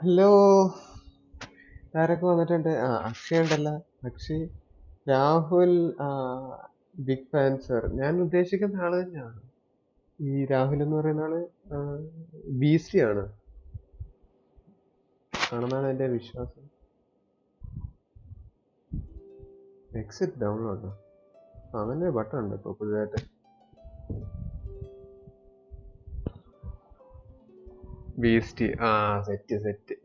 Hello, ആരൊക്കെ വന്നിട്ടുണ്ട്? അക്ഷയ് ഉണ്ടല്ലോ. അക്ഷയ്, രാഹുൽ, ആ, ബിഗ് ഫാൻ സർ. ഞാൻ ഉദ്ദേശിക്കുന്ന ആള് തന്നെയാണ്. ഈ രാഹുൽ എന്ന് പറയുന്ന ആള് ബി സി ആണ് ആണെന്നാണ് എന്റെ വിശ്വാസം. എക്സിറ്റ് ഡൗൺലോഡ് അങ്ങനെ ബട്ടൺ ഉണ്ട് ഇപ്പൊ പുതിയതായിട്ട്. Beast, set set.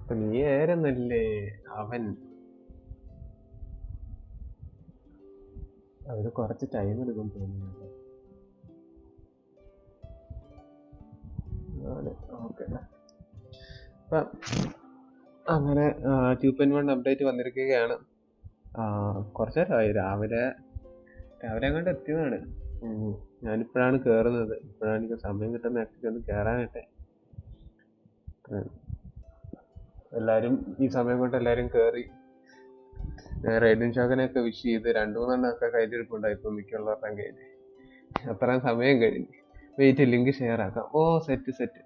അപ്പൊ നീ ആയിരുന്നല്ലേ അവൻ? അവര് കുറച്ച് ടൈം എടുക്കും തോന്നുന്നു. ഓക്കെ, അപ്പൊ അങ്ങനെ 2.1 അപ്ഡേറ്റ് വന്നിരിക്കുകയാണ്. കുറച്ച് നേരമായി. രാവിലെ അങ്ങോട്ട് എത്തിയതാണ്. ഞാനിപ്പോഴാണ് കേറുന്നത്. ഇപ്പോഴാണ് എനിക്ക് സമയം കിട്ടുന്ന ആക്ച്വലി ഒന്ന് കേറാനായിട്ട്. എല്ലാരും ഈ സമയം കൊണ്ട് എല്ലാരും കേറി. റൈഡൻ ഷോഗനെയൊക്കെ വിഷ് ചെയ്ത് 2-3 കയ്യിലിരിപ്പുണ്ടായി ഇപ്പൊ മിക്കുള്ളവരുടെയും കയ്യില്. അത്രയും സമയം കഴിഞ്ഞു. വെയിറ്റ്, ലിങ്ക് ഷെയർ ആക്കാം. ഓ സെറ്റ് സെറ്റ്.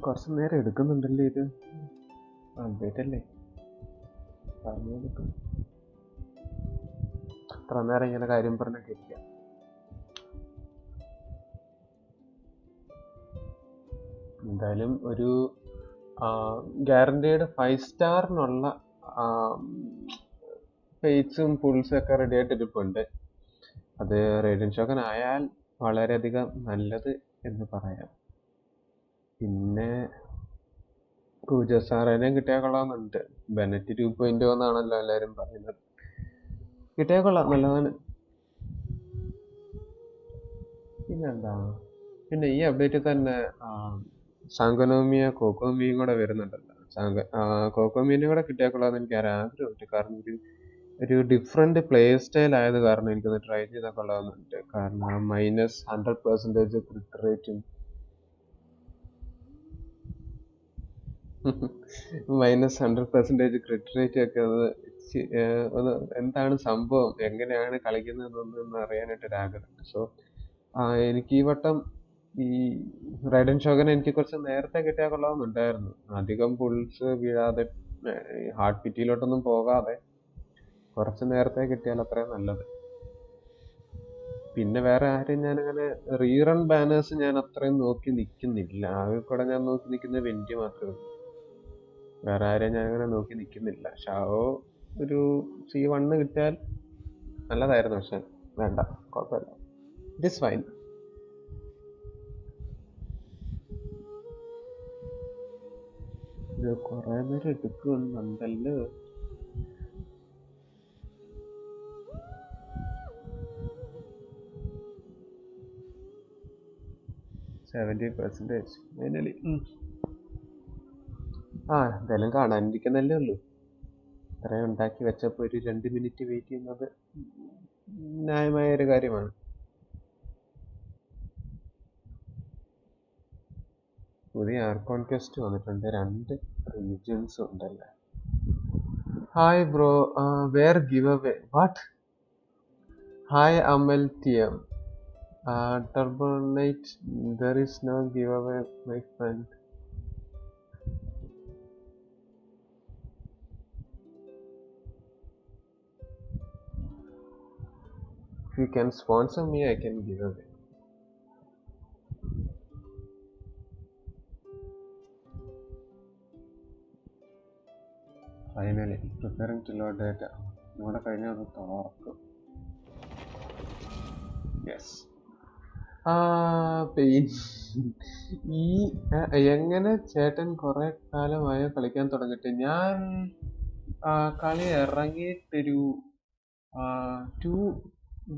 കുറച്ച് നേരം എടുക്കുന്നുണ്ടല്ലേ ഇത്? അപ്ഡേറ്റ് അല്ലേ, പറഞ്ഞു കൊടുക്കും. അത്ര നേരം ഇങ്ങനെ കാര്യം പറഞ്ഞൊക്കെ ഇരിക്കാം. എന്തായാലും ഒരു ഗ്യാരണ്ടീഡ് 5 സ്റ്റാറിനുള്ള ഫേറ്റ്സും പുൾസും ഒക്കെ റെഡി ആയിട്ട് ഇരിപ്പുണ്ട്. അത് റൈഡൻ ഷോഗൻ ആയാൽ വളരെയധികം നല്ലത് എന്ന് പറയാം. പിന്നെ കൂജസാറേനെയും കിട്ടിയാൽ കൊള്ളാമെന്നുണ്ട്. ബെനറ്റ് 2.0 എന്നാണല്ലോ എല്ലാരും പറയുന്നത്. കിട്ടിയാൽ കൊള്ളാം, നല്ലതാണ്. പിന്നെന്താ, പിന്നെ ഈ അപ്ഡേറ്റിൽ തന്നെ സാങ്കനോമിയ കോക്കോമിയും കൂടെ വരുന്നുണ്ടല്ലോ. കോക്കോമീനെ കൂടെ കിട്ടിയാൽ കൊള്ളാമെന്ന് എനിക്ക് ആഗ്രഹമുണ്ട്. കാരണം ഒരു ഡിഫറെന്റ് പ്ലേ സ്റ്റൈൽ ആയത് കാരണം എനിക്കൊന്ന് ട്രൈ ചെയ്താൽ കൊള്ളാമെന്നുണ്ട്. കാരണം -100% ക്രിട്ട് റേറ്റും -100% ക്രിട്ട് റേറ്റും ഒക്കെ ഒന്ന് എന്താണ് സംഭവം, എങ്ങനെയാണ് കളിക്കുന്നതെന്നൊന്ന് അറിയാനായിട്ട് ഒരാഗ്രഹമുണ്ട്. സോ എനിക്ക് ഈ വട്ടം ഈ റൈഡൻ ഷോഗനെ എനിക്ക് കുറച്ച് നേരത്തെ കിട്ടിയാൽ കൊള്ളാമെന്നുണ്ടായിരുന്നു. അധികം പുൾസ് വീഴാതെ, ഹാർട്ട് പിറ്റിയിലോട്ടൊന്നും പോകാതെ കുറച്ച് നേരത്തെ കിട്ടിയാൽ അത്രയും നല്ലത്. പിന്നെ വേറെ ആരും ഞാനങ്ങനെ റീറൺ ബാനേഴ്സ് ഞാൻ അത്രയും നോക്കി നിൽക്കുന്നില്ല. ആകെ കൂടെ ഞാൻ നോക്കി നിൽക്കുന്നത് വെന്റി മാത്രമേ ഉള്ളൂ. വേറെ ആരെയും ഞാനങ്ങനെ നോക്കി നിൽക്കുന്നില്ല. ഷാവോ ഒരു C1 കിട്ടിയാൽ നല്ലതായിരുന്നു, പക്ഷെ വേണ്ട, കുഴപ്പമില്ല, ഇറ്റ് ഈസ് ഫൈൻ. ഇത് കുറെ നേരം എടുക്കുന്നുണ്ടല്ലോ. ഫൈനലി. എന്തായാലും കാണാനിരിക്കുന്നല്ലേ ഉള്ളൂ. ഇത്രയും ഉണ്ടാക്കി വെച്ചപ്പോ ഒരു 2 മിനിറ്റ് വെയിറ്റ് ചെയ്യുന്നത് ന്യായമായ ഒരു കാര്യമാണ്. പുതിയ ആർക്കോൺകെസ്റ്റ് വന്നിട്ടുണ്ട്. 2 റീജിയൻസ് ഉണ്ടല്ലേ. Hi bro, where give away what? Hi Amal TM. Turbonite, there is no giveaway, my friend. If you can sponsor me, I can give away. Finally, preparing to load data. നമ്മുടെ കഴിഞ്ഞ അത് തുറക്കും. യെസ്. പെയിൻ. ഈ എങ്ങനെ ചേട്ടൻ കുറെ കാലമായി കളിക്കാൻ തുടങ്ങിയിട്ട്? ഞാൻ കളി ഇറങ്ങിയിട്ടൊരു 2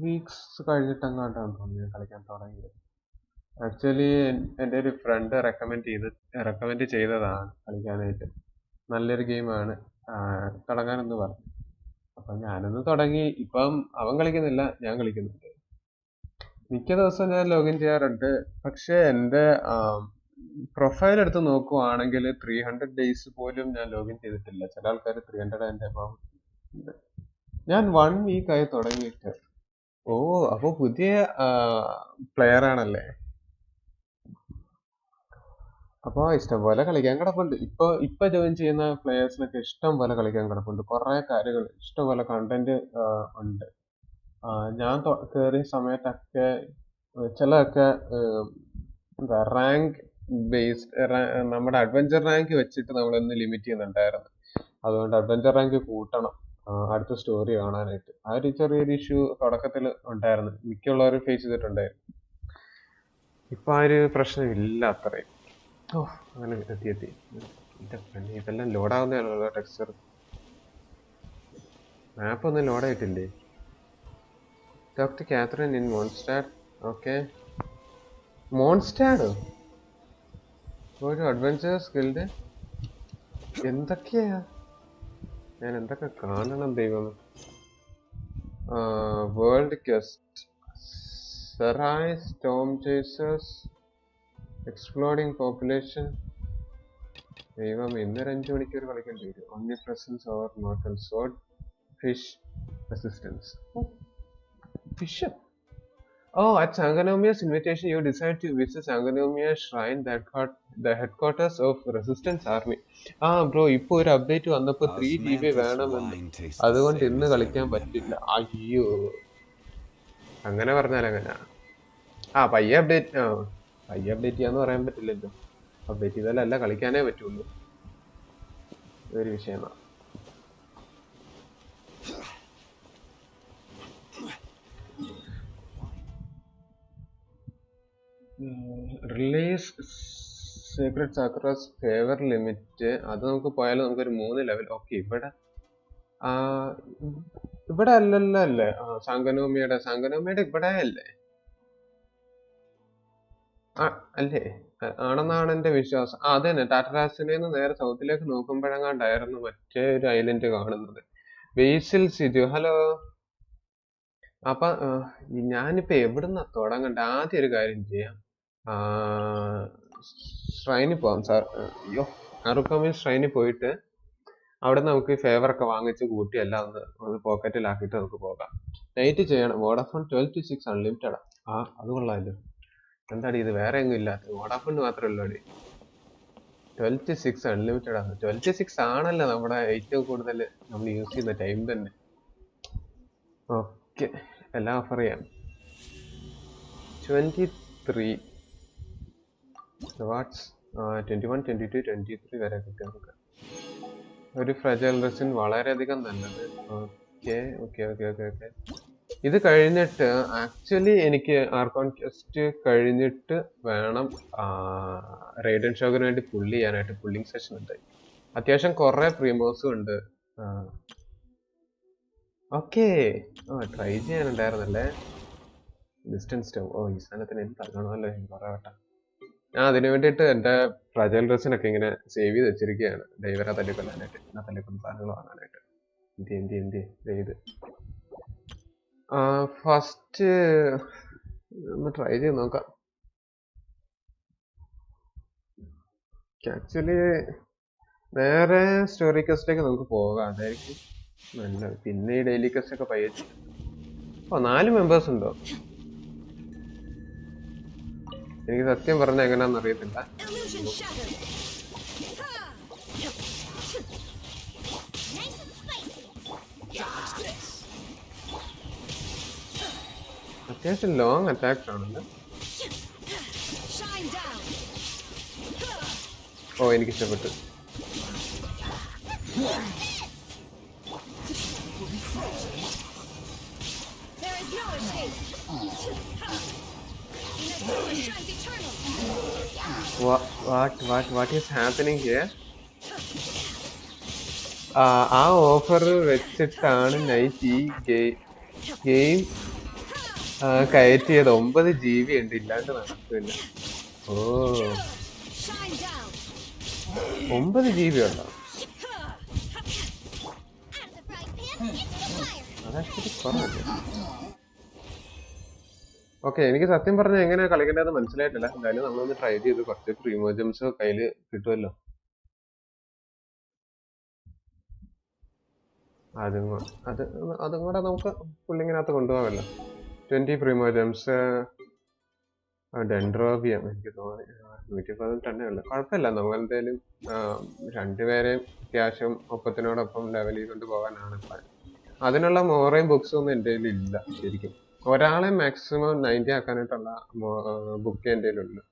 weeks കഴിഞ്ഞിട്ടെങ്ങാണ്ടാണ് തോന്നുന്നു കളിക്കാൻ തുടങ്ങിയത്. ആക്ച്വലി എൻ്റെ ഒരു ഫ്രണ്ട് റെക്കമെൻഡ് ചെയ്തതാണ് കളിക്കാനായിട്ട്. നല്ലൊരു ഗെയിമാണ്, തുടങ്ങാനെന്ന് പറഞ്ഞു. അപ്പൊ ഞാനൊന്ന് തുടങ്ങി. ഇപ്പം അവൻ കളിക്കുന്നില്ല, ഞാൻ കളിക്കുന്നുണ്ട്. മിക്ക ദിവസവും ഞാൻ ലോഗിൻ ചെയ്യാറുണ്ട്. പക്ഷെ എൻ്റെ പ്രൊഫൈൽ എടുത്ത് നോക്കുവാണെങ്കിൽ 300 ഡേയ്സ് പോലും ഞാൻ ലോഗിൻ ചെയ്തിട്ടില്ല. ചില ആൾക്കാർ 300 എൻ്റെ ഉണ്ട്. ഞാൻ 1 വീക്ക് ആയി തുടങ്ങിയിട്ട്. ഓ, അപ്പൊ പുതിയ പ്ലെയർ ആണല്ലേ? അപ്പൊ ഇഷ്ടം പോലെ കളിക്കാൻ കിടപ്പുണ്ട്. ഇപ്പൊ ജോയിൻ ചെയ്യുന്ന പ്ലെയേഴ്സിനൊക്കെ ഇഷ്ടം പോലെ കളിക്കാൻ കിടപ്പുണ്ട്. കുറെ കാര്യങ്ങൾ, ഇഷ്ടം പോലെ കണ്ടന്റ് ഉണ്ട്. ഞാൻ കേറിയ സമയത്തൊക്കെ ചിലതൊക്കെ എന്താ റാങ്ക് ബേസ്ഡ്, നമ്മുടെ അഡ്വഞ്ചർ റാങ്ക് വെച്ചിട്ട് നമ്മളൊന്ന് ലിമിറ്റ് ചെയ്യുന്നുണ്ടായിരുന്നു. അതുകൊണ്ട് അഡ്വഞ്ചർ റാങ്ക് കൂട്ടണം അടുത്ത സ്റ്റോറി കാണാനായിട്ട്. ആ ഒരു ചെറിയൊരു ഇഷ്യൂ തുടക്കത്തിൽ ഉണ്ടായിരുന്നു, മിക്കുള്ളവരും ഫേസ് ചെയ്തിട്ടുണ്ടായിരുന്നു. ഇപ്പൊ ആ ഒരു പ്രശ്നമില്ല അത്രയും. ഓ, അങ്ങനെ എത്തി എത്തി. ഇതെല്ലാം ലോഡാവുന്നതാണല്ലോ ടെക്സ്ചർ. മാപ്പ് ഒന്നും ലോഡായിട്ടില്ലേ? Doctor Katheryne in Mondstadt. Okay, മോൺസ്റ്റാഡോ? ഒരു അഡ്വഞ്ചേഴ്സ് ഗിൽഡ്. എന്തൊക്കെയാ? ഞാൻ എന്തൊക്കെ കാണണം ദൈവം. World quest, Seirai storm chasers, exploding population. ദൈവം, ഇന്നൊരു 5 മണിക്കൂർ കളിക്കേണ്ടി വരും. Only presence over mortal sword, fish resistance. Fish. Oh, at Sangonomiya's invitation, you decided to visit Sangonomiya Shrine, the headquarters of Resistance Army. Bro, ഇപ്പൊ ഒരു update വന്നപ്പോ 3 GB വേണമെന്ന്. അതുകൊണ്ട് ഇന്ന് കളിക്കാൻ പറ്റില്ല. അയ്യോ, അങ്ങനെ പറഞ്ഞാൽ എങ്ങനെയാ? പയ്യെ അപ്ഡേറ്റ് ചെയ്യാന്ന് പറയാൻ പറ്റില്ലല്ലോ. അപ്ഡേറ്റ് ചെയ്താലല്ല കളിക്കാനേ പറ്റുള്ളൂ. ഇതൊരു വിഷയമാണ്. Release secret chakras favour limit. അത് നമുക്ക് പോയാലും നമുക്കൊരു 3 ലെവൽ. ഓക്കെ, ഇവിടെ അല്ലല്ലോ അല്ലേ? സാങ്കനോമിയുടെ ഇവിടെ അല്ലേ? അല്ലേ? ആണെന്നാണ് എന്റെ വിശ്വാസം. അത് തന്നെ, ടാറ്ററാസിനെ നേരെ സൗത്തിലേക്ക് നോക്കുമ്പോഴെങ്ങാണ്ടായിരുന്നു മറ്റേ ഒരു ഐലൻഡ് കാണുന്നത്. ബേസിൽ സിജു, ഹലോ. അപ്പൊ ഞാനിപ്പോ എവിടുന്നാ തുടങ്ങണ്ട? ആദ്യം ഒരു കാര്യം ചെയ്യാം, ഷ്രൈനിൽ പോവാം സാർ. അയ്യോ, അറുക്കമി ഷ്രൈനിൽ പോയിട്ട് അവിടെ നമുക്ക് ഫേവർ ഒക്കെ വാങ്ങിച്ച് കൂട്ടി എല്ലാം ഒന്ന് പോക്കറ്റിലാക്കിയിട്ട് നമുക്ക് പോകാം. നൈറ്റ് ചെയ്യണം. Vodafone 12 to 6 അൺലിമിറ്റഡാ. അത് കൊള്ളാമല്ലോ. എന്താടി ഇത് വേറെ എങ്ങും ഇല്ലാത്ത? വോഡാഫോൺ മാത്രമല്ലോ അടി. 12 to 6 അൺലിമിറ്റഡ് ആണ്. 12 to 6 ആണല്ലോ നമ്മുടെ ഏറ്റവും കൂടുതൽ നമ്മൾ യൂസ് ചെയ്യുന്ന ടൈം തന്നെ. ഓക്കെ, എല്ലാം ഓഫർ ചെയ്യാം. 23 വാട്ട്സ്, 21, 22, 23 വരെ കിട്ടും നമുക്ക്. ഒരു ഫ്രജൈൽ റെസിൻ വളരെയധികം നല്ലത്. Okay okay okay okay okay. ഇത് കഴിഞ്ഞിട്ട് ആക്ച്വലി എനിക്ക് ആർക്കോൺ ക്വസ്റ്റ് കഴിഞ്ഞിട്ട് വേണം റെയ്ഡൻ ഷോഗിന് വേണ്ടി പുള്ളി ചെയ്യാനായിട്ട്. പുള്ളിങ് സെഷൻ ഉണ്ട്. അത്യാവശ്യം കുറെ പ്രീമോസും ഉണ്ട്. ഓക്കെ, ട്രൈ ചെയ്യാനുണ്ടായിരുന്നല്ലേ ഡിസ്റ്റൻസ് സ്റ്റവ്. ഈ സാധനത്തിന് എന്ത് തകണമല്ലോ കുറെ വട്ടം. ഞാൻ അതിനു വേണ്ടിയിട്ട് എൻ്റെ ഫ്രജൈൽ ഡ്രസ്സിനൊക്കെ ഇങ്ങനെ സേവ് ചെയ്ത് വെച്ചിരിക്കുകയാണ്. ഡൈവറെ തല്ലിക്കൊല്ലാനായിട്ട്, തല്ലിക്കൊന്ന സാധനങ്ങൾ വാങ്ങാനായിട്ട്. എന്ത് ഇത് ഫസ്റ്റ് ഒന്ന് ട്രൈ ചെയ്ത് നോക്കാം. ആക്ച്വലി നേരെ സ്റ്റോറി കാസ്റ്റിലേക്ക് നമുക്ക് പോകാം, അതായിരിക്കും നല്ലത്. പിന്നെ ഈ ഡെയിലി കാസ്റ്റ് ഒക്കെ പയ്യെ. 4 മെമ്പേഴ്സ് ഉണ്ടോ? എനിക്ക് സത്യം പറഞ്ഞ എങ്ങനെയാണെന്ന് അറിയത്തില്ല. അത്യാവശ്യം ലോങ് അറ്റാക്സ് ആണല്ലോ. എനിക്ക് ഇഷ്ടപ്പെട്ടു. What is happening here? ആ ഓഫർ വെച്ചിട്ടാണ് നൈറ്റ് ഈ ഗെയിം കയറ്റിയത്. 9 GB ഉണ്ട്, ഇല്ലാണ്ട് നടക്കില്ല. 9 GB ഉണ്ടോ? അതാക്ച്വലി കുറവല്ലേ? ഓക്കെ, എനിക്ക് സത്യം പറഞ്ഞാൽ എങ്ങനെയാ കളിക്കേണ്ടത് മനസ്സിലായിട്ടില്ല. എന്തായാലും നമ്മളൊന്ന് ട്രൈ ചെയ്ത് കുറച്ച് പ്രീമോജംസ് കയ്യിൽ കിട്ടുമല്ലോ. അതും അത് അതും കൂടെ നമുക്ക് പുള്ളിങ്ങിനകത്ത് കൊണ്ടുപോകാമല്ലോ. 20 പ്രീമോജംസ്, ഡെൻഡ്രോബിയം എനിക്ക് തോന്നി 118 ഉള്ളു. കുഴപ്പമില്ല, നമുക്ക് എന്തായാലും രണ്ടുപേരെയും അത്യാവശ്യം ഒപ്പത്തിനോടൊപ്പം ലെവൽ ചെയ്തുകൊണ്ട് പോകാനാണ് പ്ലാൻ. അതിനുള്ള മോറേയും ബുക്സും ഒന്നും എൻ്റെ കയ്യിൽ ഇല്ല ശരിക്കും. ഒരാളെ മാക്സിമം 90 ആക്കാനായിട്ടുള്ള ബുക്ക് എൻ്റെ കയ്യിലുള്ളു.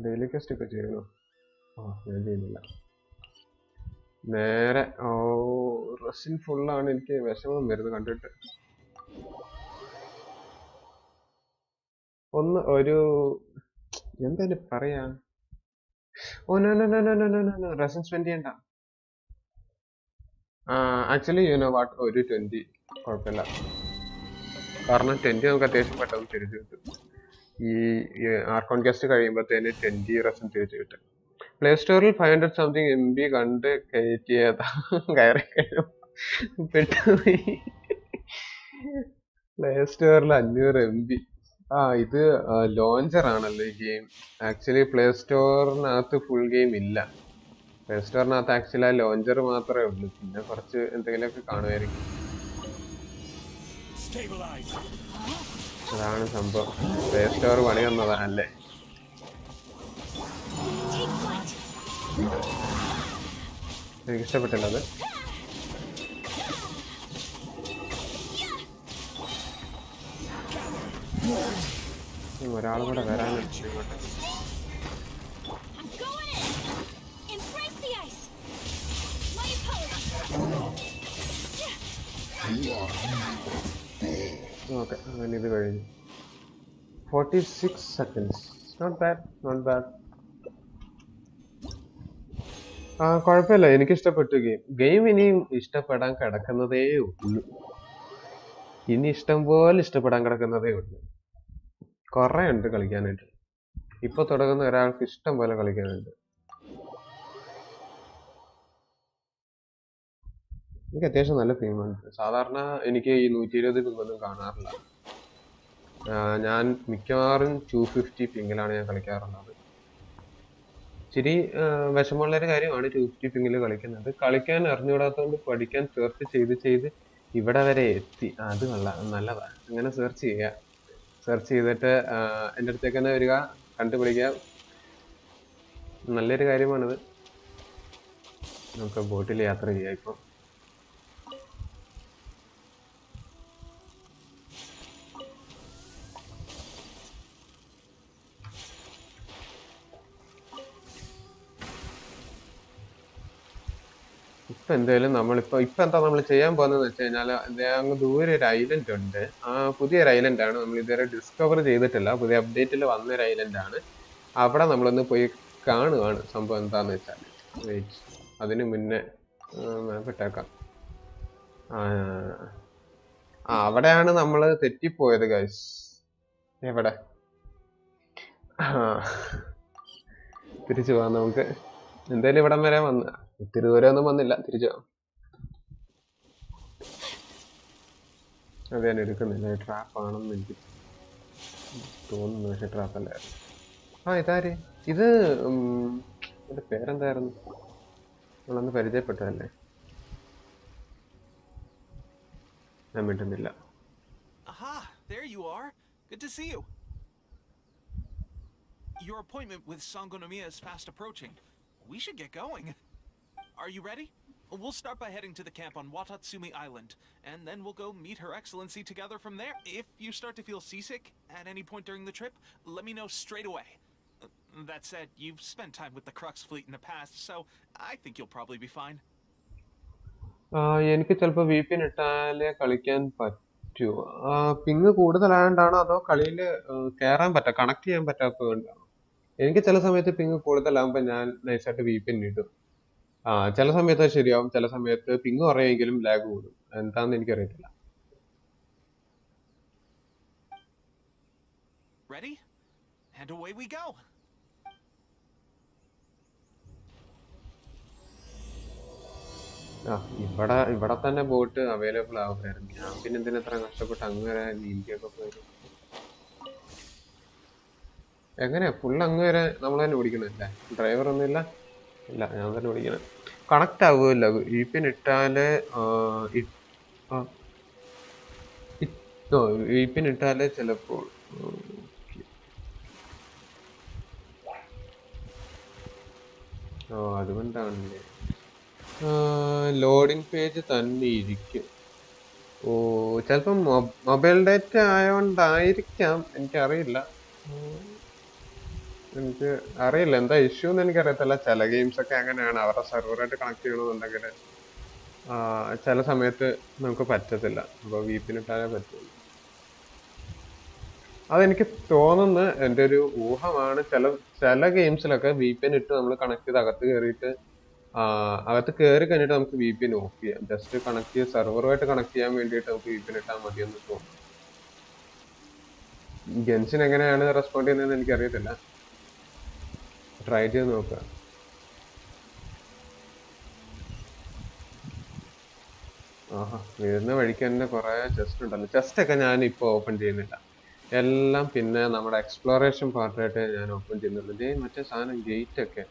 ഡെയിലി ടെസ്റ്റ് ഒക്കെ ചെയ്യണോ? ഞാൻ ചെയ്യുന്നില്ല. നേരെ റസിൻ ഫുള്ളാണ്. എനിക്ക് വിഷമം വരുന്നത് കണ്ടിട്ട്. ഒന്ന് ഒരു എന്തായാലും പറയാ. റസിൻ സ്പെൻഡ് ചെയ്യണ്ട. ആക്ച്വലി യു നോ വാട്ട്, ഒരു 20 കുഴപ്പമില്ല. കാരണം 20 നമുക്ക് അത്യാവശ്യം പെട്ടെന്ന് തിരിച്ചു കിട്ടും. ഈ ആർക്കോൺ ഗസ്റ്റ് കഴിയുമ്പോഴത്തേന് 20 റസിൻ തിരിച്ചു കിട്ടും. പ്ലേ സ്റ്റോറിൽ 500 സംതിങ് MB കണ്ട് കയറ്റിയതാ. കയറി കഴിയും പെട്ടുപോയി. പ്ലേ സ്റ്റോറിൽ 500 MB. ഇത് ലോഞ്ചർ ആണല്ലോ ഈ ഗെയിം. ആക്ച്വലി പ്ലേ സ്റ്റോറിനകത്ത് ഫുൾ ഗെയിം ഇല്ല. പ്ലേ സ്റ്റോറിനകത്ത് ആക്ച്വലി ആ ലോഞ്ചർ മാത്രമേ ഉള്ളൂ. പിന്നെ കുറച്ച് എന്തെങ്കിലുമൊക്കെ കാണുമായിരിക്കും. അതാണ് സംഭവം. പ്ലേ സ്റ്റോർ പണി വന്നതാണല്ലേ. എനിക്കിഷ്ടപ്പെട്ടില്ല അത്. ഒരാളും കൂടെ വരാനുണ്ട് ഇങ്ങോട്ട്. ഓക്കെ, അങ്ങനെ ഇത് കഴിഞ്ഞു. 46 seconds. Not bad, not bad. കുഴപ്പമില്ല, എനിക്ക് ഇഷ്ടപ്പെട്ടു ഗെയിം ഇനിയും ഇഷ്ടപ്പെടാൻ കിടക്കുന്നതേ ഉള്ളൂ. ഇനി ഇഷ്ടം പോലെ ഇഷ്ടപ്പെടാൻ കിടക്കുന്നതേ ഉള്ളൂ. കുറെ ഉണ്ട് കളിക്കാനായിട്ട്. ഇപ്പൊ തുടങ്ങുന്ന ഒരാൾക്ക് ഇഷ്ടം പോലെ കളിക്കാനുണ്ട്. എനിക്ക് അത്യാവശ്യം നല്ല ഫീമുണ്ട്. സാധാരണ എനിക്ക് ഈ 120 പിങ്ങൊന്നും കാണാറില്ല. ഞാൻ മിക്കവാറും 250 പിങ്ങിലാണ് ഞാൻ കളിക്കാറുള്ളത്. ഇച്ചിരി വിഷമമുള്ളൊരു കാര്യമാണ് 250 പിങ്ങിൽ കളിക്കുന്നത്. കളിക്കാൻ അറിഞ്ഞുകൂടാത്തതുകൊണ്ട് പഠിക്കാൻ സെർച്ച് ചെയ്ത് ചെയ്ത് ഇവിടെ വരെ എത്തി. അത് നല്ലതാ. അങ്ങനെ സെർച്ച് ചെയ്യുക. സെർച്ച് ചെയ്തിട്ട് എൻ്റെ അടുത്തേക്ക് തന്നെ വരിക, കണ്ടുപിടിക്കുക. നല്ലൊരു കാര്യമാണിത്. നമുക്ക് ബോട്ടിൽ യാത്ര ചെയ്യാം. ഇപ്പം എന്തായാലും ഇപ്പൊ എന്താ നമ്മൾ ചെയ്യാൻ പോകുന്നതെന്ന് വെച്ച് കഴിഞ്ഞാൽ, അങ്ങ് ദൂരെ ഒരു ഐലൻഡ് ഉണ്ട്. പുതിയൊരു ഐലൻഡ് ആണ്. നമ്മൾ ഇതുവരെ ഡിസ്കവർ ചെയ്തിട്ടില്ല. പുതിയ അപ്ഡേറ്റിൽ വന്നൊരു ഐലൻഡ് ആണ്. അവിടെ നമ്മളൊന്ന് പോയി കാണുവാണ്. സംഭവം എന്താന്ന് വെച്ചാൽ, വെയിറ്റ്, അതിന് മുന്നേ മാപ്പ് ഇട്ടേക്കാം. അവിടെയാണ് നമ്മൾ തെറ്റിപ്പോയത് ഗൈസ്. എവിടെ? തിരിച്ചു പോവാം നമുക്ക്. എന്തായാലും ഇവിടം വരെ വന്ന, ഒത്തിരി ദൂരമൊന്നും വന്നില്ല. തിരിച്ചു പോവാം. അത് ഞാൻ എടുക്കുന്നില്ല. ട്രാപ്പ് ആണെന്ന് എനിക്ക് തോന്നുന്നു, പക്ഷെ ട്രാപ്പ് അല്ലായിരുന്നു. ഇതാര്? ഇത് എന്റെ പേരെന്തായിരുന്നു? നമ്മളൊന്ന് പരിചയപ്പെട്ടതല്ലേ? ഞാൻ മിണ്ടുന്നില്ല. Aha, there you are. Good to see you. Your appointment with Sangonomiya is fast approaching. We should get going. Are you ready? We'll start by heading to the camp on Watatsumi Island, and then we'll go meet Her Excellency together from there. If you start to feel seasick at any point during the trip, let me know straight away. That said, you've spent time with the Crux fleet in the past, so I think you'll probably be fine. എനിക്ക് ചിലപ്പോൾ VPN ഇട്ടാലേ കളിക്കാൻ പറ്റുമോ? Ping കൂടുതലായോണ്ടാണോ അതോ കളിയിൽ കയറാൻ connect ചെയ്യാൻ പറ്റാത്തതുകൊണ്ടാണോ? എനിക്ക് ചില സമയത്ത് പിങ് കൂടുതലാകുമ്പോൾ ഞാൻ നൈസായിട്ട് VPN ഇടും. ചില സമയത്ത് അത് ശരിയാവും, ചില സമയത്ത് പിങ് കുറയുമെങ്കിലും ലാഗ് കൂടും. എന്താന്ന് എനിക്കറിയത്തില്ല. Ready? And away we go. ആ ഇവിടെ തന്നെ ബോട്ട് അവൈലബിൾ ആവുമായിരുന്നു. ഞാൻ പിന്നെ എന്തിനാ ഇത്ര കഷ്ടപ്പെട്ട് അങ്ങ് വരെ നീന്തിയൊക്കെ പോയത്. എങ്ങനെയാ ഫുൾ അങ്ങ് വരെ നമ്മൾ തന്നെ ഓടിക്കണല്ലേ? ഡ്രൈവർ ഒന്നും ഇല്ല? ഇല്ല, ഞാൻ തന്നെ ഓടിക്കണം. കണക്ട് ആവുമല്ലോ VPN ഇട്ടാല്. VPN ഇട്ടാല് ചിലപ്പോൾ. അതുകൊണ്ടാണല്ലേ. ലോഡിംഗ് പേജ് തന്നെ ഇരിക്കും. ഓ, ചിലപ്പം മൊബൈൽ ഡേറ്റ ആയതുകൊണ്ടായിരിക്കാം, എനിക്കറിയില്ല. എനിക്ക് അറിയില്ല എന്താ ഇഷ്യൂ എന്ന് എനിക്കറിയത്തില്ല. ചില ഗെയിംസ് ഒക്കെ അങ്ങനെയാണ്, അവരുടെ സെർവറായിട്ട് കണക്ട് ചെയ്യണമെന്നുണ്ടെങ്കിൽ ചില സമയത്ത് നമുക്ക് പറ്റത്തില്ല. അപ്പോൾ VPN ഇട്ടാലേ പറ്റുള്ളൂ. അതെനിക്ക് തോന്നുന്നു, എൻ്റെ ഒരു ഊഹമാണ്. ചില ഗെയിംസിലൊക്കെ VPN ഇട്ട് നമ്മൾ കണക്ട് ചെയ്ത് അകത്ത് കയറിയിട്ട് അകത്ത് കയറി കഴിഞ്ഞിട്ട് നമുക്ക് VPN ഓഫ് ചെയ്യാം. ജസ്റ്റ് കണക്ട് ചെയ്ത് സെർവറുമായിട്ട് കണക്ട് ചെയ്യാൻ വേണ്ടിയിട്ട് നമുക്ക് VPN ഇട്ടാൽ മതിയെന്ന് തോന്നുന്നു. ഗെൻഷിൻ എങ്ങനെയാണ് റെസ്പോണ്ട് ചെയ്യുന്നതെന്ന് എനിക്കറിയത്തില്ല. ട്രൈ ചെയ്ത് നോക്കുക. ആഹാ, വരുന്ന വഴിക്ക് തന്നെ കുറെ ചെസ്റ്റ് ഉണ്ടല്ലോ. ചെസ്റ്റ് ഒക്കെ ഞാൻ ഇപ്പോൾ ഓപ്പൺ ചെയ്യുന്നില്ല. എല്ലാം പിന്നെ നമ്മുടെ എക്സ്പ്ലോറേഷൻ പാർട്ടായിട്ട് ഞാൻ ഓപ്പൺ ചെയ്യുന്നുണ്ട്. മറ്റേ സാധനം ഗേറ്റ് ഒക്കെ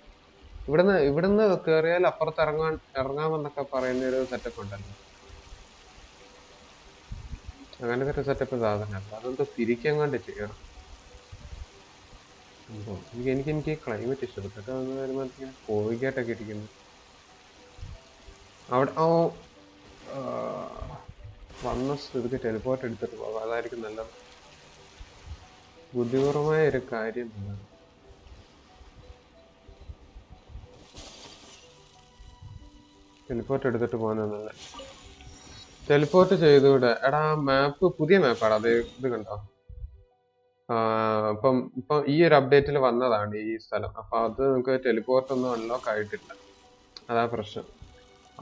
ഇവിടുന്ന് കയറിയാൽ അപ്പുറത്ത് ഇറങ്ങാമെന്നൊക്കെ പറയുന്ന ഒരു സെറ്റപ്പ് ഉണ്ടല്ലോ. അങ്ങനത്തെ ഒരു സെറ്റപ്പ് സാധനമല്ല, അതെന്തോ തിരിക്കങ്ങാണ്ട് ചെയ്യണം. എനിക്ക് ക്ലൈമറ്റ് ഇഷ്ടപ്പെട്ടു. വരുമ്പോൾ ഇങ്ങനെ കോഴിക്കായിട്ടൊക്കെ ഇരിക്കുന്നു അവിടെ. വന്ന സ്ഥിതിക്ക് ടെലിപ്പോർട്ട് എടുത്തിട്ട് പോകാം, അതായിരിക്കും നല്ലത്. ബുദ്ധിപൂർവമായ ഒരു കാര്യം. ടെലിപ്പോർട്ട് എടുത്തിട്ട് പോകുന്നത് ടെലിപ്പോർട്ട് ചെയ്തൂടെ? എടാ മാപ്പ് പുതിയ മാപ്പാണ് അത്. ഇത് കണ്ടോ? ഇപ്പം ഈ ഒരു അപ്ഡേറ്റിൽ വന്നതാണ് ഈ സ്ഥലം. അപ്പൊ അത് നമുക്ക് ടെലിപ്പോർട്ട് ഒന്നും അൺലോക്ക് ആയിട്ടില്ല. അതാ പ്രശ്നം.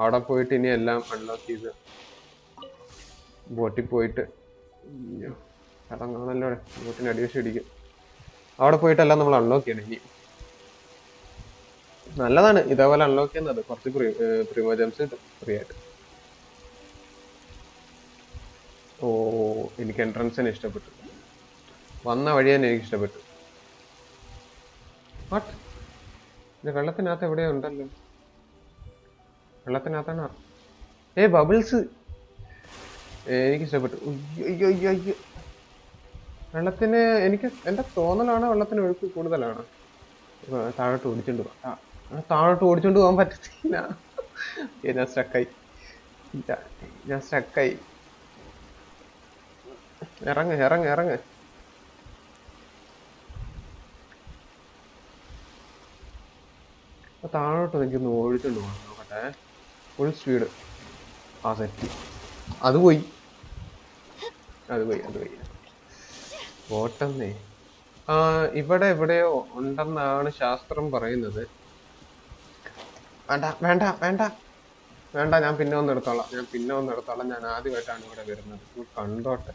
അവിടെ പോയിട്ട് ഇനി എല്ലാം അൺലോക്ക് ചെയ്ത് ബോട്ടിൽ പോയിട്ട് ഇറങ്ങാണല്ലോ. ബോട്ടിന് അടിവശം ഇടിക്കും. അവിടെ പോയിട്ടെല്ലാം നമ്മൾ അൺലോക്ക് ചെയ്യണം ഇനി. നല്ലതാണ് ഇതേപോലെ അൺലോക്ക് ചെയ്യുന്നത്. കുറച്ച് പ്രിമോജംസ് കിട്ടും ഫ്രീ ആയിട്ട്. ഓ, എനിക്ക് എൻട്രൻസിനെ ഇഷ്ടപ്പെട്ടു. വന്ന വഴി തന്നെ എനിക്ക് ഇഷ്ടപ്പെട്ടു. വാട്ട്, ഇത് വെള്ളത്തിനകത്ത് എവിടെയോ ഉണ്ടല്ലോ. വെള്ളത്തിനകത്താണ്. ബബിൾസ് എനിക്ക് ഇഷ്ടപ്പെട്ടു. അയ്യോ, വെള്ളത്തിന് എനിക്ക് എന്റെ തോന്നലാണ് വെള്ളത്തിന് ഒഴുക്ക് കൂടുതലാണ്. താഴോട്ട് ഓടിച്ചോണ്ട് പോവാം. താഴോട്ട് ഓടിച്ചോണ്ട് പോകാൻ പറ്റത്തില്ല. ഞാൻ സ്റ്റക്കായി. ഇറങ്ങ്. താഴോട്ട് നിൽക്കുന്നു, ഓടിച്ചോണ്ട് പോകാം. നോക്കട്ടെ. Full speed. സെറ്റ്. അത് പോയി. ഓട്ടന്നേ. ഇവിടെ എവിടെയോ ഉണ്ടെന്നാണ് ശാസ്ത്രം പറയുന്നത്. വേണ്ട, ഞാൻ പിന്നെ ഒന്ന് എടുത്തോളാം. ഞാൻ ആദ്യമായിട്ടാണ് ഇവിടെ വരുന്നത്. കണ്ടോട്ടെ.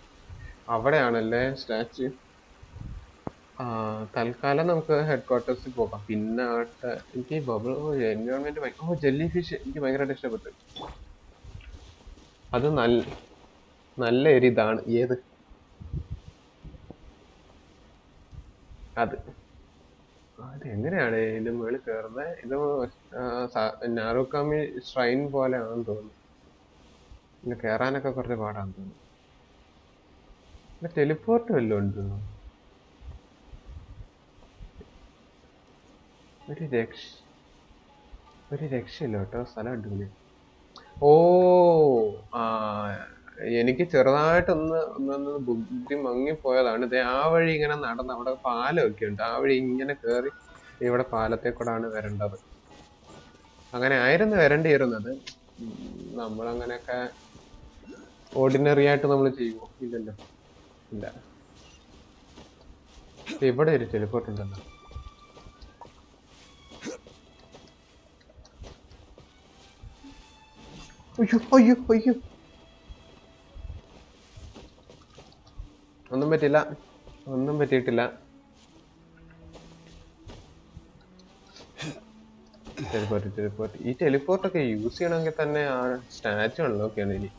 അവിടെയാണല്ലേ സ്റ്റാച്യു? തൽക്കാലം നമുക്ക് ഹെഡ് ക്വാർട്ടേഴ്സിൽ പോകാം. പിന്നെ എനിക്ക് ബബിൾ എൻവയോൺമെന്റ് ജെല്ലി ഫിഷ് എനിക്ക് ഭയങ്കരമായിട്ട് ഇഷ്ടപ്പെട്ടു. അത് നല്ല ഒരു ഇതാണ്. ഏത് അത് എങ്ങനെയാണ് ഇതിന്റെ മുകളിൽ കയറുന്നത്? ഇത് നാറുകാമി ഷ്രൈൻ പോലെ ആണെന്ന് തോന്നുന്നു. പിന്നെ കേറാനൊക്കെ കുറച്ച് പാടാന്ന് തോന്നുന്നു. പിന്നെ ടെലിപ്പോർട്ട് വല്ലതും ഉണ്ട്? ഒരു രക്ഷയില്ല കേട്ടോ, സ്ഥലം അടിപൊളി. എനിക്ക് ചെറുതായിട്ടൊന്ന് ബുദ്ധി മങ്ങിപ്പോയതാണ്. ആ വഴി ഇങ്ങനെ നടന്ന് അവിടെ പാലമൊക്കെ ഉണ്ട്. ആ വഴി ഇങ്ങനെ കേറി ഇവിടെ പാലത്തെ കൂടാണ് വരേണ്ടത്. അങ്ങനെ ആയിരുന്നു വരേണ്ടിയിരുന്നത്. നമ്മളങ്ങനെയൊക്കെ ഓർഡിനറി ആയിട്ട് നമ്മൾ ചെയ്യുമോ? ഇല്ലല്ലോ. ഇല്ല. ഇവിടെ ഒരു ടെലിപ്പോർട്ട് ഉണ്ടല്ലോ. അയ്യോ, ഒന്നും പറ്റിയിട്ടില്ല. ടെലിപ്പോർട്ട് ഈ ടെലിപ്പോർട്ടൊക്കെ യൂസ് ചെയ്യണമെങ്കിൽ തന്നെ ആ സ്റ്റാച്ചു അൺലോക്കാണ് ഇനി.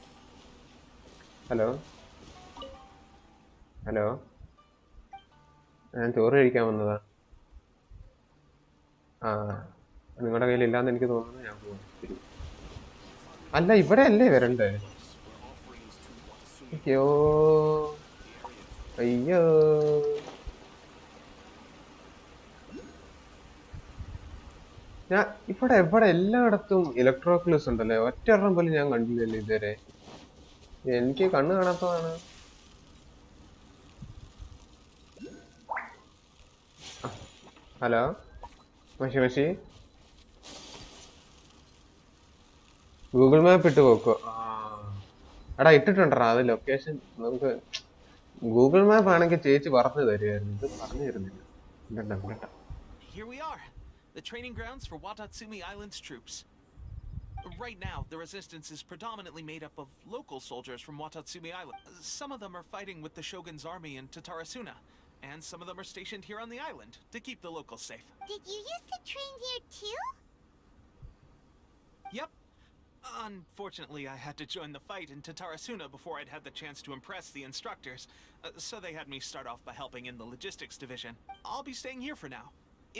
ഹലോ ഹലോ, ഞാൻ ചോറ് കഴിക്കാൻ വന്നതാ. ആ, നിങ്ങളുടെ കയ്യിൽ ഇല്ലാന്ന് എനിക്ക് തോന്നുന്നു. ഞാൻ പോവാം. ശരി. അല്ല, ഇവിടെ അല്ലേ വരണ്ടേ? അയ്യോ അയ്യോ, ഞാൻ ഇവിടെ എല്ലായിടത്തും ഇലക്ട്രോക്ലൂസ് ഉണ്ടല്ലേ, ഒറ്റ പോലും ഞാൻ കണ്ടില്ലല്ലോ ഇതുവരെ. എനിക്ക് കണ്ണ് കാണാത്തതാണ്. ഹലോ മഷി, ഗൂഗിൾ മാപ്പ് ഇട്ട് പോക്കോ? എടാ ഇട്ടിട്ടുണ്ടോ അത് ലൊക്കേഷൻ? നമുക്ക് ഗൂഗിൾ മാപ്പ് ആണെങ്കിൽ ചേച്ചി പറഞ്ഞു തരുമായിരുന്നു, ഇത് പറഞ്ഞു തരുന്നില്ല. Here we are, the training grounds for Watatsumi Island's troops. Right now, the resistance is predominantly made up of local soldiers from Watatsumi Island. Some of them are fighting with the Shogun's army in Tatarasuna, and some of them are stationed here on the island to keep the locals safe. Did you used to train here too? Yep. Unfortunately, I had to join the fight in Tatarasuna before I'd had the chance to impress the instructors, so they had me start off by helping in the logistics division. I'll be staying here for now.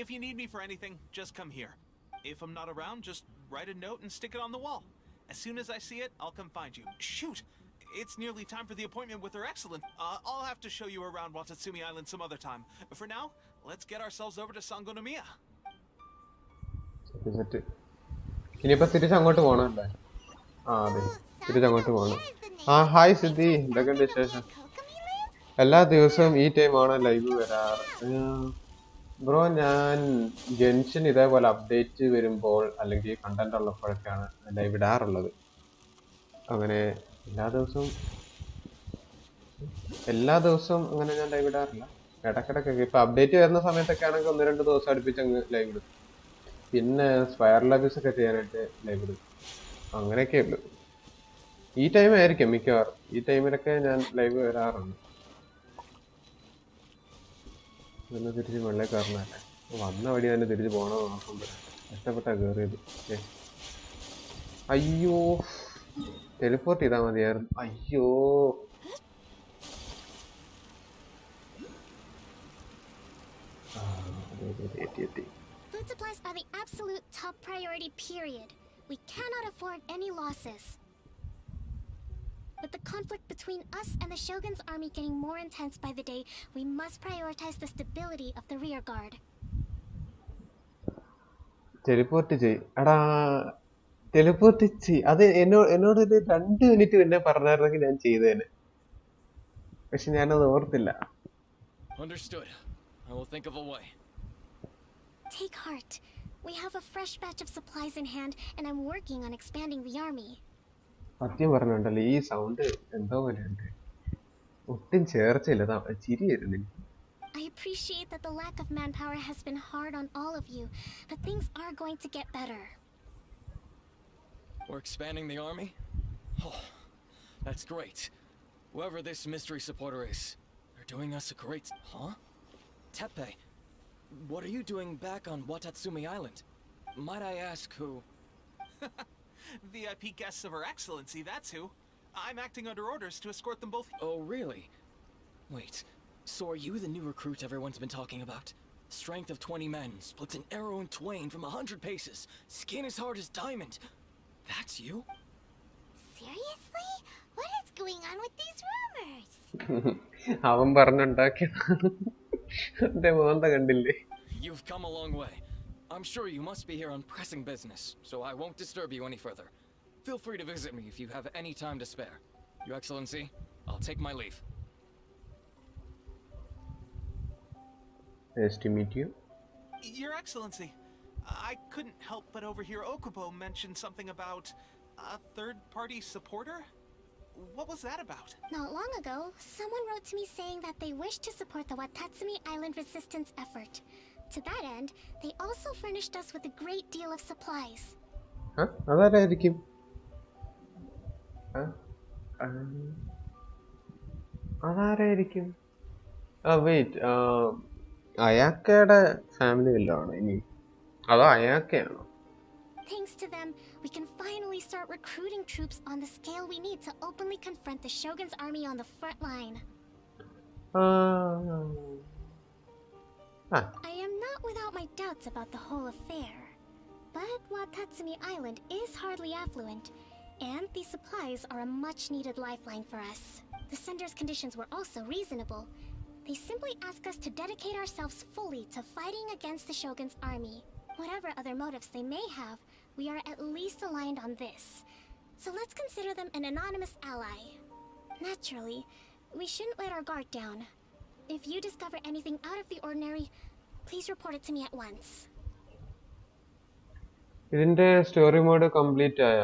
If you need me for anything, just come here. If I'm not around, just write a note and stick it on the wall. As soon as I see it, I'll come find you. Shoot! It's nearly time for the appointment with Her Excellence. I'll have to show you around Watatsumi Island some other time. For now, let's get ourselves over to Sangonomiya. ഇനിയിപ്പോ തിരിച്ചങ്ങോട്ട് പോണല്ലേ? ആ അതെ, തിരിച്ചങ്ങോട്ട് പോണം. ആ hi സിദ്ധി, എന്തൊക്കെയുണ്ട് വിശേഷം? എല്ലാ ദിവസവും ഈ ടൈമാണ് ലൈവ് വരാറ് ബ്രോ. ഞാൻ ജെൻഷൻ ഇതേപോലെ അപ്ഡേറ്റ് വരുമ്പോൾ അല്ലെങ്കിൽ കണ്ടന്റ് ഉള്ളപ്പോഴൊക്കെയാണ് ലൈവ് ഇടാറുള്ളത്. അങ്ങനെ എല്ലാ ദിവസവും അങ്ങനെ ഞാൻ ലൈവ് ഇടാറില്ല. ഇടക്കിടക്കൊക്കെ ഇപ്പൊ അപ്ഡേറ്റ് വരുന്ന സമയത്തൊക്കെ ആണെങ്കിൽ 1-2 ദിവസം അടുപ്പിച്ച് അങ്ങ് ലൈവ് ഇടും. പിന്നെ സ്പൈറൽ ലബീസ് ഒക്കെ ചെയ്യാനായിട്ട് ലൈവ് ഇടും. അങ്ങനെയൊക്കെ ഉള്ളു. ഈ ടൈം ആയിരിക്കും മിക്കവാറും. ഈ ടൈമിലൊക്കെ ഞാൻ ലൈവ് വരാറുണ്ട്. ഒന്ന് തിരിച്ച് വെള്ളേ കയറണല്ലേ, വന്ന വഴി തന്നെ തിരിച്ച് പോകണമെന്ന് നോക്കുമ്പോൾ കഷ്ടപ്പെട്ടാ കയറിയത്. അയ്യോ, ടെലിപ്പോർട്ട് ചെയ്താൽ മതിയായിരുന്നു. അയ്യോ, എത്തി. Food supplies are the absolute top priority, period. We cannot afford any losses. With the conflict between us and the Shogun's army getting more intense by the day, we must prioritize the stability of the rear guard. Teleport ചെയ് എടാ, teleport ചെയ്. അത് എന്നോടൊരു 2 minute പിന്നെ പറഞ്ഞായിരുന്നെങ്കിൽ ഞാൻ ചെയ്തേനെ. പക്ഷെ ഞാനത് ഓർത്തില്ല. Understood. I will think of a way. Take heart. We have a fresh batch of supplies in hand, and I'm working on expanding the army. സത്യം പറഞ്ഞുണ്ടല്ലോ, ഈ സൗണ്ട് എന്തോ പോലെയുണ്ട്, ഒട്ടും ചേർച്ചയില്ല, ചിരി വരുന്നില്ല. I appreciate that the lack of manpower has been hard on all of you, but things are going to get better. We're expanding the army? Oh, that's great. Whoever this mystery supporter is, they're doing us a great... Huh? Teppei, what are you doing back on Watatsumi Island? Might I ask who... VIP guests of Her Excellency, that's who. I'm acting under orders to escort them both. Oh, really? Wait, so are you the new recruit everyone's been talking about? Strength of 20 men, splits an arrow in twain from 100 paces, skin as hard as diamond. That's you? Seriously? What is going on with these rumors? അവൻ പറഞ്ഞുണ്ടാക്കിയതാണ്. എന്റെ മോന്ത കണ്ടില്ലേ? You've come a long way. I'm sure you must be here on pressing business, so I won't disturb you any further. Feel free to visit me if you have any time to spare. Your Excellency, I'll take my leave. Nice to meet you. Your Excellency, I couldn't help but overhear Okubo mention something about a third-party supporter? What was that about? Not long ago, someone wrote to me saying that they wish to support the Watatsumi Island resistance effort. To that end, they also furnished us with a great deal of supplies. അതാരായിരിക്കും? അതാരായിരിക്കും? Wait, അയാക്കയുടെ family വല്ലതും ആണോ ഇനി? അതോ അയാക്കയാണോ? Thanks to them, we can finally start recruiting troops on the scale we need to openly confront the Shogun's army on the front line. I am not without my doubts about the whole affair. But Watatsumi Island is hardly affluent, and these supplies are a much-needed lifeline for us. The sender's conditions were also reasonable. They simply ask us to dedicate ourselves fully to fighting against the Shogun's army. Whatever other motives they may have, we are at least aligned on this. So let's consider them an anonymous ally. Naturally, we shouldn't let our guard down. If you discover anything out of the ordinary, please report it to me at once. ഇതിന്റെ story mode complete ആയ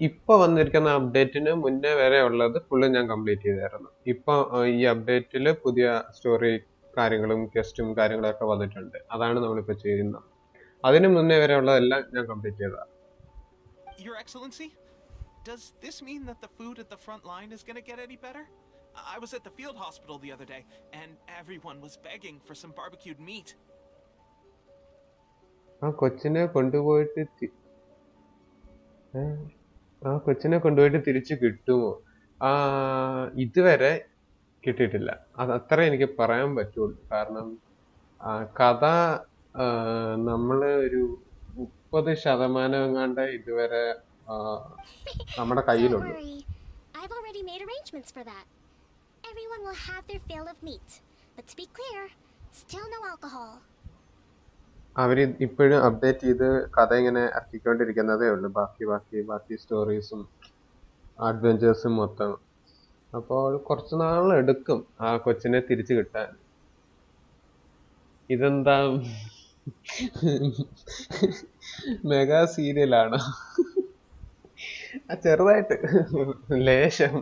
ഇപ്പൊ വന്നിരിക്കുന്ന അപ്ഡേറ്റിന് മുന്നേ വരെ ഉള്ളത് full ഞാൻ complete ചെയ്തായിരുന്നു. ഇപ്പൊ ഈ അപ്ഡേറ്റില് പുതിയ സ്റ്റോറി കാര്യങ്ങളും ക്വസ്റ്റും കാര്യങ്ങളൊക്കെ വന്നിട്ടുണ്ട്. അതാണ് നമ്മളിപ്പോ ചെയ്യുന്നത്. അതിന് മുന്നേ വരെ ഉള്ളതെല്ലാം ഞാൻ കംപ്ലീറ്റ് ചെയ്തതാ. Your Excellency, does this mean that the food at the front line is gonna get any better? I was at the field hospital the other day, and everyone was begging for some barbecued meat. ആ കൊച്ചിനെ കൊണ്ടുപോയിട്ട് തിരിച്ചു കിട്ടുമോ? ഇതുവരെ കിട്ടിയിട്ടില്ല. അത് അത്ര എനിക്ക് പറയാൻ പറ്റുള്ളൂ. കാരണം കഥ നമ്മള് ഒരു 30% എങ്ങാണ്ട് ഇതുവരെ നമ്മുടെ കയ്യിലുള്ളൂ. I've already made arrangements for that. Everyone will have their fill of meat. But to be clear, still no alcohol. അവര് ഇപ്പോഴും അപ്ഡേറ്റ് ചെയ്ത് കഥ ഇങ്ങനെ ഇറക്കിക്കൊണ്ടിരിക്കുന്നതേ ഉള്ളൂ. ബാക്കി സ്റ്റോറീസും അഡ്വഞ്ചേഴ്സും മൊത്തം. അപ്പോൾ കുറച്ച് നാളെടുക്കും ആ കൊച്ചിനെ തിരിച്ചു കിട്ടാൻ. ഇതെന്താ മെഗാ സീരിയലാണോ? ചെറുതായിട്ട് ലേശം.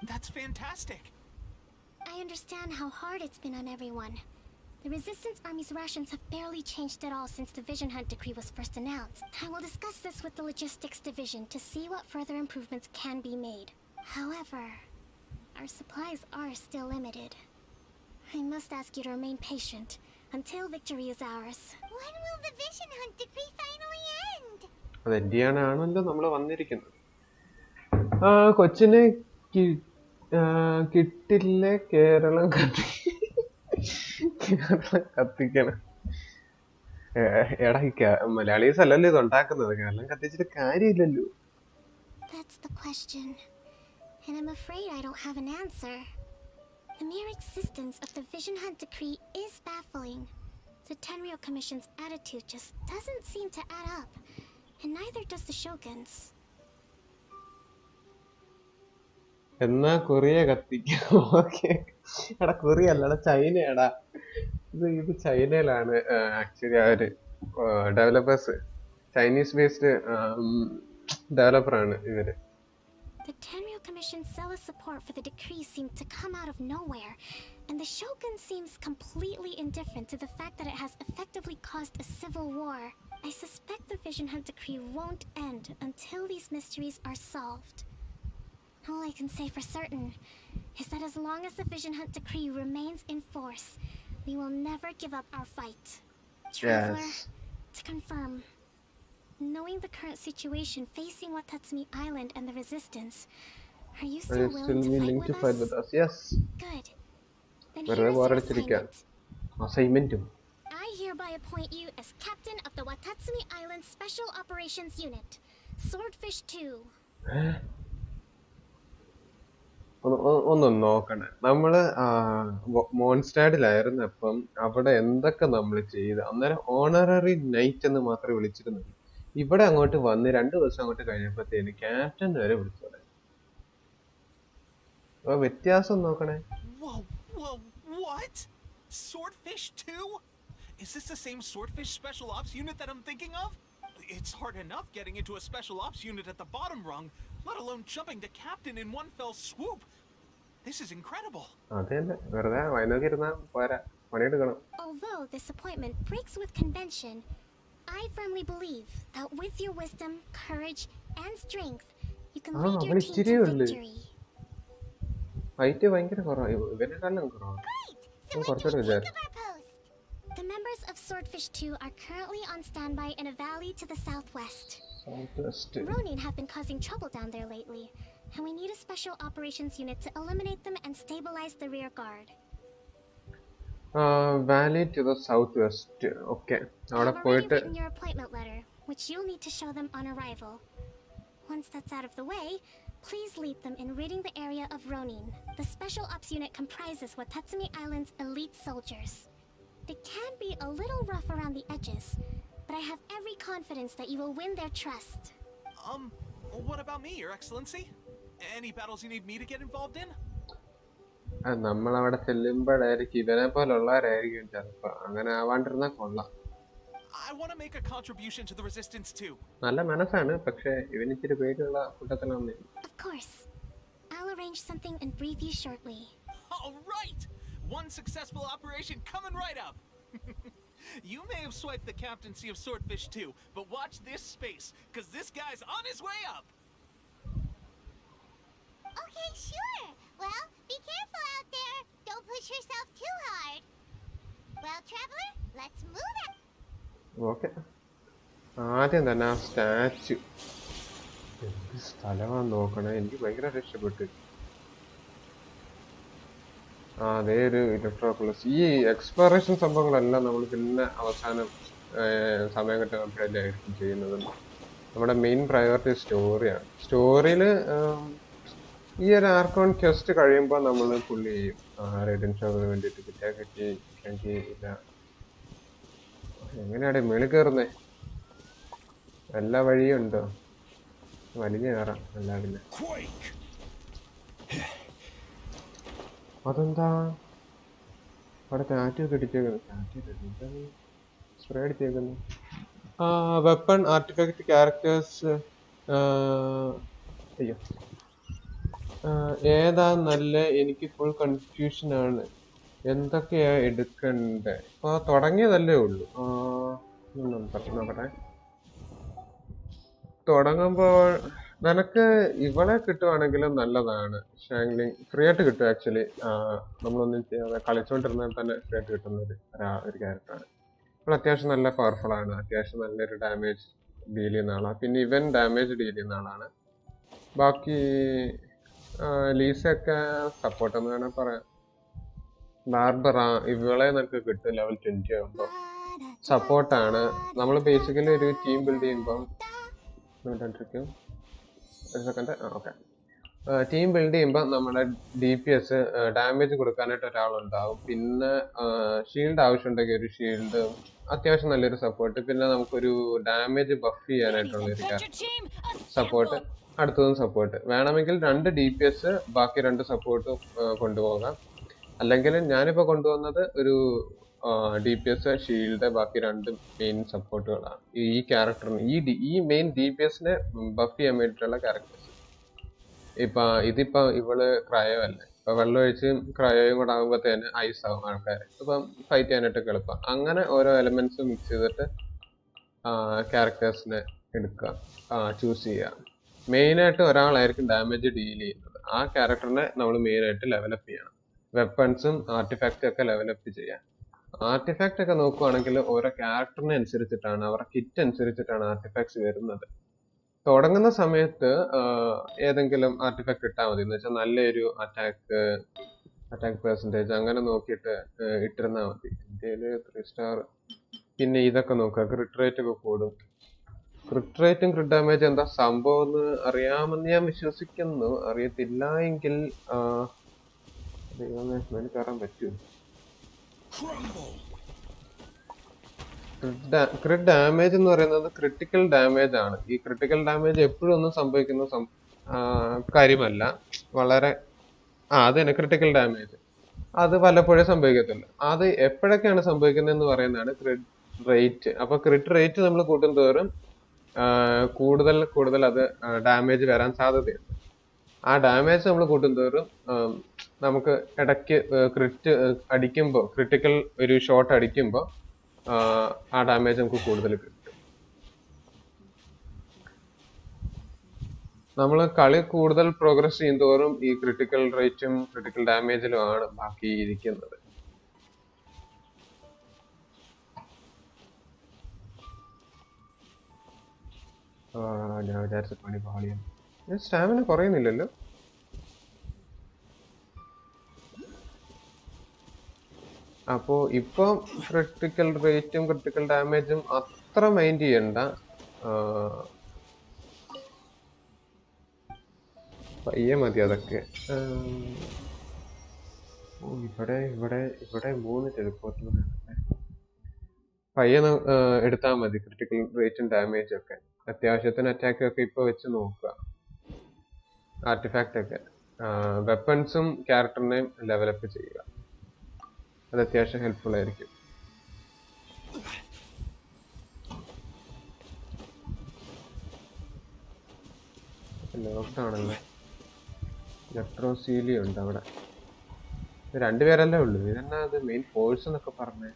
That's fantastic. I understand how hard it's been on everyone. The Resistance Army's rations have barely changed at all since the Vision Hunt decree was first announced. I will discuss this with the Logistics Division to see what further improvements can be made. However, our supplies are still limited. I must ask you to remain patient until victory is ours. When will the Vision Hunt decree finally end? അതെന്തിയാണാണല്ലോ നമ്മള് വന്നിരിക്കുന്നത്. കൊച്ചിനെ കിട്ടില്ലേ? കേരളം കത്തിക്കണം. എടാ മലയാളീസ് അല്ലല്ലോ ഇത് ഉണ്ടാക്കുന്നത്. കേരളം കത്തിച്ചിട്ട് കാര്യമില്ലല്ലോ. That's the question, and I'm afraid I don't have an answer. The mere existence of the Vision Hunt decree is baffling. The Tenryou Commission's attitude just doesn't seem to add up, and neither does the Shogun's. എന്നാ Korea കത്തിക്കും. Okay. എടാ Korea അല്ലടാ, ചൈനയാടാ. ഇത് ചൈനയിലാണ് actually. അവര് developers Chinese based ഡെവലപ്പറാണ് ഇവര്. The Tenryou Commission's zealous support for the decree seemed to come out of nowhere, and the Shogun seems completely indifferent to the fact that it has effectively caused a civil war. I suspect the Vision Hunt decree won't end until these mysteries are solved. All I can say for certain is that as long as the Vision Hunt decree remains in force, we will never give up our fight. Traveler, to confirm, knowing the current situation facing Watatsumi Island and the Resistance, are you still willing to fight with us? Yes. Good. Then here is your assignment. I hereby appoint you as captain of the Watatsumi Island Special Operations Unit, Swordfish 2. ഒന്ന് നോക്കണേ. നമ്മള് മോൺസ്റ്റാഡിലായിരുന്നു. അപ്പം അവിടെ എന്തൊക്കെ നമ്മൾ ചെയ്ത് അന്നേരം honorary night എന്ന് മാത്രമേ വിളിച്ചിരുന്നുള്ളൂ. ഇവിടെ അങ്ങോട്ട് വന്ന് 2 ദിവസം അങ്ങോട്ട് കഴിഞ്ഞപ്പോഴത്തേന് ക്യാപ്റ്റൻ വരെ വിളിച്ചോടെ. വ്യത്യാസം നോക്കണേ. What? Swordfish 2? Is this the same Swordfish Special Ops unit that I'm thinking of? It's hard enough getting into a Special Ops unit at the bottom rung, let alone jumping to captain in one fell swoop. This is incredible. Although this appointment breaks with convention, I firmly believe that with your wisdom, courage, and strength, you can lead your team to victory. Great! So we can take up our post. The members of Swordfish 2 are currently on standby in a valley to the southwest. Southwest. Ronin have been causing trouble down there lately, and we need a special operations unit to eliminate them and stabilize the rear guard. Valley to the southwest. Okay. I've already written your appointment letter, which you'll need to show them on arrival. Once that's out of the way, please lead them in ridding the area of Ronin. The special ops unit comprises Watatsumi Island's elite soldiers. They can be a little rough around the edges, but I have every confidence that you will win their trust. What about me, Your Excellency? Any battles you need me to get involved in? നമ്മൾ അവിടെ ചെല്ലുമ്പോഴായിരിക്കും ഇവനെ പോലുള്ളവരായിരിക്കും ചിലപ്പോ അങ്ങനെ ആവാണ്ടിരുന്നാ കൊള്ളാം. I want to make a contribution to the resistance too. നല്ല മനസ്സാണ്, പക്ഷെ ഇവന് ഇച്ചിരി പേടിയുള്ള കൂട്ടത്തിലാണ്. Of course. I'll arrange something and brief you shortly. All right! One successful operation coming right up! You may have swiped the captaincy of Swordfish 2, but watch this space, because this guy's on his way up! Okay, sure. Well, be careful out there. Don't push yourself too hard. Well, traveler, let's move it. Okay. ആദ്യം തന്നെ ആ statue എന്ത് സ്ഥലമാണെന്ന് നോക്കണേ. എനിക്ക് ഭയങ്കര ഇഷ്ടപ്പെട്ടു. അതേ ഒരു ഇലക്ട്രോപ്ലസ്. ഈ എക്സ്പ്ലോറേഷൻ സംഭവങ്ങളെല്ലാം നമ്മൾ പിന്നെ അവസാനം സമയം കിട്ടുമ്പോഴായിരിക്കും ചെയ്യുന്നത്. നമ്മുടെ മെയിൻ പ്രയോറിറ്റി സ്റ്റോറിയാണ്. സ്റ്റോറിയിൽ ഈ ഒരു ആർക്കോൺ ക്വസ്റ്റ് കഴിയുമ്പോൾ നമ്മൾ പുള്ളി ചെയ്യും. റൈഡൻ ഷോഗിന് വേണ്ടിയിട്ട് കിട്ടിയില്ല. എങ്ങനെയാടെ മേളിൽ കയറുന്നേ? എല്ലാ വഴിയും ഉണ്ടോ? വലിഞ്ഞു കയറാം. അല്ല പിന്നെ അതെന്താ അവിടെ കാറ്റൊക്കെ അടിച്ചേക്കുന്നു? സ്പ്രേ അടിച്ചേക്കുന്നു. Weapon artifact characters. അയ്യോ, ഏതാ നല്ല? എനിക്ക് ഫുൾ കൺഫ്യൂഷൻ ആണ്. എന്തൊക്കെയാ എടുക്കണ്ടേ? ഇപ്പൊ തുടങ്ങിയതല്ലേ ഉള്ളൂ. നോക്കട്ടെ. തുടങ്ങുമ്പോൾ നിനക്ക് ഇവളെ കിട്ടുവാണെങ്കിലും നല്ലതാണ്. ഷാങ്ലിങ് ഫ്രീ ആയിട്ട് കിട്ടും. ആക്ച്വലി നമ്മളൊന്നും ചെയ്യാതെ കളിച്ചോണ്ടിരുന്നാൽ തന്നെ ഫ്രീ ആയിട്ട് കിട്ടുന്ന ഒരു ക്യാരക്ടറാണ്. ഇപ്പോൾ അത്യാവശ്യം നല്ല പവർഫുൾ ആണ്. അത്യാവശ്യം നല്ലൊരു ഡാമേജ് ഡീൽ ചെയ്യുന്ന ആളാണ്. പിന്നെ ഇവൻ ഡാമേജ് ഡീൽ ചെയ്യുന്ന ആളാണ്. ബാക്കി ലീസൊക്കെ സപ്പോർട്ട് എന്ന് വേണേൽ പറയാം. ബാർബറ ഇവളെ നിനക്ക് കിട്ടും ലെവൽ 20 ആകുമ്പോൾ. സപ്പോർട്ടാണ്. നമ്മൾ ബേസിക്കലി ഒരു ടീം ബിൽഡ് ചെയ്യുമ്പം ഓക്കെ, ടീം ബിൽഡ് ചെയ്യുമ്പോൾ നമ്മുടെ DPS ഡാമേജ് കൊടുക്കാനായിട്ട് ഒരാളുണ്ടാവും. പിന്നെ ഷീൽഡ് ആവശ്യമുണ്ടെങ്കിൽ ഒരു ഷീൽഡ്, അത്യാവശ്യം നല്ലൊരു സപ്പോർട്ട്. പിന്നെ നമുക്കൊരു ഡാമേജ് ബഫ് ചെയ്യാനായിട്ടുള്ള ഒരു സപ്പോർട്ട്, അടുത്തതും സപ്പോർട്ട്. വേണമെങ്കിൽ 2 DPS ബാക്കി 2 സപ്പോർട്ട് കൊണ്ടുപോകാം. അല്ലെങ്കിൽ ഞാനിപ്പോൾ കൊണ്ടുവന്നത് ഒരു DPS, ഷീൽഡ്, ബാക്കി 2 മെയിൻ സപ്പോർട്ടുകളാണ് ഈ ക്യാരക്ടറിന്. ഈ മെയിൻ DPSനെ ബഫ് ചെയ്യാൻ വേണ്ടിയിട്ടുള്ള ക്യാരക്ടേഴ്സ്. ഇതിപ്പോ ഇവള് ക്രയോ അല്ലേ, ഇപ്പൊ വെള്ളം ഒഴിച്ച് ക്രയോയും കൂടെ ആകുമ്പോഴത്തേന് ഐസ് ആവും ആൾക്കാർ. ഇപ്പം ഫൈറ്റ് ചെയ്യാനായിട്ടൊക്കെ എളുപ്പം. അങ്ങനെ ഓരോ എലമെന്റ്സ് മിക്സ് ചെയ്തിട്ട് ക്യാരക്ടേഴ്സിനെ എടുക്കുക, ചൂസ് ചെയ്യുക. മെയിനായിട്ട് ഒരാളായിരിക്കും ഡാമേജ് ഡീൽ ചെയ്യുന്നത്. ആ ക്യാരക്ടറിനെ നമ്മൾ മെയിനായിട്ട് ലെവലപ്പ് ചെയ്യണം. വെപ്പൺസും ആർട്ടിഫാക്റ്റും ഒക്കെ ലെവലപ്പ് ചെയ്യാം. ആർട്ടിഫാക്റ്റ് ഒക്കെ നോക്കുവാണെങ്കിൽ ഓരോ ക്യാരക്ടറിനെ അനുസരിച്ചിട്ടാണ്, അവരുടെ കിറ്റ് അനുസരിച്ചിട്ടാണ് ആർട്ടിഫാക്ട്സ് വരുന്നത്. തുടങ്ങുന്ന സമയത്ത് ഏതെങ്കിലും ആർട്ടിഫാക്ട് ഇട്ടാൽ മതി. എന്ന് വെച്ചാൽ നല്ലൊരു അറ്റാക്ക് പെർസെൻറ്റേജ് അങ്ങനെ നോക്കിയിട്ട് ഇട്ടിരുന്നാൽ മതി. ഇന്ത്യയിൽ 3 സ്റ്റാർ. പിന്നെ ഇതൊക്കെ നോക്കുക, ക്രിട്ട് റേറ്റ് ഒക്കെ കൂടും. ക്രിട്ട് റേറ്റും ക്രിട്ട് ഡാമേജ് എന്താ സംഭവം എന്ന് അറിയാമെന്ന് ഞാൻ വിശ്വസിക്കുന്നു. അറിയത്തില്ല എങ്കിൽ ദൈവമേ കയറാൻ പറ്റൂ. ക്രിട്ട് ഡാമേജ് എന്ന് പറയുന്നത് ക്രിട്ടിക്കൽ ഡാമേജ് ആണ്. ഈ ക്രിട്ടിക്കൽ ഡാമേജ് എപ്പോഴും ഒന്നും സംഭവിക്കുന്ന കാര്യമല്ല. വളരെ അത് തന്നെ ക്രിട്ടിക്കൽ ഡാമേജ്. അത് വല്ലപ്പോഴേ സംഭവിക്കത്തില്ല. അത് എപ്പോഴൊക്കെയാണ് സംഭവിക്കുന്നതെന്ന് പറയുന്നതാണ് ക്രിട്ട് റേറ്റ്. അപ്പൊ ക്രിട്ട് റേറ്റ് നമ്മൾ കൂട്ടും തോറും കൂടുതൽ അത് ഡാമേജ് വരാൻ സാധ്യതയുണ്ട്. ആ ഡാമേജ് നമ്മൾ കൂട്ടും തോറും നമുക്ക് ഇടയ്ക്ക് ക്രിറ്റ് അടിക്കുമ്പോൾ, ക്രിട്ടിക്കൽ ഒരു ഷോട്ട് അടിക്കുമ്പോൾ ആ ഡാമേജ് നമുക്ക് കൂടുതൽ കിട്ടും. നമ്മൾ കളി കൂടുതൽ പ്രോഗ്രസ് ചെയ്യും തോറും ഈ ക്രിട്ടിക്കൽ റേറ്റും ക്രിട്ടിക്കൽ ഡാമേജിലും ആണ് ബാക്കി ഇരിക്കുന്നത്. ഞാൻ വിചാരിച്ച പണി പാളിയാണ്. സ്റ്റാമിന കുറയുന്നില്ലല്ലോ. അപ്പോ ഇപ്പം ക്രിട്ടിക്കൽ റേറ്റും ക്രിട്ടിക്കൽ ഡാമേജും അത്ര മൈൻഡ് ചെയ്യണ്ട. പയ്യെ മതി അതൊക്കെ. ഇവിടെ ഇവിടെ ഇവിടെ 3 ടെലിപ്പോർട്ട് പയ്യെ എടുത്താൽ മതി ക്രിട്ടിക്കൽ റേറ്റും ഡാമേജും ഒക്കെ. അത്യാവശ്യത്തിന് അറ്റാക്ക് ഒക്കെ ഇപ്പൊ വെച്ച് നോക്കുക. ആർട്ടിഫാക്റ്റ് ഒക്കെ വെപ്പൺസും ക്യാരക്ടറിനെയും ലെവലപ്പ് ചെയ്യുക. അത് അത്യാവശ്യം ഹെൽപ്ഫുൾ ആയിരിക്കും. ലോക്ക്ഡ് ആണല്ലോ. ഇലക്ട്രോസീലി ഉണ്ട് അവിടെ. 2 പേരല്ലേ ഉള്ളൂ. ഇതെന്നാ അത് മെയിൻ ഫോഴ്സ് എന്നൊക്കെ പറഞ്ഞേ.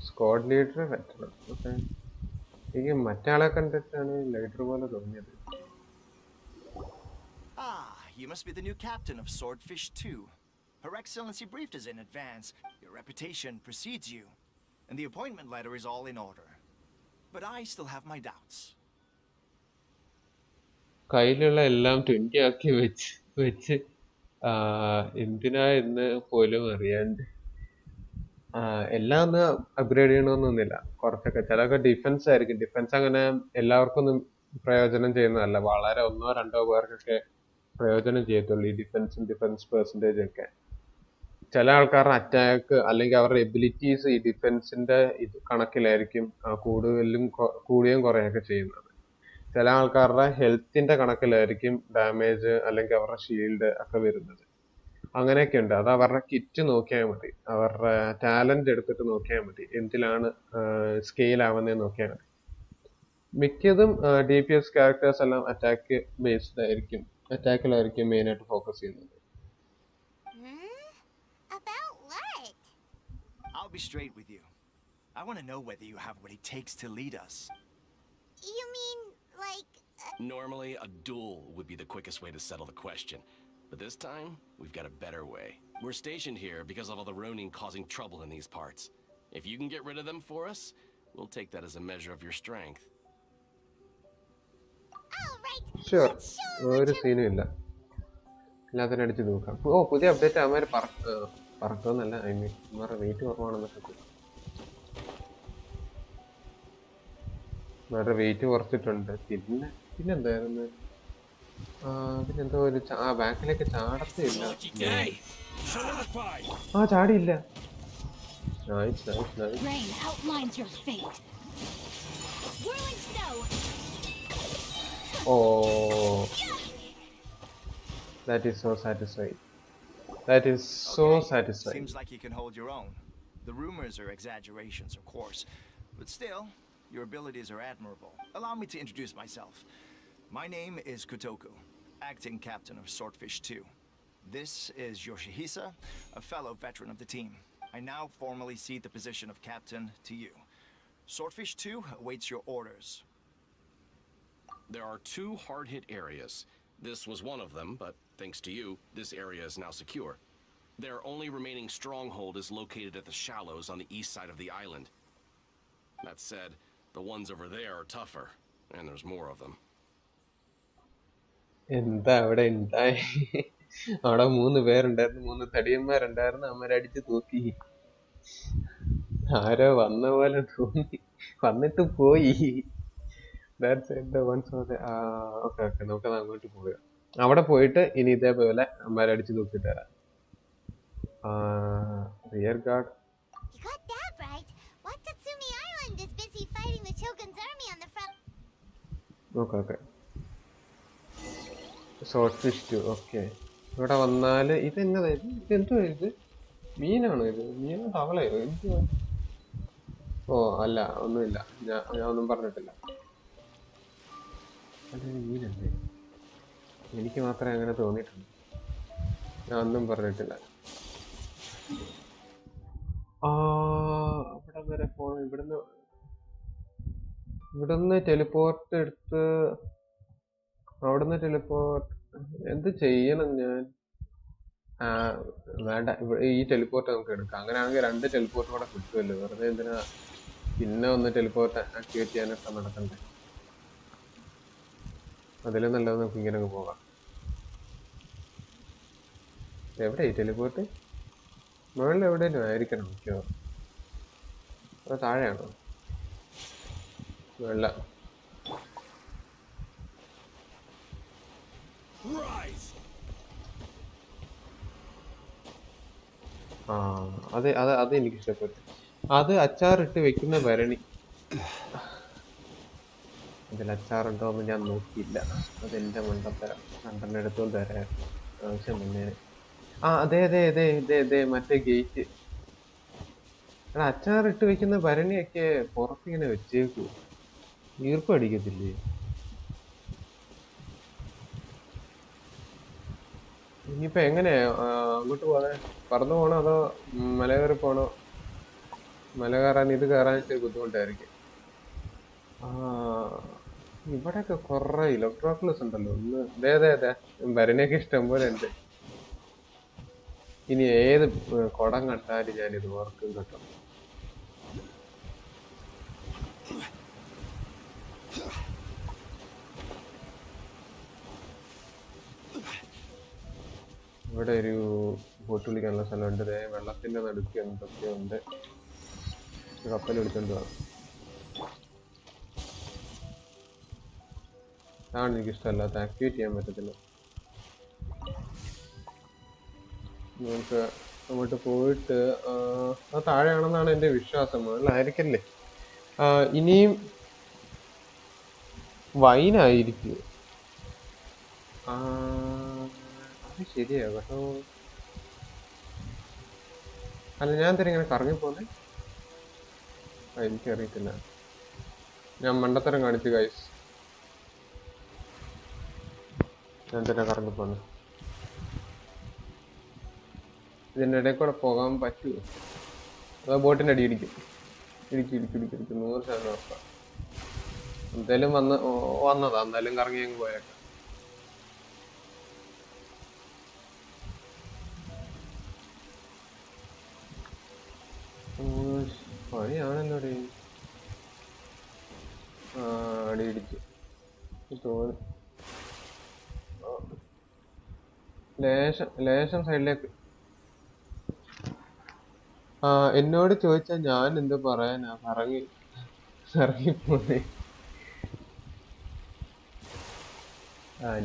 Squad leader veteran. ഓക്കെ, എനിക്ക് മറ്റാളെ കണ്ടിട്ടാണ് ലീഡർ പോലെ തോന്നിയത്. You must be the new captain of Swordfish 2. Her Excellency briefed us in advance. Your reputation precedes you, and the appointment letter is all in order. But I still have my doubts. കയ്യിലുള്ള എല്ലാം 20 ആക്കി വെച്ച് എന്തിനാ എന്ന് പോലും അറിയാണ്ട്. എല്ലാം ഒന്ന് അപ്ഗ്രേഡ് ചെയ്യണമെന്നൊന്നുമില്ല. കുറച്ചൊക്കെ ചിലതൊക്കെ ഡിഫൻസ് ആയിരിക്കും. ഡിഫൻസ് അങ്ങനെ എല്ലാവർക്കും ഒന്നും പ്രയോജനം ചെയ്യുന്നതല്ല. വളരെ 1-2 പേർക്കൊക്കെ പ്രയോജനം ചെയ്യത്തുള്ളൂ ഈ ഡിഫൻസ് പെർസെൻറ്റേജ് ഒക്കെ. ചില ആൾക്കാരുടെ അറ്റാക്ക് അല്ലെങ്കിൽ അവരുടെ എബിലിറ്റീസ് ഈ ഡിഫൻസിന്റെ ഇത് കണക്കിലായിരിക്കും കൂടുകയും കുറയൊക്കെ ചെയ്യുന്നത്. ചില ആൾക്കാരുടെ ഹെൽത്തിന്റെ കണക്കിലായിരിക്കും ഡാമേജ് അല്ലെങ്കിൽ അവരുടെ ഷീൽഡ് ഒക്കെ വരുന്നത്. അങ്ങനെയൊക്കെ ഉണ്ട്. അത് അവരുടെ കിറ്റ് നോക്കിയാൽ മതി, അവരുടെ ടാലന്റ് എടുത്തിട്ട് നോക്കിയാൽ മതി, എന്തിലാണ് സ്കെയിൽ ആവുന്നതെന്ന് നോക്കിയാൽ മതി. മിക്കതും DPS ക്യാരക്ടേഴ്സ് എല്ലാം അറ്റാക്ക് ബേസ്ഡ് ആയിരിക്കും, അറ്റാക്കിലായിരിക്കും മെയിൻ ആയിട്ട് ഫോക്കസ് ചെയ്യുന്നത്. About what? I'll be straight with you. I want to know whether you have what it takes to lead us. You mean, like... Normally, a duel would be the quickest way to settle the question. But this time, we've got a better way. We're stationed here because of all the Ronin causing trouble in these parts. If you can get rid of them for us, we'll take that as a measure of your strength. All right. Sure, ഒരു സീനും ഇല്ല. എല്ലാത്തിനും അടിച്ച് നോക്കാം. പുതിയ update അവന്മാർ പറക്കുമെന്നല്ല, I mean അവന്മാരുടെ wait കുറവാണെന്നൊക്കെ. അവരുടെ വെയിറ്റ് കുറച്ചിട്ടുണ്ട്. പിന്നെന്തായിരുന്നു, പിന്നെന്തോ ഒരു ബാക്കിലേക്ക് ചാടത്തില്ല. ചാടിയില്ല. Rain outlines your fate. Whirling snow. Oh, that is so satisfying. That is so satisfying. Seems like you can hold your own. The rumors are exaggerations, of course, but still, your abilities are admirable. Allow me to introduce myself. My name is Kotoku, acting captain of Swordfish 2. This is Yoshihisa, a fellow veteran of the team. I now formally cede the position of captain to you. Swordfish 2 awaits your orders. There are 2 hard-hit areas. This was one of them, but thanks to you, this area is now secure. Their only remaining stronghold is located at the shallows on the east side of the island. That said, the ones over there are tougher, and there's more of them. എന്താ അവിടെ ഉണ്ടായി? അവിടെ 3 പേരുണ്ടായിരുന്നു, 3 തടിയന്മാരുണ്ടായിരുന്നു. അവന്മാരടിച്ച് തൂക്കി. ആരോ വന്ന പോലെ തോന്നി, വന്നിട്ട് പോയി. ഓക്കെ, നമുക്ക് അങ്ങോട്ട് പോവുക. അവിടെ പോയിട്ട് ഇനി ഇതേപോലെ അമ്മമാരടിച്ച് തൂക്കിട്ട് തരാം. Rear guard. You got that right. Watatsumi Island is busy fighting the Shogun's army on the front. Okay. Swordfish 2. Okay, ഇവിടെ വന്നാല് ഇതെന്നതാ? ഇതെന്തോ ഇത്? മീനാണോ ഇത്? മീനോ തവളയോ? എന്തുവാ? ഓ അല്ല, ഒന്നുമില്ല. ഞാൻ ഒന്നും പറഞ്ഞിട്ടില്ല. അതൊരു മീനല്ലേ? എനിക്ക് മാത്രമേ അങ്ങനെ തോന്നിയിട്ടുള്ളൂ. ഞാൻ ഒന്നും പറഞ്ഞിട്ടില്ല. അവിടെ വരെ പോണം. ഇവിടുന്ന് ടെലിപ്പോർട്ട് എടുത്ത് അവിടുന്ന് ടെലിപ്പോർട്ട് എന്ത് ചെയ്യണം ഞാൻ? വേണ്ട, ഈ ടെലിപ്പോർട്ട് നമുക്ക് എടുക്കാം. അങ്ങനെയാണെങ്കിൽ 2 ടെലിപ്പോർട്ട് കൂടെ കിട്ടുമല്ലോ. വെറുതെ എന്തിനാ പിന്നെ ഒന്ന് ടെലിപ്പോർട്ട് ആക്ടിവേറ്റ് ചെയ്യാനൊക്കെ നടക്കണ്ടേ. അതിലും നല്ലത് നമുക്ക് ഇങ്ങനെ അങ്ങ് പോകാം. എവിടെ ഈ ടെലിപ്പോർട്ട്? മുകളിൽ എവിടെയും ആയിരിക്കണം മിക്കവാറും. അത് താഴെയാണോ? വെള്ള. ആ അത് അത് അത് എനിക്ക് ഇഷ്ടപ്പെട്ടു. അത് അച്ചാറിട്ട് വെക്കുന്ന ഭരണി. അതിൽ അച്ചാറുണ്ടോ എന്ന് ഞാൻ നോക്കിയില്ല. അതെന്റെ മണ്ടത്തരം. 2 എടുത്തോണ്ട് തരാം ആവശ്യം തന്നെ. ആ അതെ അതെ അതെ അതെ അതെ, മറ്റേ ഗേറ്റ്. എടാ, അച്ചാറിട്ട് വെക്കുന്ന ഭരണിയൊക്കെ പുറത്തിങ്ങനെ വെച്ചേക്കൂ. ഈർപ്പം അടിക്കത്തില്ലേ? ഇനിയിപ്പോ എങ്ങനെയാ അങ്ങോട്ട് പോണേ? പറന്നു പോണോ അതോ മല കയറി പോണോ? മല കയറാൻ ഇത് കയറാൻ ഇച്ചിരി ബുദ്ധിമുട്ടായിരിക്കും. ആ ഇവിടെയൊക്കെ കൊറേ ഇലക്ട്രോക്ലസ് ഉണ്ടല്ലോ. ഒന്ന് അതെ അതെ അതെ, ഭരണിയൊക്കെ ഇഷ്ടം പോലെ ഉണ്ട്. ഇനി ഏത് കുടം കണ്ടാലും ഞാനിത് ഓർക്കും കേട്ടോ. ഇവിടെ ഒരു ബോട്ട് വിളിക്കാനുള്ള സ്ഥലമുണ്ട്. വെള്ളത്തിന്റെ നടുക്ക് എന്തൊക്കെയോ ഉണ്ട്. കപ്പൽ വിളിച്ചോണ്ട് പോകാം. അതാണ് എനിക്കിഷ്ടമല്ലാത്ത, ആക്ടിവേറ്റ് ചെയ്യാൻ പറ്റത്തില്ല. നമുക്ക് അങ്ങോട്ട് പോയിട്ട് അത് താഴെയാണെന്നാണ് എൻ്റെ വിശ്വാസം. മുകളിലായിരിക്കല്ലേ. ഇനിയും വൈനായിരിക്കും. അത് ശരിയാ കേട്ടോ. അല്ല, ഞാൻ എന്തിനാ ഇങ്ങനെ കറങ്ങിപ്പോന്നെ? എനിക്കറിയത്തില്ല. ഞാൻ മണ്ടത്തരം കാണിച്ചു ഗൈസ്. ഞാൻ എന്തിനാ കറങ്ങിപ്പോന്നെ? ഇതിൻ്റെ ഇടയിൽ കൂടെ പോകാൻ പറ്റുമോ? അതോ ബോട്ടിൻ്റെ അടി ഇടിക്കും? ഇടിക്കും 100% ഉറപ്പാ. എന്തായാലും വന്നതാ. എന്തായാലും കറങ്ങി അങ്ങ് പോയേക്കാം. പണിയാണല്ലോ അടി. അടി ഇടിച്ചു തോന്നി. ലേശം സൈഡിലേക്ക്. എന്നോട് ചോദിച്ചാൽ ഞാൻ എന്ത് പറയാനാ? ഇറങ്ങിപ്പോന്നെ.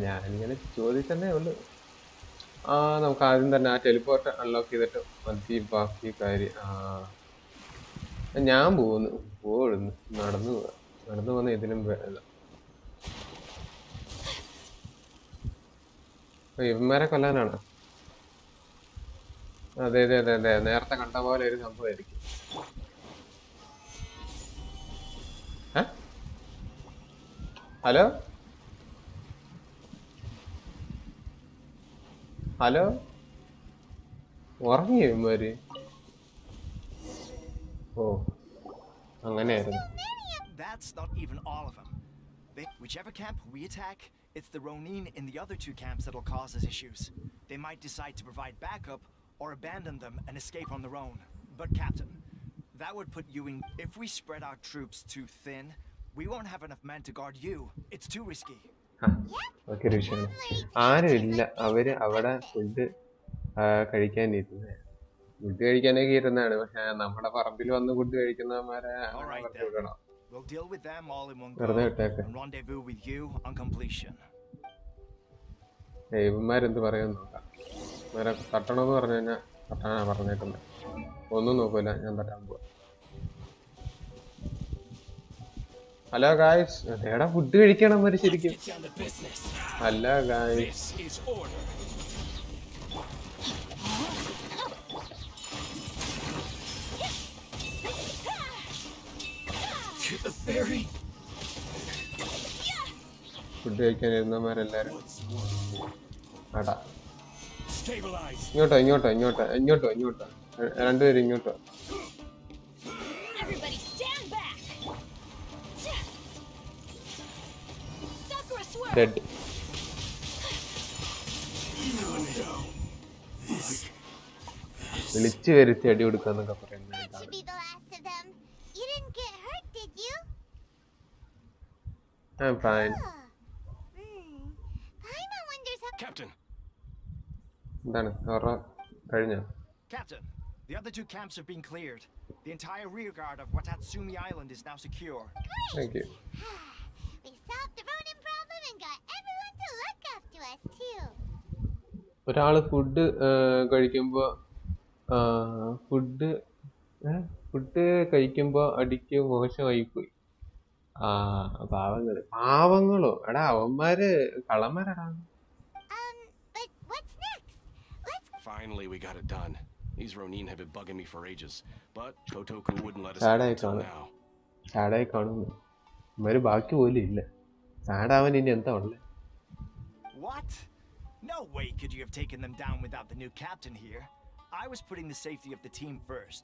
ഞാനിങ്ങനെ ചോദിച്ചെന്നേ ഉള്ളു. നമുക്ക് ആദ്യം തന്നെ ആ ടെലിപ്പോർട്ട് അൺലോക്ക് ചെയ്തിട്ട് മതി ബാക്കി കാര്യം. ഞാൻ പോവുന്നു നടന്നു പോകുന്ന ഇതിനും ഇവന്മാരെ കൊല്ലാനാണ്. അതെ അതെ അതെ അതെ, നേരത്തെ കണ്ട പോലെ ഒരു സംഭവമായിരിക്കും. ഹലോ ഹലോ, ഉറങ്ങിയോ ഇവന്മാര്? ഓ അങ്ങനെയായിരുന്നു. That's not even all of them. Whichever camp we attack, it's the Ronin in the other 2 camps that'll cause us issues. They might decide to provide backup or abandon them and escape on their own. But Captain, that would put you in... If we spread our troops too thin, we won't have enough men to guard you. It's too risky. Okay, ഒരു വിഷയം. ആരുമില്ല. അവര് അവിടെ food കഴിക്കാനിരുന്നേ. Food കഴിക്കാനൊക്കെ ഇരുന്നാണ്. പക്ഷെ നമ്മുടെ പറമ്പിൽ വന്ന് ഫുഡ് കഴിക്കുന്നവന്മാരെ വിടണം. വെറുതെ വിട്ടേക്ക്. ഇവന്മാരെന്ത് പറയുമെന്ന് നോക്കാം. ഇവരെ തട്ടണമെന്ന് പറഞ്ഞു കഴിഞ്ഞാൽ തട്ടാനാ പറഞ്ഞേക്കുന്നത്. ഒന്നും നോക്കൂല, ഞാൻ തട്ടാൻ പോവാ. ഹലോ ഗായ്സ്, എടാ ഫുഡ് കഴിക്കണം അവര് ശരിക്കും. അല്ല ഗായ്സ്, ഫുഡ് കഴിക്കാനിരുന്നവന്മാരെല്ലാരും അടാ. ഇങ്ങോട്ടോ രണ്ടുപേരും ഇങ്ങോട്ടോ. ഡെഡ്. വിളിച്ചു വരുത്തി അടി കൊടുക്കാന്നൊക്കെ That should പറയുന്നത്. be the last of them. You didn't get hurt, did you? I'm fine. Paimon wonders how. Captain! എന്താണ് അവരുടെ കഴിഞ്ഞോ? Captain, the other two camps have been cleared. The entire rear guard of Watatsumi Island is now secure. Thank you. We solved the Ronin problem and got everyone to look after us too. ഒരാള് food കഴിക്കുമ്പോ food food കഴിക്കുമ്പോ അടിക്ക് മോശമായി പോയി. പാവങ്ങളോ എടാ അവന്മാര് കള്ളന്മാരടാ. But what's next? Finally, we got it done. These Ronin have been bugging me for ages, but Kotoku wouldn't let us Sad leave until icon. now. സാഡായി കാണുന്നു. ഇവര് ബാക്കി പോലും ഇല്ല. സാഡാവൻ ഇനി എന്താ ഉള്ളേ? What? No way could you have taken them down without the new captain here. I was putting the safety of the team first.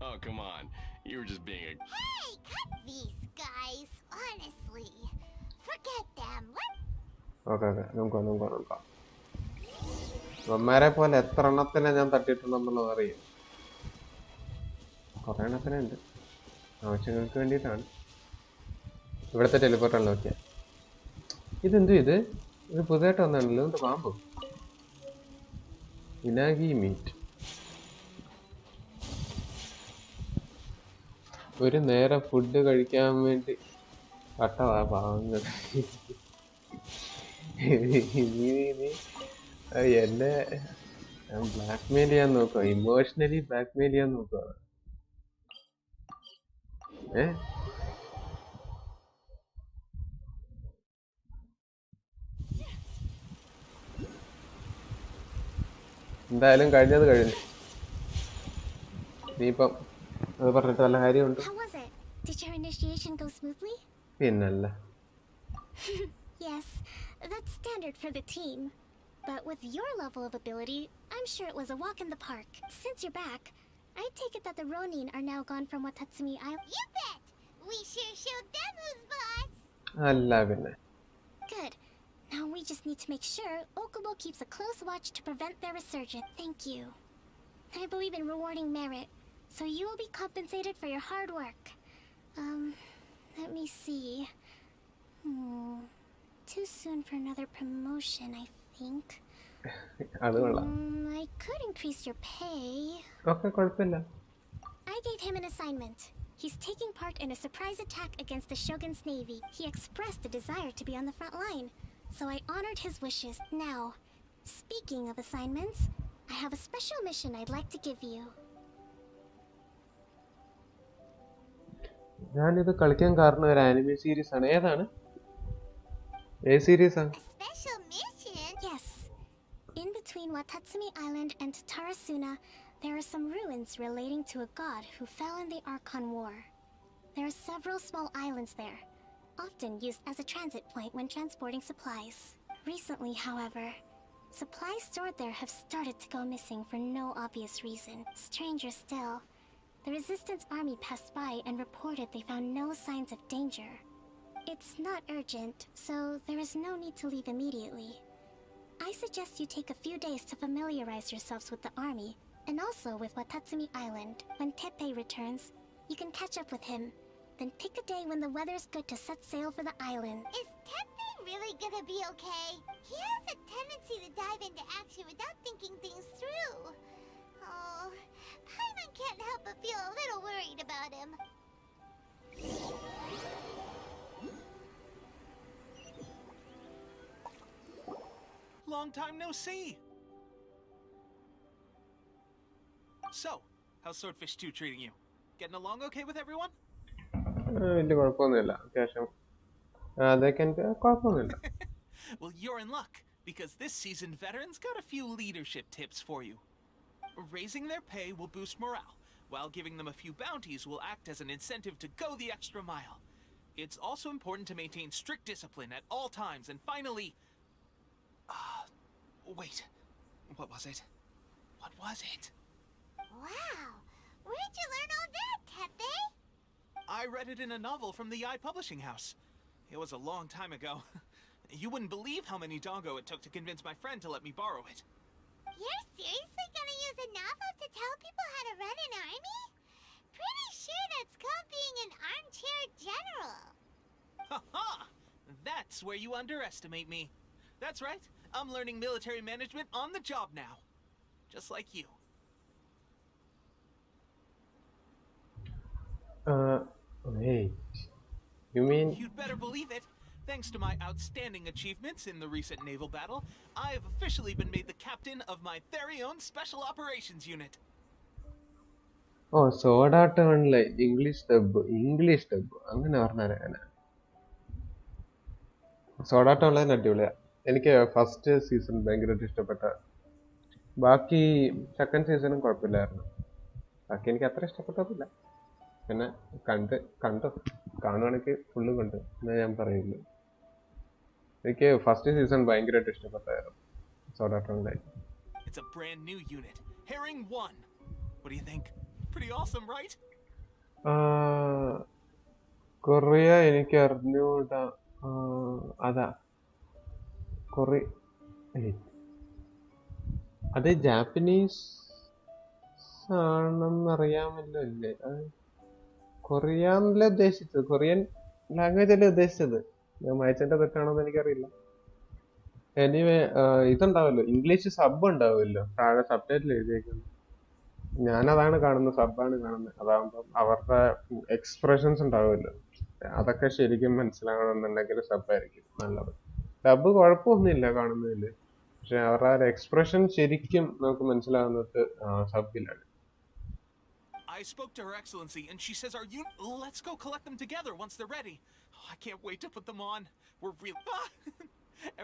Oh, come on. You were just being a... Hey, cut these guys. Honestly, forget them. Okay നോക്കാം. അവന്മാരെ പോലെ എത്ര എണ്ണത്തിനെ ഞാൻ തട്ടിയിട്ടുണ്ടെന്നുള്ളത് അറിയാം. കുറെ എണ്ണത്തിനുണ്ട്. ആവശ്യങ്ങൾക്ക് വേണ്ടിയിട്ടാണ്. ഇവിടുത്തെ ടെലിപ്പോർട്ടാണല്ലോ. ഓക്കെ, ഇതെന്തു ഇത് പുതിയതായിട്ട് വന്നാണല്ലോ. എന്ത് പാമ്പ്? ഇനാഗി മീറ്റ്. ഒരു നേരം ഫുഡ് കഴിക്കാൻ വേണ്ടി കട്ടവാ പാവങ്ങൾ. എന്നെ ബ്ലാക്ക്മെയിൽ ചെയ്യാൻ നോക്കുക, ഇമോഷണലി ബ്ലാക്ക്മെയിൽ ചെയ്യാൻ നോക്കുക. എന്തായാലും കഴിഞ്ഞത് കഴിഞ്ഞു. നീയിപ്പം അത് പറഞ്ഞിട്ട് വല്ല കാര്യമുണ്ട്? How was it? Did your initiation go smoothly? പിന്നല്ല. Yes, that's standard for the team. But with your level of ability, I'm sure it was a walk in the park. Since you're back, I take it that the Ronin are now gone from Watatsumi Island. You bet! We sure showed them who's boss! അല്ല പിന്നെ. Good. Now we just need to make sure Okubo keeps a close watch to prevent their resurgence. Thank you. I believe in rewarding merit, so you will be compensated for your hard work. Let me see. Too soon for another promotion, I think. അത് കൊള്ളാം. I could increase your pay. Okay, കുഴപ്പമില്ല. I gave him an assignment. He's taking part in a surprise attack against the Shogun's navy. He expressed a desire to be on the front line, so I honored his wishes. Now, speaking of assignments, I have a special mission I'd like to give you. ഞാനിത് കളിക്കാൻ കാരണം ഒരു anime series ആണ്. ഏതാണ്? Series ആണ്? A special mission? Yes. In between Watatsumi Island and Tarasuna, there are some ruins relating to a god who fell in the Archon War. There are several small islands there, often used as a transit point when transporting supplies. Recently, however, supplies stored there have started to go missing for no obvious reason. Stranger still, the Resistance Army passed by and reported they found no signs of danger. It's not urgent, so there is no need to leave immediately. I suggest you take a few days to familiarize yourselves with the army, and also with Watatsumi Island. When Teppei returns, you can catch up with him. Then pick a day when the weather's good to set sail for the island. Is Teppei really gonna be okay? He has a tendency to dive into action without thinking things through. Oh, Paimon can't help but feel a little worried about him. Long time no see. So, how's Swordfish 2 treating you? Getting along okay with everyone? വലിയ കുഴപ്പമൊന്നുമില്ല. അത്യാവശ്യം അതൊക്കെ എനിക്ക് കുഴപ്പമൊന്നുമില്ല. Well, you're in luck, because this season veterans got a few leadership tips for you. Raising their pay will boost morale, while giving them a few bounties will act as an incentive to go the extra mile. It's also important to maintain strict discipline at all times, and finally... wait. What was it? What was it? Wow! Where'd you learn all that, Teppei? I read it in a novel from the Eye Publishing House. It was a long time ago. You wouldn't believe how many Dongo it took to convince my friend to let me borrow it. You're seriously gonna use a novel to tell people how to run an army? Pretty sure that's called being an armchair general. Ha ha! That's where you underestimate me. That's right. I'm learning military management on the job now. Just like you. Wait. You mean? You'd better believe it. Thanks to my outstanding achievements in the recent naval battle, I have officially been made the captain of my very own Special Operations Unit. Oh, Sword Art Online English dub. അങ്ങനെ പറഞ്ഞാൽ അങ്ങനെ. Sword Art Online അടിപൊളിയാ. എനിക്ക് first season ഭയങ്കരമായിട്ട് ഇഷ്ടപ്പെട്ട. ബാക്കി second സീസണും കുഴപ്പമില്ലായിരുന്നു. ബാക്കി എനിക്ക് അത്ര ഇഷ്ടപ്പെട്ടതില്ല. പിന്നെ കണ്ടു കാണുവാണെങ്കിൽ ഫുള്ളും കണ്ടു എന്നേ ഞാൻ പറയുള്ളൂ. എനിക്ക് ഫസ്റ്റ് സീസൺ ഭയങ്കരമായിട്ട് ഇഷ്ടപ്പെട്ടായിരുന്നു Sword Art Online. It's a brand new unit, Herring 1. What do you think? Pretty awesome, right? Korea എനിക്ക് അറിഞ്ഞൂടാ. അതാ അത് ജാപ്പനീസ് ആണെന്നറിയാമല്ലോ അല്ലേ? കൊറിയാനല്ലേ ഉദ്ദേശിച്ചത്? കൊറിയൻ ലാംഗ്വേജ് അല്ലേ ഉദ്ദേശിച്ചത്? ഞാൻ വായിച്ചതിന്റെ തെറ്റാണോന്ന് എനിക്കറിയില്ല. എനിവേ ഇതുണ്ടാവല്ലോ, ഇംഗ്ലീഷ് സബ് ഉണ്ടാവുമല്ലോ താഴെ സബ് ടൈറ്റിൽ എഴുതിയേക്കുന്നത്. ഞാനതാണ് കാണുന്നത്, സബ്ബാണ് കാണുന്നത്. അതാകുമ്പം അവരുടെ എക്സ്പ്രഷൻസ് ഉണ്ടാവുമല്ലോ, അതൊക്കെ ശരിക്കും മനസ്സിലാകണമെന്നുണ്ടെങ്കിൽ സബ്ബായിരിക്കും നല്ലത്. ഡബ് കുഴപ്പമൊന്നുമില്ല കാണുന്നതിൽ, പക്ഷെ അവരുടെ എക്സ്പ്രഷൻ ശരിക്കും നമുക്ക് മനസ്സിലാകുന്നത് സബിലാണ്. I spoke to Her Excellency, and she says let's go collect them together once they're ready. I can't wait to put them on. We're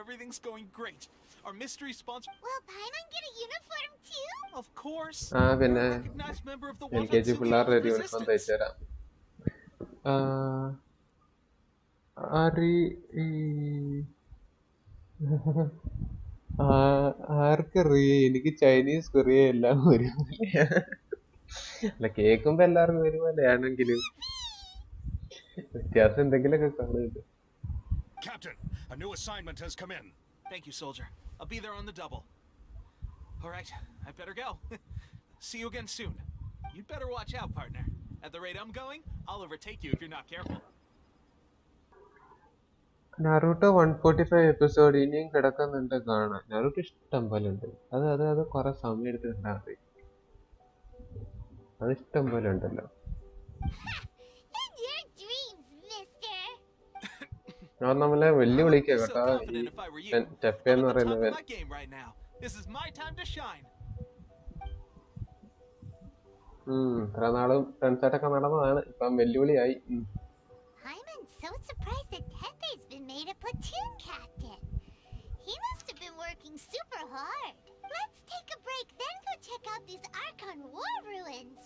everything's going great. Our mystery sponsor... Will Paimon get a uniform too? Of course. പിന്നെ You're a recognized member of the LKG പിള്ളേരുടെ ഒരു uniform Resistance. തയ്ച്ചുതരാം. ആർക്കറിയ? എനിക്ക് Chinese Korea എല്ലാം ഒരുപോലെ. അല്ല, കേൾക്കുമ്പോ എല്ലാവർക്കും ഒരുപോലെയാണെങ്കിലും വ്യത്യാസം എന്തെങ്കിലുമൊക്കെ കാണുമല്ലോ. Captain, a new assignment has come in. Thank you, soldier. I'll be there on the double. All right, I better go. See you again soon. You'd better watch out, partner. At the rate I'm going, I'll overtake you if you're not careful. Naruto 145 episode ഇനിയും കിടക്കുന്നുണ്ട് കാണാൻ. Naruto ഇഷ്ടം പോലെ ഉണ്ട്. അത് കുറെ സമയം എടുത്ത് കണ്ടാൽ മതി. അത് ഇഷ്ടം പോലെ ഉണ്ടല്ലോ. ഞാൻ നമ്മളെ വെല്ലുവിളിക്കുക കേട്ടോ, ഈ ടെപ്പ എന്ന് പറയുന്നവൻ. ഇത്ര നാളും ഫ്രണ്ട്സായിട്ടൊക്കെ നടന്നതാണ്, ഇപ്പം വെല്ലുവിളിയായി. I'm so surprised that Tepe's been made a platoon captain. He must have been working super hard. Let's take a break, then go check out these Archon war ruins.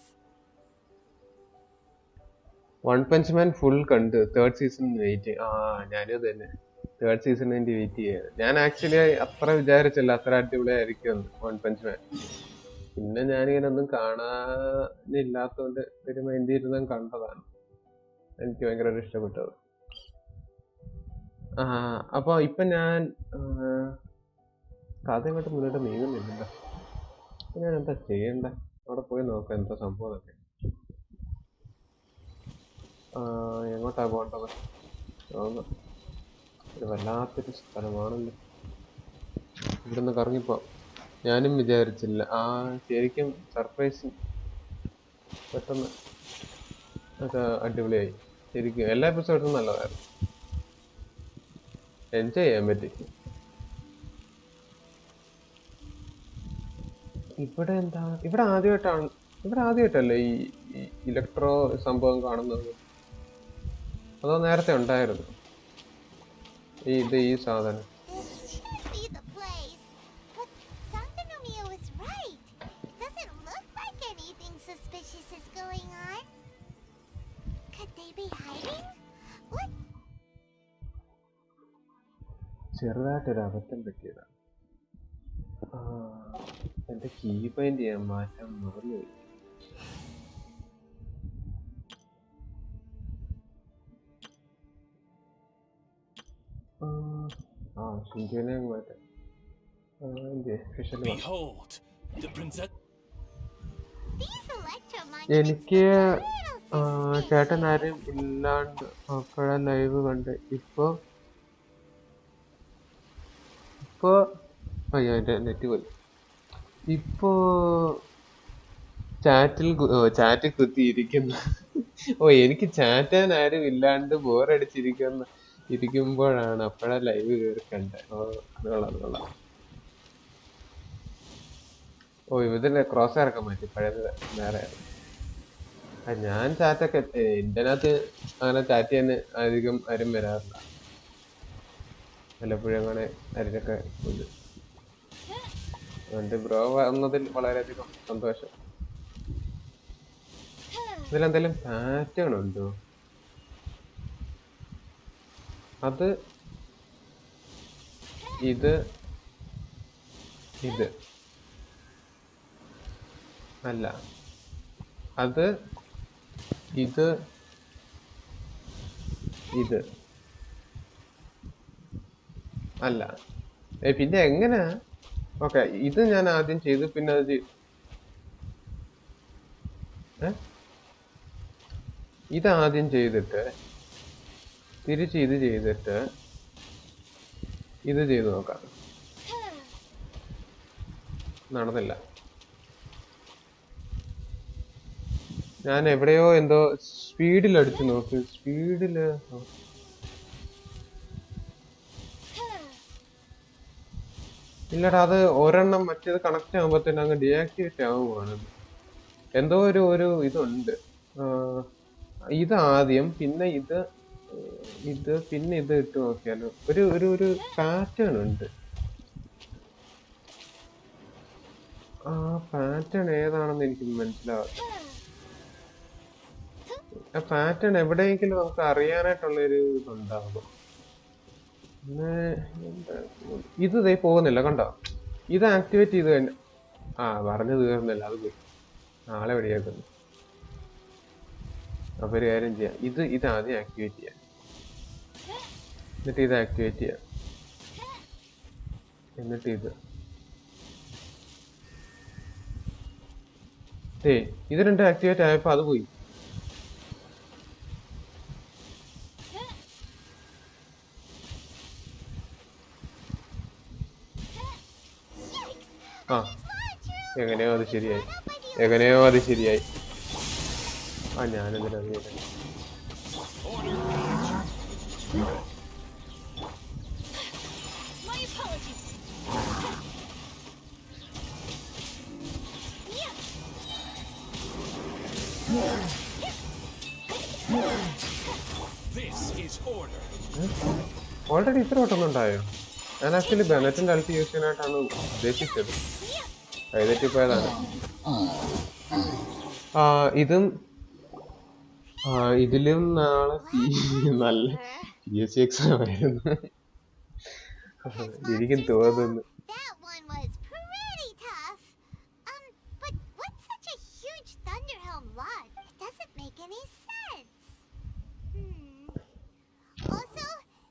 One punch man full കണ്ട്, third season wait. ഞാനും തന്നെ third സീസണിന് വേണ്ടി wait ചെയ്യാൻ. ഞാൻ actually അത്ര വിചാരിച്ചില്ല അത്ര അടിപൊളിയായിരിക്കും വൺ പഞ്ച് മാൻ. പിന്നെ ഞാനിങ്ങനെ ഒന്നും കാണാനില്ലാത്തോണ്ട് ഒരു മൈൻഡ് ഇരുന്ന് കണ്ടതാണ്. എനിക്ക് ഭയങ്കരമായിട്ട് ഇഷ്ടപ്പെട്ടത്. അപ്പൊ ഇപ്പൊ ഞാൻ കഥ ഇങ്ങോട്ട് മുന്നോട്ട് നീങ്ങുന്നില്ലല്ലോ. ഞാൻ എന്താ ചെയ്യണ്ട? അവിടെ പോയി നോക്കാം എന്താ സംഭവം എന്നൊക്കെ. എങ്ങോട്ടാ പോകേണ്ടത്? ഒരു വല്ലാത്തൊരു സ്ഥലമാണല്ലോ. ഇവിടുന്ന് കറങ്ങിപ്പോ. ഞാനും വിചാരിച്ചില്ല. ശരിക്കും സർപ്രൈസ് പെട്ടെന്ന് ഒക്കെ അടിപൊളിയായി. ശരിക്കും എല്ലാ എപ്പിസോഡും നല്ലതായിരുന്നു, എൻജോയ് ചെയ്യാൻ പറ്റി. ഇവിടെ എന്താ, ഇവിടെ ആദ്യമായിട്ടല്ലേ ഈ ഇലക്ട്രോ സംഭവം കാണുന്നത്? അതോ നേരത്തെ ഉണ്ടായിരുന്നു ഈ സാധനം? ചെറുതായിട്ടൊരു അബദ്ധം പറ്റിയതാണ്. എന്റെ കീ പോയിന്റ് ചെയ്യാൻ മാറ്റാൻ മറന്നുപോയി. ഷിൻജുവിനെ മാറ്റാം. official. Behold, the princess. These electro എനിക്ക് monuments look a little ചേട്ടൻ ആരും suspicious. ഇല്ലാണ്ട് അപ്പോഴാ ലൈവ് കണ്ട്. ഇപ്പൊ അയ്യോ എന്റെ നെറ്റ് പോയി. ഇപ്പോ ചാറ്റിൽ കുത്തിയിരിക്കുന്നു. എനിക്ക് ചാറ്റാൻ ആരും ഇല്ലാണ്ട് ഇരിക്കുമ്പോഴാണ് അപ്പോഴാ ലൈവ് കയറി കണ്ടത്. അത് കൊള്ളാം. ഇതില് ക്രോസ് ഇറക്കാൻ പറ്റി, പഴയത് വേറെ. ഞാൻ ചാറ്റൊക്കെ ഇന്റർനെറ്റ് അങ്ങനെ ചാറ്റ് ചെയ്യാൻ അധികം ആരും വരാറില്ല. വല്ലപ്പോഴും അങ്ങനെ ആരിലൊക്കെ ഉണ്ട്. അതുകൊണ്ട് ബ്രോ വന്നതിൽ വളരെയധികം സന്തോഷം. ഇതിലെന്തെങ്കിലും പാറ്റേൺ ഉണ്ടോ? അത് ഇത് അല്ല, അത് ഇത് അല്ല. പിന്നെ എങ്ങനെയാ? ഓക്കെ, ഇത് ഞാൻ ആദ്യം ചെയ്തു, പിന്നെ അത് ഇത് ആദ്യം ചെയ്തിട്ട് തിരിച്ച് ഇത് ചെയ്തിട്ട് ഇത് ചെയ്തു നോക്കാം. നടന്നില്ല. ഞാൻ എവിടെയോ എന്തോ സ്പീഡിൽ അടിച്ചു നോക്ക്. സ്പീഡില് ഇല്ലടാ, അത് ഒരെണ്ണം മറ്റേത് കണക്ട് ആകുമ്പോഴത്തേനും അങ്ങ് ഡീആക്ടിവേറ്റ് ആവുകയാണ്. എന്തോ ഒരു ഇതുണ്ട്. ഇത് ആദ്യം, പിന്നെ ഇത് പിന്നെ ഇത് ഇട്ട് നോക്കിയാലോ. ഒരു പാറ്റേൺ ഉണ്ട്. ആ പാറ്റേൺ ഏതാണെന്ന് എനിക്ക് മനസ്സിലാവാത്ത. ആ പാറ്റേൺ എവിടെയെങ്കിലും നമുക്ക് അറിയാനായിട്ടുള്ളൊരു ഇതുണ്ടാകും. ഇത് പോകുന്നില്ല, കണ്ടോ? ഇത് ആക്ടിവേറ്റ് ചെയ്ത് കഴിഞ്ഞ പറഞ്ഞു തീർന്നില്ല. അത് പോയി, നാളെ വെടിയാക്കുന്നു. അപ്പൊ ഒരു കാര്യം ചെയ്യാം, ഇത് ആദ്യം ആക്ടിവേറ്റ് ചെയ്യാം, എന്നിട്ട് ഇത് ആക്ടിവേറ്റ് ചെയ്യാം, എന്നിട്ട് ഇത് രണ്ടും ആക്ടിവേറ്റ് ആയപ്പോ അത് പോയി. എങ്ങനെയോ അത് ശരിയായി. ഞാനെന്തിനാ ഓൾറെഡി ഇത്ര വട്ടം ഉണ്ടായോ? ഞാൻ ആക്ച്വലി ബെനറ്റിന്റെ അൾട്ടി യൂസ് ചെയ്യാനായിട്ടാണ് ഉദ്ദേശിച്ചത്. കൈതെറ്റിപ്പോയതാണ്. ഇതിലും നാളെ നല്ല PSC എക്സാം ആയിരുന്നു. എനിക്കും തോന്നുന്നു.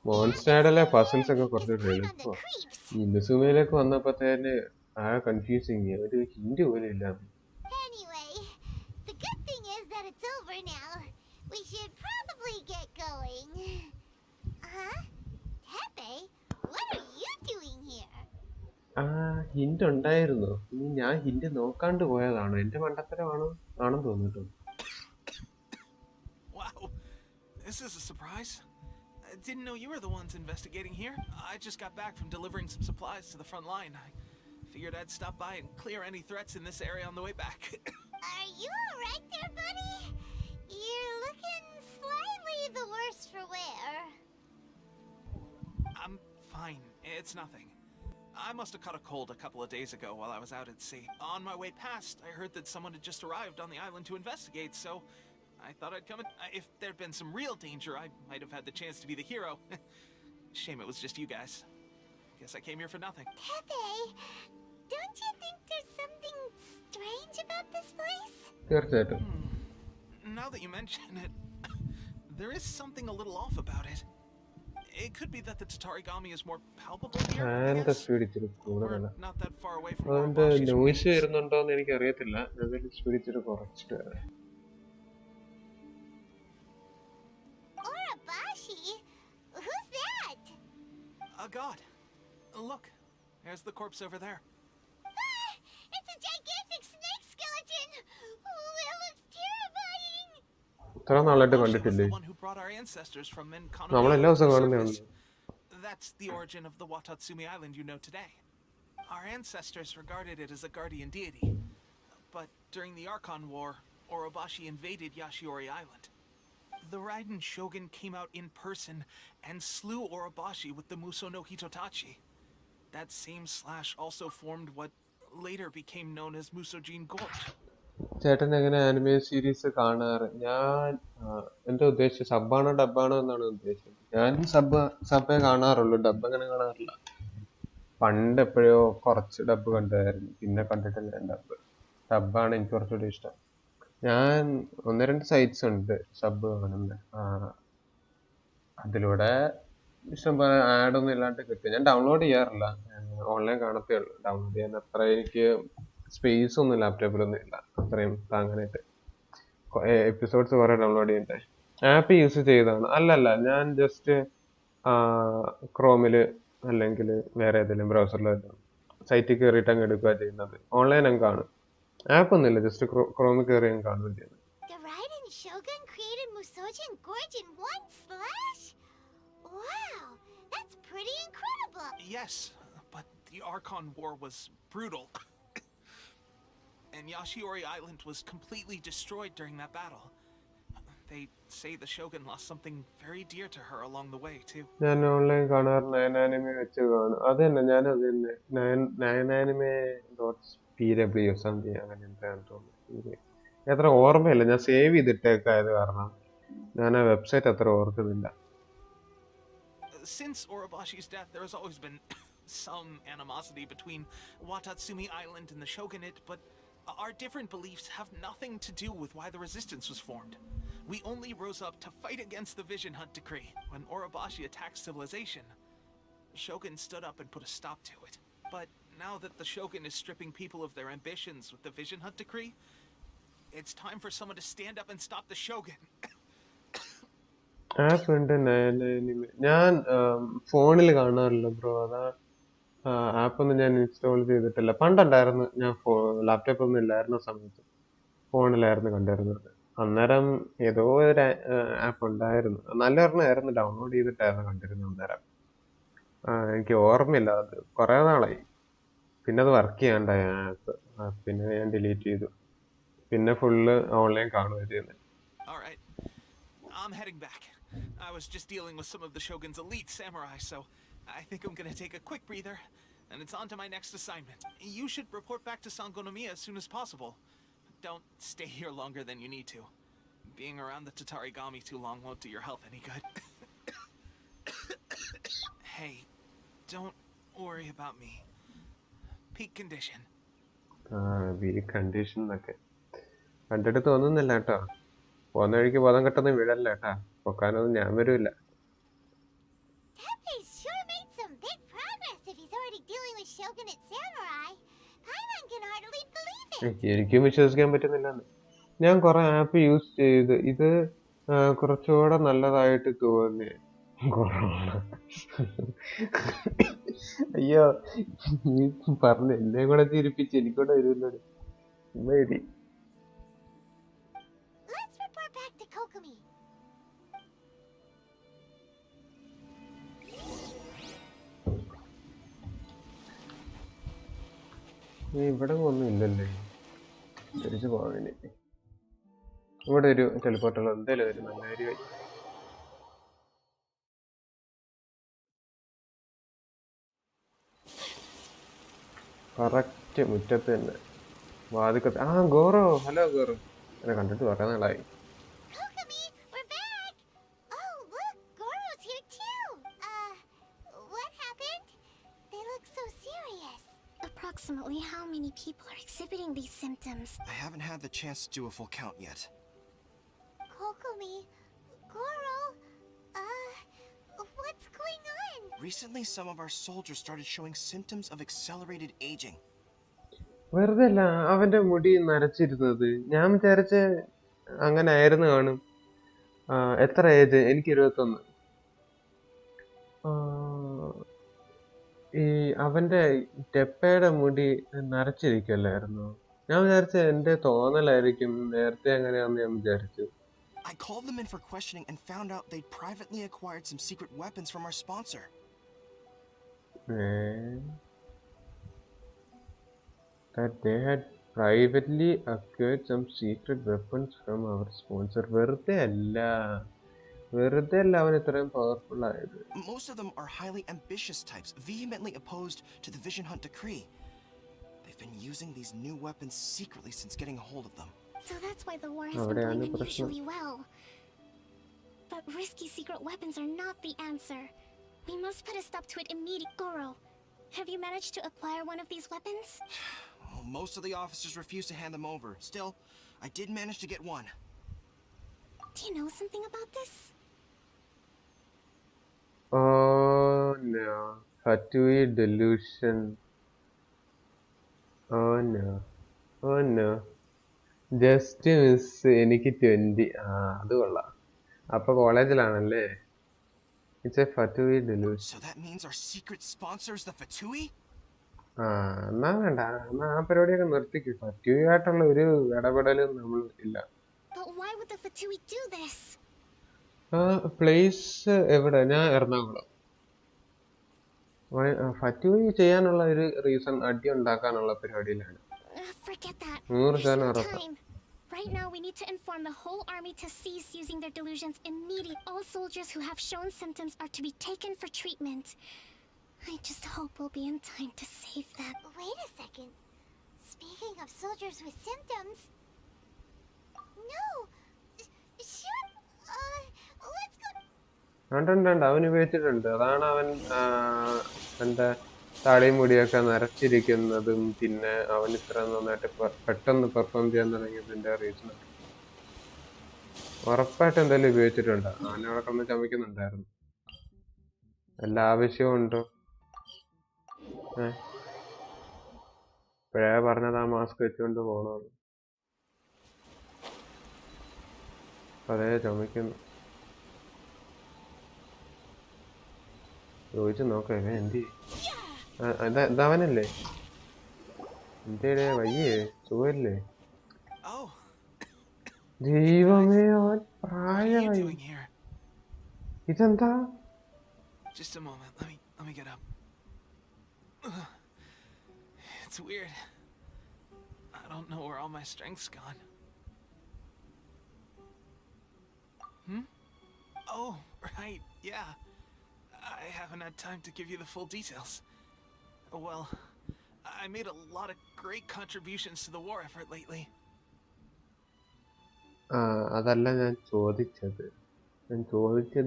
മോൺസ്റ്റാഡിലെ പസിൽസ് ഒക്കെ കുറച്ചുകൂടി എളുപ്പം. ഇന്നുസുമയിലേക്ക് വന്നപ്പോഴത്തേന് കൺഫ്യൂസിങ്, ഒരു ഹിന്റ് പോലും ഇല്ല. ഹിന്റ് ഉണ്ടായിരുന്നു. ഇനി ഞാൻ ഹിന്റ് നോക്കാണ്ട് പോയതാണോ? എന്റെ മണ്ടത്തരമാണോ ആണെന്ന് തോന്നിട്ടോ. Wow, this is a surprise. I didn't know you were the ones investigating here. I just got back from delivering some supplies to the front line. I figured I'd stop by and clear any threats in this area on the way back. Are you alright there, buddy? You're looking slightly the worse for wear. I'm fine. It's nothing. I must have caught a cold a couple of days ago while I was out at sea. On my way past, I heard that someone had just arrived on the island to investigate, so I thought I'd come in. If there'd been some real danger, I might have had the chance to be the hero. Shame it was just you guys. Guess I came here for nothing. Pepe, don't you think there's something strange about this place? തീർച്ചയായിട്ടും. Now that you mention it, there is something a little off about it. It could be that the Tatarigami is more palpable here, I ഫാനിന്റെ guess. Speed ഇച്ചിരി We're കൂടുതലാണ്. not that far away from അതിന്റെ Orobashi's noise remains. വരുന്നുണ്ടോന്ന് എനിക്ക് അറിയത്തില്ല. അതിന്റെ speed ഇച്ചിരി കുറച്ചിട്ട് വരാം. Orabashi? Who's that? A god. Look, there's the corpse over there. Ah, it's a gigantic snake skeleton! Oh, it looks terrifying! ഇത്ര നാളായിട്ട് Orobashi was കണ്ടിട്ടില്ലേ? the one who brought our ancestors from നമ്മൾ എല്ലാ ദിവസവും Menkano to കാണുന്നതാണ്. surface. That's the origin of the Watatsumi Island you know today. Our ancestors regarded it as a guardian deity. But during the Archon War, Orobashi invaded Yashiori Island. The Raiden Shogun came out in person and slew Orobashi with the Muso no Hitotachi. That same slash also formed what later became known as Musojin Gorge. ചേട്ടൻ എങ്ങനെ anime series കാണാറ്? ഞാൻ എന്താ ഉദ്ദേശിച്ചത്? സബ്ബാണോ ഡബ്ബാണോ എന്നാണ് ഉദ്ദേശിച്ചത്. ഞാൻ സബ്ബേ കാണാറുള്ളൂ, dub അങ്ങനെ കാണാറില്ല. പണ്ട് എപ്പോഴോ കുറച്ച് ഡബ്ബ് കണ്ടായിരുന്നു, പിന്നെ കണ്ടിട്ടില്ല ഞാൻ ഡബ്ബ്. ഡബ്ബാണ് എനിക്ക് കുറച്ചുകൂടി ഇഷ്ടം. ഞാൻ 1-2 സൈറ്റ്സ് ഉണ്ട് സബ് കാണുന്നത്. അതിലൂടെ ഇഷ്ടംപോലെ ആഡൊന്നും ഇല്ലാണ്ട് കിട്ടും. ഞാൻ ഡൗൺലോഡ് ചെയ്യാറില്ല, ഓൺലൈൻ കാണത്തേ ഉള്ളൂ. ഡൗൺലോഡ് ചെയ്യാൻ അത്ര എനിക്ക് സ്പേസ് ഒന്നും ലാപ്ടോപ്പിലൊന്നും ഇല്ല അത്രയും താങ്ങാനായിട്ട്. എപ്പിസോഡ്സ് കുറെ ഡൗൺലോഡ് ചെയ്യണ്ടേ. ആപ്പ് യൂസ് ചെയ്തതാണ്. അല്ലല്ല, ഞാൻ ജസ്റ്റ് ക്രോമില് അല്ലെങ്കിൽ വേറെ ഏതെങ്കിലും ബ്രൗസറിലും സൈറ്റിൽ കയറിയിട്ട് അങ്ങ് എടുക്കുക ചെയ്യുന്നത്. ഓൺലൈൻ അങ്ങ് കാണും. ആപ്പ് ഒന്നുമില്ല, ജസ്റ്റ് ക്രോമിൽ കയറി അങ്ങ് കാണുകയും ചെയ്യുന്നത്. The Raiden Shogun created Musojin Gorge in one slash? Wow, that's pretty incredible! Yes, but the Archon War was brutal. And Yashiori Island was completely destroyed during that battle. They say the Shogun lost something very dear to her along the way, too. ഞാൻ online കാണാറ് നയനാനിമേ വെച്ച് കാണും. അത് തന്നെ, ഞാനും അത് തന്നെ. നയനാനിമേ .pw something അങ്ങനെ എന്താണെന്ന് തോന്നുന്നു. അത്ര ഓർമ്മയില്ല, ഞാൻ സേവ് ചെയ്തിട്ടേക്കായത് കാരണം ഞാൻ ആ വെബ്സൈറ്റ് അത്ര ഓർക്കുന്നില്ല. Since Orobashi's death, there has always been some animosity between Watatsumi Island and the Shogunate, but our different beliefs have nothing to do with why the resistance was formed. We only rose up to fight against the Vision Hunt Decree. When Orobashi attacked civilization, the Shogun stood up and put a stop to it. But now that the Shogun is stripping people of their ambitions with the Vision Hunt Decree, it's time for someone to stand up and stop the Shogun. App ഉണ്ട് നയനാനിമേ. ഞാൻ ഫോണിൽ കാണാറില്ല bro, അതാ ആപ്പൊന്നും ഞാൻ install ചെയ്തിട്ടില്ല. പണ്ടുണ്ടായിരുന്നു, ഞാൻ laptop ഒന്നും ഇല്ലായിരുന്ന സമയത്ത് ഫോണിലായിരുന്നു കണ്ടിരുന്നത്. അന്നേരം ഏതോ ഒരു ആപ്പ് ഉണ്ടായിരുന്നു, നല്ല ഒരെണ്ണമായിരുന്നു, ഡൗൺലോഡ് ചെയ്തിട്ടായിരുന്നു കണ്ടിരുന്നത് അന്നേരം. എനിക്ക് ഓർമ്മയില്ല, അത് കുറേ നാളായി. പിന്നെ അത് വർക്ക് ചെയ്യാണ്ടായി ആ ആപ്പ്. പിന്നെ ഞാൻ ഡിലീറ്റ് ചെയ്തു. പിന്നെ ഫുള്ള് ഓൺലൈൻ കാണുക ചെയ്യുന്നത്. Alright, I'm heading back. I was just dealing with some of the Shogun's elite samurai, so I think I'm gonna take a quick breather, and it's on to my next assignment. You should report back to Sangonomiya as soon as possible. Don't stay here longer than you need to. Being around the Tatarigami too long won't do your health any good. Hey, don't worry about me. Peak condition. Weak condition എന്നൊക്കെ കണ്ടിട്ട് തോന്നുന്നില്ല കേട്ടോ. പോകുന്ന വഴിക്ക് ബോധം കെട്ടൊന്നും വീഴല്ല കേട്ടാ. പൊക്കാനൊന്നും ഞാൻ വരൂല്ല. Teppei's sure made some big progress if he's already dealing with Shogunate samurai. Paimon can hardly believe it. എനിക്കും വിശ്വസിക്കാൻ പറ്റുന്നില്ലെന്ന്. ഞാൻ കുറെ ആപ്പ് യൂസ് ചെയ്ത് ഇത് കുറച്ചുകൂടെ നല്ലതായിട്ട് തോന്നി. കൊറോണ അയ്യോ, നീ പറഞ്ഞ എന്നെ കൂടെ ചിരിപ്പിച്ച് എനിക്കൂടെ വരുമല്ലോ. Let's report back to Kokumi. ഇവിടെ ഒന്നും ഇല്ലല്ലേ, തിരിച്ചു പോകാൻ. ഇവിടെ ഒരു ടെലിപ്പോർട്ടുള്ള എന്തായാലും ഒരു നല്ല കാര്യമായി. കറക്റ്റ് മുറ്റത്ത് തന്നെ, വാതിക്കത്ത്. ഗോറോ, ഹലോ ഗോറോ, എന്നെ കണ്ടിട്ട് കുറേ നാളായി. Kokumi, we're back! Oh, look, Goro's here too! What happened? They look so serious. Approximately how many people are exhibiting these symptoms? I haven't had the chance to do a full count yet. Kokumi, Goro, what's going Recently, some of our soldiers started showing symptoms of accelerated aging. വെറുതെ അല്ല അവന്റെ മുടി നരച്ചിരുന്നത്. ഞാൻ വിചാരിച്ച അങ്ങനെ ആയിരുന്നു കാണും. എത്ര ഏജ്? എനിക്ക് 21. ഈ അവന്റെ ടെപ്പയുടെ മുടി നരച്ചിരിക്കല്ലായിരുന്നോ? ഞാൻ വിചാരിച്ച എന്റെ തോന്നലായിരിക്കും, നേരത്തെ അങ്ങനെയാന്ന് ഞാൻ വിചാരിച്ചു. I called them in for questioning and found out they'd privately acquired some secret weapons from our sponsor. That they had privately acquired some secret weapons from our sponsor. വെറുതെ അല്ല അവൻ ഇത്രയും പവർഫുൾ ആയത്. Most of them are highly ambitious types, vehemently opposed to the Vision Hunt decree. They've been using these new weapons secretly since getting a hold of them. So that's why the war has been going unusually well. But risky secret weapons are not the answer. We must put a stop to it immediately. Goro, have you managed to acquire one of these weapons? Well, most of the officers refuse to hand them over. Still, I did manage to get one. Do you know something about this? Oh no. Fatui delusion. Oh no. Just miss എനിക്ക് 20. അത് കൊള്ളാം. അപ്പൊ കോളേജിലാണല്ലേ? It's a Fatui delusion. So that means our secret sponsor is the Fatui? എന്നാ വേണ്ട. എന്നാ ആ പരിപാടിയൊക്കെ നിർത്തിക്കും. Fatui ആയിട്ടുള്ള ഒരു ഇടപെടലും നമ്മൾ ഇല്ല. But why would the Fatui do this? Place എവിടെ? ഞാൻ എറണാകുളം. Fatui ചെയ്യാനുള്ള ഒരു റീസൺ അടി ഉണ്ടാക്കാനുള്ള പരിപാടിയിലാണ്. Forget that. 100% ഉറപ്പ്. Right now, we need to inform the whole army to cease using their delusions immediately. All soldiers who have shown symptoms are to be taken for treatment. I just hope we'll be in time to save them. Wait a second. Speaking of soldiers with symptoms... No! Shoot! Let's go... ഉണ്ട്. അവൻ ഉപയോഗിച്ചിട്ടുണ്ട്. അതാണ് അവൻ എന്താ താടിയും മുടിയൊക്കെ നരച്ചിരിക്കുന്നതും പിന്നെ അവൻ ഇത്ര നന്നായിട്ട് പെട്ടെന്ന് പെർഫോം ചെയ്യാൻ തുടങ്ങിയതിന്റെ റീസൺ. ഉറപ്പായിട്ട് എന്തായാലും ഉപയോഗിച്ചിട്ടുണ്ട്. അവനവിടെ കിടന്ന് ചമയ്ക്കുന്നുണ്ടായിരുന്നു. എല്ലാ ആവശ്യവും ഉണ്ടോ? ഇപ്പഴേ പറഞ്ഞത് ആ മാസ്ക് വെച്ചുകൊണ്ട് പോകണമെന്ന്. അതേ ചമയ്ക്കുന്നു. ചോദിച്ചു നോക്കാം എന്തി ഇതവനല്ലേ? എന്തേ വയ്യേ? സുഖല്ലേ? ദൈവമേ, അവൻ പ്രായമായി. ഇതെന്താ? Just a moment. Let me get up. It's weird. I don't know where all my strength's gone. Oh, right. Yeah. I haven't had time to give you the full details. Well, I made a lot of great contributions to the war effort lately. അതല്ല ഞാൻ ചോദിച്ചത്.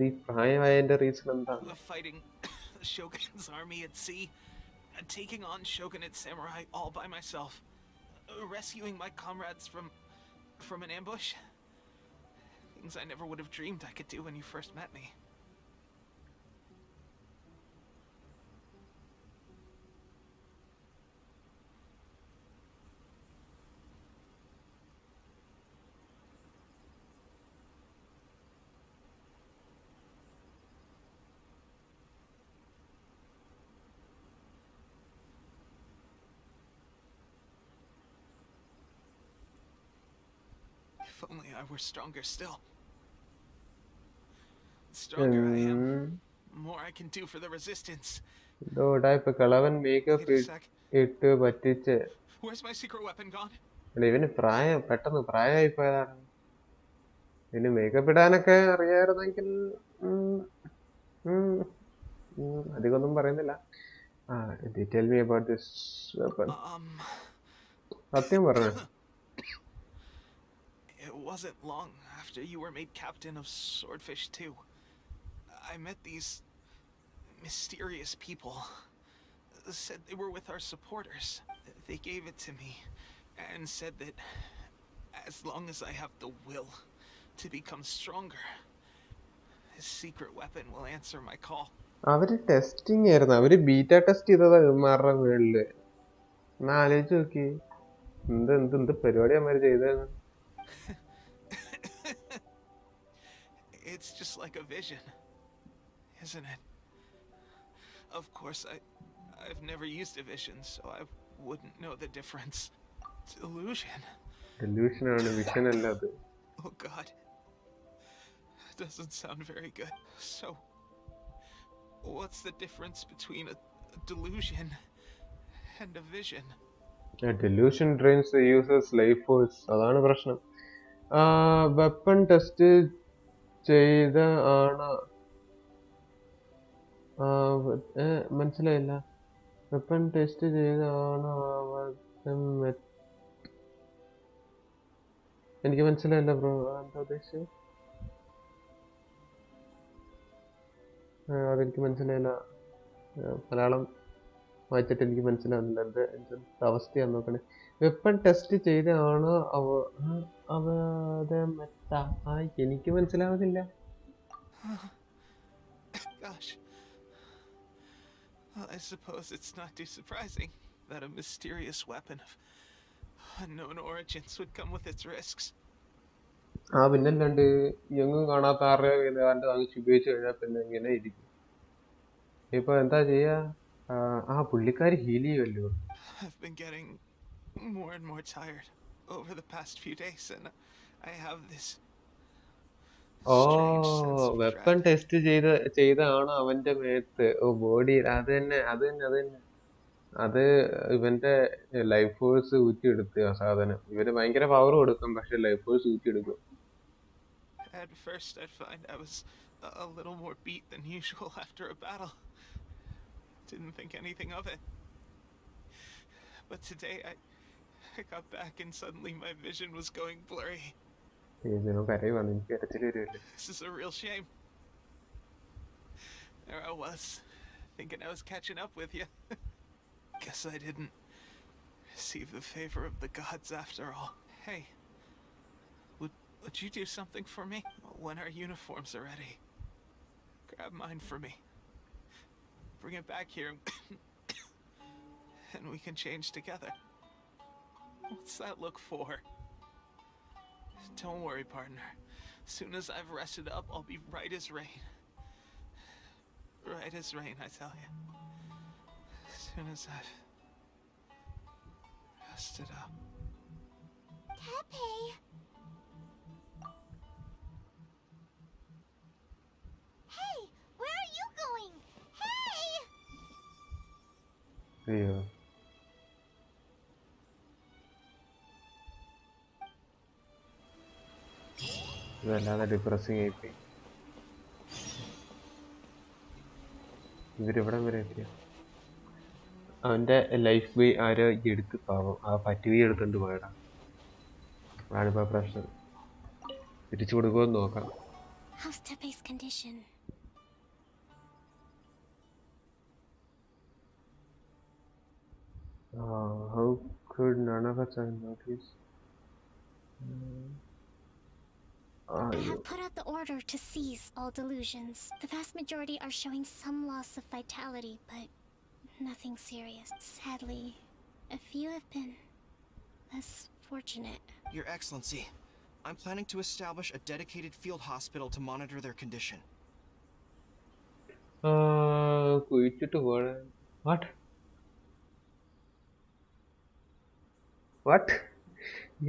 ഈ പ്രായമായതിന്റെ reason എന്താ? Fighting the Shogun's army at sea, taking on Shogunate samurai all by myself, rescuing my comrades from an ambush. Things I never would have dreamed I could do when you first met me. If only I were stronger still. The stronger I am, the more I can do for the resistance. ഇപ്പൊ കളവൻ makeup ഇട്ട് പറ്റിച്ച്. Where's my secret weapon gone? ഇവന് പെട്ടെന്ന് പ്രായമായി പോയതാണ്. ഇവന് makeup ഇടാനൊക്കെ അറിയായിരുന്നെങ്കിൽ അധികമൊന്നും പറയുന്നില്ല. Tell me about this weapon. സത്യം പറഞ്ഞ. It wasn't long after you were made captain of Swordfish 2. I met these mysterious people. Said they were with our supporters. They gave it to me and said that as long as I have the will to become stronger, this secret weapon will answer my call. അവര് testing ആയിരുന്നു, അവര് beta test ചെയ്തതാ ഇവന്മാരുടെ മേളില്. എന്നാ ആലോചിച്ച് നോക്കി, എന്ത് പരിപാടി അവന്മാര് ചെയ്തതെന്ന്. It's just like a vision, isn't it? Of course, I've never used a vision, so I wouldn't know the difference. Delusion. Delusion ആണ്, വിഷൻ അല്ല അത്. Oh God. Doesn't sound very good. So, what's the difference between a delusion and a vision? A delusion drains the user's life force. അതാണ് പ്രശ്നം. Weapon test ചെയ്ത ആണ്. മനസ്സിലായില്ല. Weapon test ചെയ്താണ് എനിക്ക് മനസ്സിലായില്ല ബ്രോ, എന്താ ഉദ്ദേശിച്ചത്? അതെനിക്ക് മനസ്സിലായില്ല. മലയാളം വായിച്ചിട്ട് എനിക്ക് മനസ്സിലാവുന്നില്ല. എന്ത് അവസ്ഥയാന്ന് നോക്കണേ. വെപ്പൺ ടെസ്റ്റ് ചെയ്താണ് എനിക്ക് മനസ്സിലാവുന്നില്ല. Gosh. Well, I suppose it's not too surprising that a mysterious weapon of unknown origins would come with its risks. പിന്നല്ലാണ്ട് എങ്ങും കാണാത്ത ആരുടെ കണ്ട് വാങ്ങിച്ച് ഉപയോഗിച്ച് കഴിഞ്ഞാൽ പിന്നെ ഇങ്ങനെ ഇരിക്കും. ഇപ്പൊ എന്താ ചെയ്യാ? പുള്ളിക്കാരി ഹീൽ ചെയ്യുമല്ലോ. I've been getting more and more tired over the past few days, and I have this strange sense of weapon dread. Test ചെയ്താണ് അവന്റെ മേത്ത്. ബോഡി അത് തന്നെ. അത് ഇവന്റെ ലൈഫ് ഫോഴ്സ് ഊറ്റിയെടുത്ത് ആ സാധനം. ഇവര് ഭയങ്കര പവർ കൊടുക്കും, പക്ഷെ ലൈഫ് ഫോഴ്സ് ഊറ്റിയെടുക്കും. At first, I'd find I was a little more beat than usual after a battle. Didn't think anything of it. But today, I got back and suddenly my vision was going blurry. This is a real shame. There I was, thinking I was catching up with you. Guess I didn't receive the favor of the gods after all. Hey, would you do something for me? When our uniforms are ready, grab mine for me. Bring it back here and we can change together. What's that look for? Don't worry, partner. As soon as I've rested up, I'll be right as rain. Right as rain, I tell you. As soon as I've rested up. Tepe! Hey! Where are you going? Hey! അയ്യോ, ഇതല്ലാതെ depressing ആയിപ്പോയി. ഇവരിവിടം വരെ എത്തിയ അവന്റെ life boy ആരോ എടുത്ത് പാവം ആ പറ്റുകി എടുത്തോണ്ട് പോയടാ. അതാണിപ്പോ പ്രശ്നം. തിരിച്ചു കൊടുക്കുമെന്ന് നോക്കാം. How's Tepe's condition? How could none of us have noticed? I have put out the order to seize all delusions. The vast majority are showing some loss of vitality, but nothing serious. Sadly, a few have been less fortunate. Your Excellency, I'm planning to establish a dedicated field hospital to monitor their condition. കുഴിച്ചിട്ട് പോണ. What?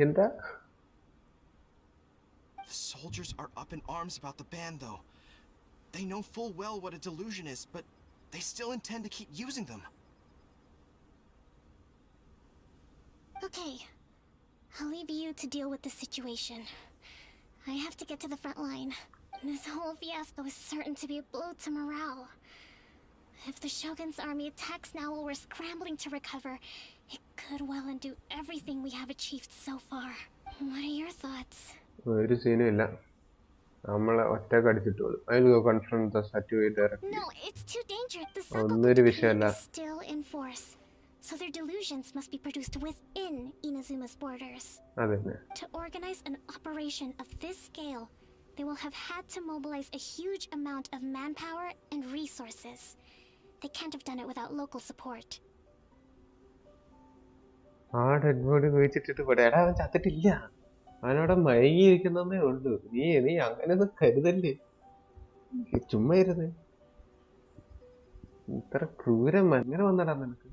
എന്താ? The soldiers are up in arms about the ban, though. They know full well what a delusion is, but they still intend to keep using them. Okay, I'll leave you to deal with the situation. I have to get to the front line. This whole fiasco is certain to be a blow to morale. If the Shogun's army attacks now while we're scrambling to recover, it could well undo everything we have achieved so far. What are your thoughts? ഒരു സീനും ഇല്ല, നമ്മളെ ഒറ്റക്ക് അടിച്ചിട്ടുള്ളൂ. I'll go confront the statue directly. No, it's too dangerous. The ഒന്നൊരു Sangoku വിഷയമല്ല. is still in force, so their delusions must be produced within Inazuma's borders. അതന്നെ. To organize an operation of this scale, they will have had to mobilize a huge amount of manpower and resources. They can't have done it without local support. ആ dead body കുഴിച്ചിട്ടിട്ട് പോട്ടെ. എടാ അവൻ ചത്തിട്ടില്ല, അവനവിടെ മയങ്ങിയിരിക്കുന്നേ ഉള്ളൂ. നീ അങ്ങനെയൊന്നും കരുതല്ലേ, ചുമ്മാ ഇരുന്ന്. ഇത്ര ക്രൂരം എങ്ങനെ വന്നടാ നിനക്ക്?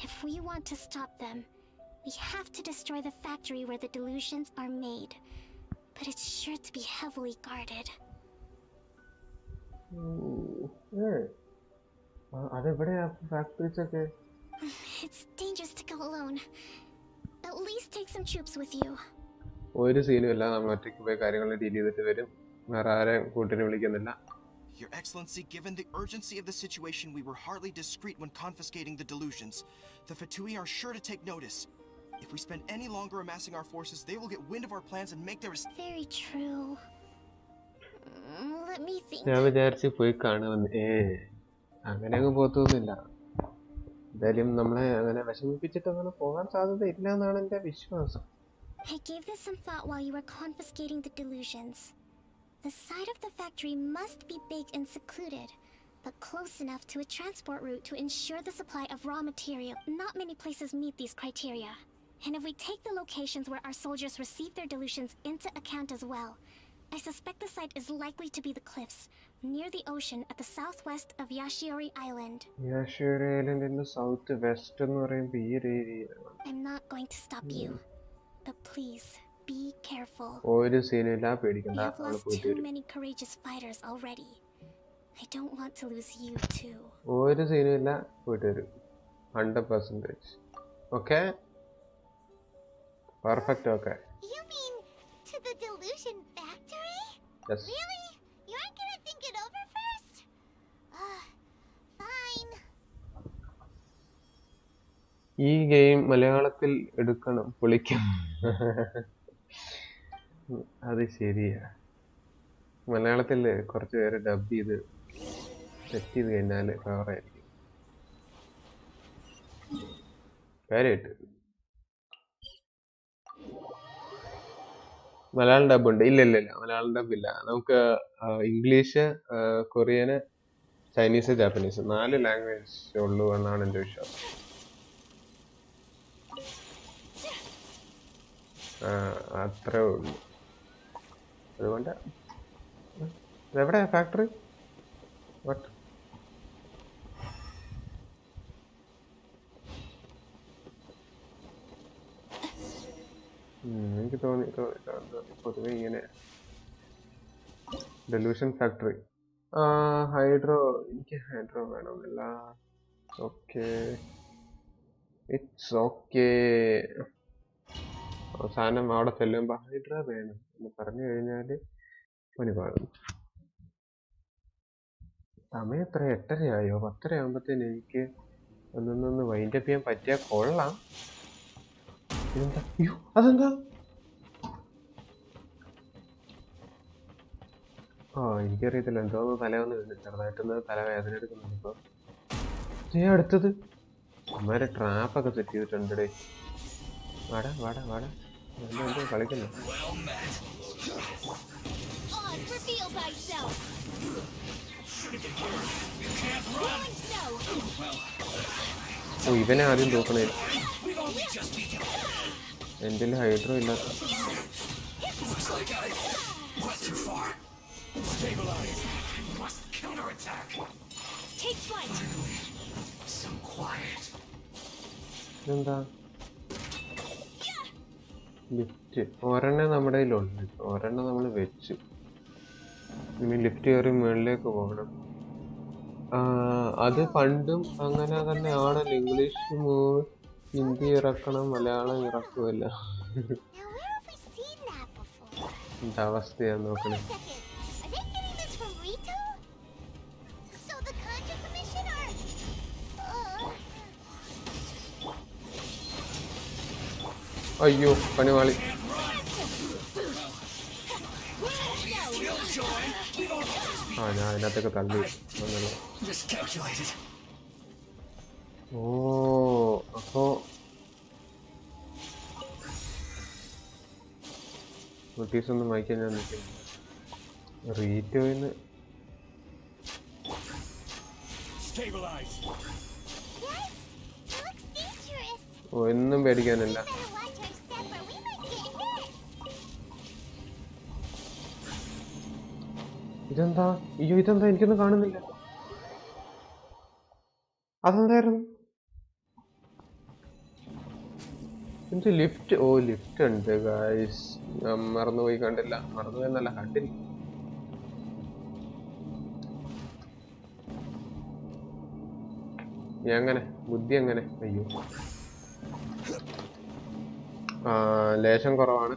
If we want to stop them, we have to destroy the factory where the delusions are made. But it's sure to be heavily guarded. അതെവിടെയാ ഫാക്ടറീസ് ഒക്കെ? It's dangerous to go alone. At least take some troops with you. ഒരു സീനും ഇല്ല, നമ്മൾ ഒറ്റയ്ക്ക് പോയി കാര്യങ്ങൾ deal ചെയ്തിട്ട് വരും. വേറെ ആരെയും കൂട്ടിന് വിളിക്കുന്നില്ല. Your Excellency, given the urgency of the situation, we were hardly discreet when confiscating the delusions. The Fatui are sure to take notice. If we spend any longer amassing our forces, they will get wind of our plans and make their... Very true. Let me think. ഞാൻ വിചാരിച്ച് പോയി കാണുമെന്ന്. അങ്ങനെ അങ്ങ് പോത്തൊന്നുമില്ല. എന്തായാലും നമ്മളെ അങ്ങനെ വിഷമിപ്പിച്ചിട്ട് അങ്ങനെ പോകാൻ സാധ്യത ഇല്ല എന്നാണ് എന്റെ വിശ്വാസം. I gave this some thought while you were confiscating the delusions. The side of the factory must be big and secluded, but close enough to a transport route to ensure the supply of raw material. Not many places meet these criteria. And if we take the locations where our soldiers receive their delusions into account as well, I suspect the site is likely to be the cliffs, near the ocean at the southwest of Yashiori Island. Yashiori Island in the southwest എന്ന് പറയുമ്പോൾ ഈ ഒരു area. I'm not going to stop you, but please be careful. ഒരു സീനില്ല, പേടിക്കണ്ട. We have lost too many courageous fighters already. I don't want to lose you too. ഒരു സീനില്ല, പോയിട്ട് വരും. 100%. Okay? Perfect. Okay. You mean to the delusion factory? Yes. Really? You aren't gonna think it over first? Fine. ഈ game മലയാളത്തിൽ എടുക്കണം, പൊളിക്കണം. അത് ശരിയാ. മലയാളത്തിൽ കുറച്ച് പേര് ഡബ് ചെയ്ത് സെറ്റ് ചെയ്ത് കഴിഞ്ഞാൽ ഫേവറായിരിക്കും കാര്യമായിട്ട്. മലയാളം ഡബ് ഉണ്ട്? ഇല്ല, മലയാളം ഡബ് ഇല്ല. നമുക്ക് English, Korean, Chinese, Japanese 4 language ഉള്ളൂ എന്നാണ് എൻ്റെ വിശ്വാസം. അത്രേ ഉള്ളൂ. അതുകൊണ്ട് എവിടെയാ ഫാക്ടറി? എനിക്ക് തോന്നി പൊതുവെ ഇങ്ങനെ ഡെലൂഷൻ ഫാക്ടറി. ഹൈഡ്രോ, എനിക്ക് ഹൈഡ്രോ വേണമെന്നില്ല. Okay, it's okay. അവസാനം അവിടെ ചെല്ലുമ്പോൾ ഹൈഡ്രോ വേണം എന്ന് പറഞ്ഞു കഴിഞ്ഞാൽ പണി പാടും. സമയം എത്ര? 8:30 10:30 ആകുമ്പോഴത്തേന് എനിക്ക് ഒന്നൊന്ന് വൈൻഡ് അപ്പ് ചെയ്യാൻ പറ്റിയാൽ കൊള്ളാം. ഇതെന്താ? അയ്യോ, അതെന്താ? എനിക്കറിയത്തില്ല, എന്തോന്ന് തലവന്ന് വീണ് ചെറുതായിട്ടൊന്ന് തലവേദന എടുക്കുന്നുണ്ട് ഇപ്പൊ. അടുത്തത് അമ്മേരെ ട്രാപ്പൊക്കെ സെറ്റ് ചെയ്തിട്ടുണ്ടേ. വാടാ എന്തോ കളിക്കുന്നു. ഇവനെ ആദ്യം തോക്കണേ. എൻ്റെ ഹൈഡ്രോ ഇല്ലാത്ത. എന്താ ലിഫ്റ്റ്? ഒരെണ്ണം നമ്മുടെ കയ്യിലുണ്ട്, ഒരെണ്ണം നമ്മൾ വെച്ചു. ഇനി ലിഫ്റ്റ് കയറി മുകളിലേക്ക് പോകണം. അത് പണ്ടും അങ്ങനെ തന്നെയാണല്ലോ. ഇംഗ്ലീഷ് ഹിന്ദി ഇറക്കണം, മലയാളം ഇറക്കുമല്ല. എന്താ അവസ്ഥയാന്ന് നോക്കണേ. അയ്യോ, പണിവാളി. ഞാൻ അതിനകത്തൊക്കെ തള്ളി. അപ്പോ നോട്ടീസ് ഒന്നും വായിക്കാൻ ഞാൻ നിൽക്കുന്നില്ല. റീറ്റോയിന്ന് Stabilize. Yes! It looks dangerous! ഒന്നും പേടിക്കാനില്ല. Better watch our step or we might get hurt! ഇതെന്താ? അയ്യോ ഇതെന്താ? എനിക്കൊന്നും കാണുന്നില്ല. അതെന്തായിരുന്നു? എന്ത് ലിഫ്റ്റ്? ഓ ലിഫ്റ്റ് ഉണ്ട് ഗായ്സ്. ഞാൻ മറന്നുപോയി, കണ്ടില്ല. മറന്നുപോയെന്നല്ല, കണ്ടില്ല. എങ്ങനെ ബുദ്ധി എങ്ങനെ? അയ്യോ ലേശം കുറവാണ്.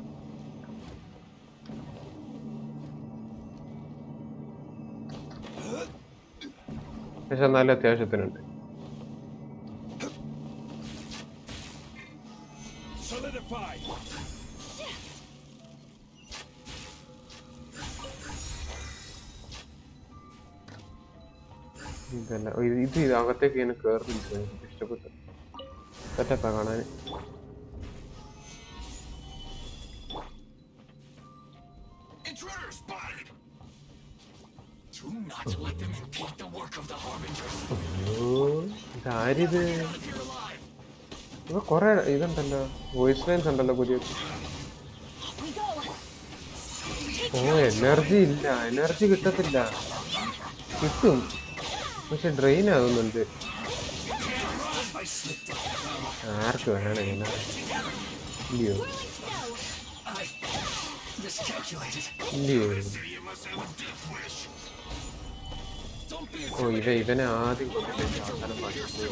പക്ഷെ എന്നാലും അത്യാവശ്യത്തിനുണ്ട്. Solidify. ഇതല്ല, ഇത് അകത്തേക്ക് ഇങ്ങനെ കേറുന്നുണ്ട്. എനിക്ക് ഇഷ്ടപ്പെട്ടു. സെറ്റപ്പാ കാണാൻ. Intruder spotted. Do not let them impede the work of the harbingers. ഇതാരിത്? ഇപ്പൊ കൊറേ ഇതുണ്ടല്ലോ, വോയിസ് ലൈൻസ് ഉണ്ടല്ലോ പുതിയ. ഓ എനർജി ഇല്ല, എനർജി കിട്ടത്തില്ല. കിട്ടും പക്ഷെ ഡ്രെയിൻ ആകുന്നുണ്ട്. ആർക്ക് വേണം ഇല്ലയോ? ഇല്ലയോ? ഓ ഇവനെ ആദ്യം കൊണ്ടിട്ട് അവസാനം പഠിച്ചു.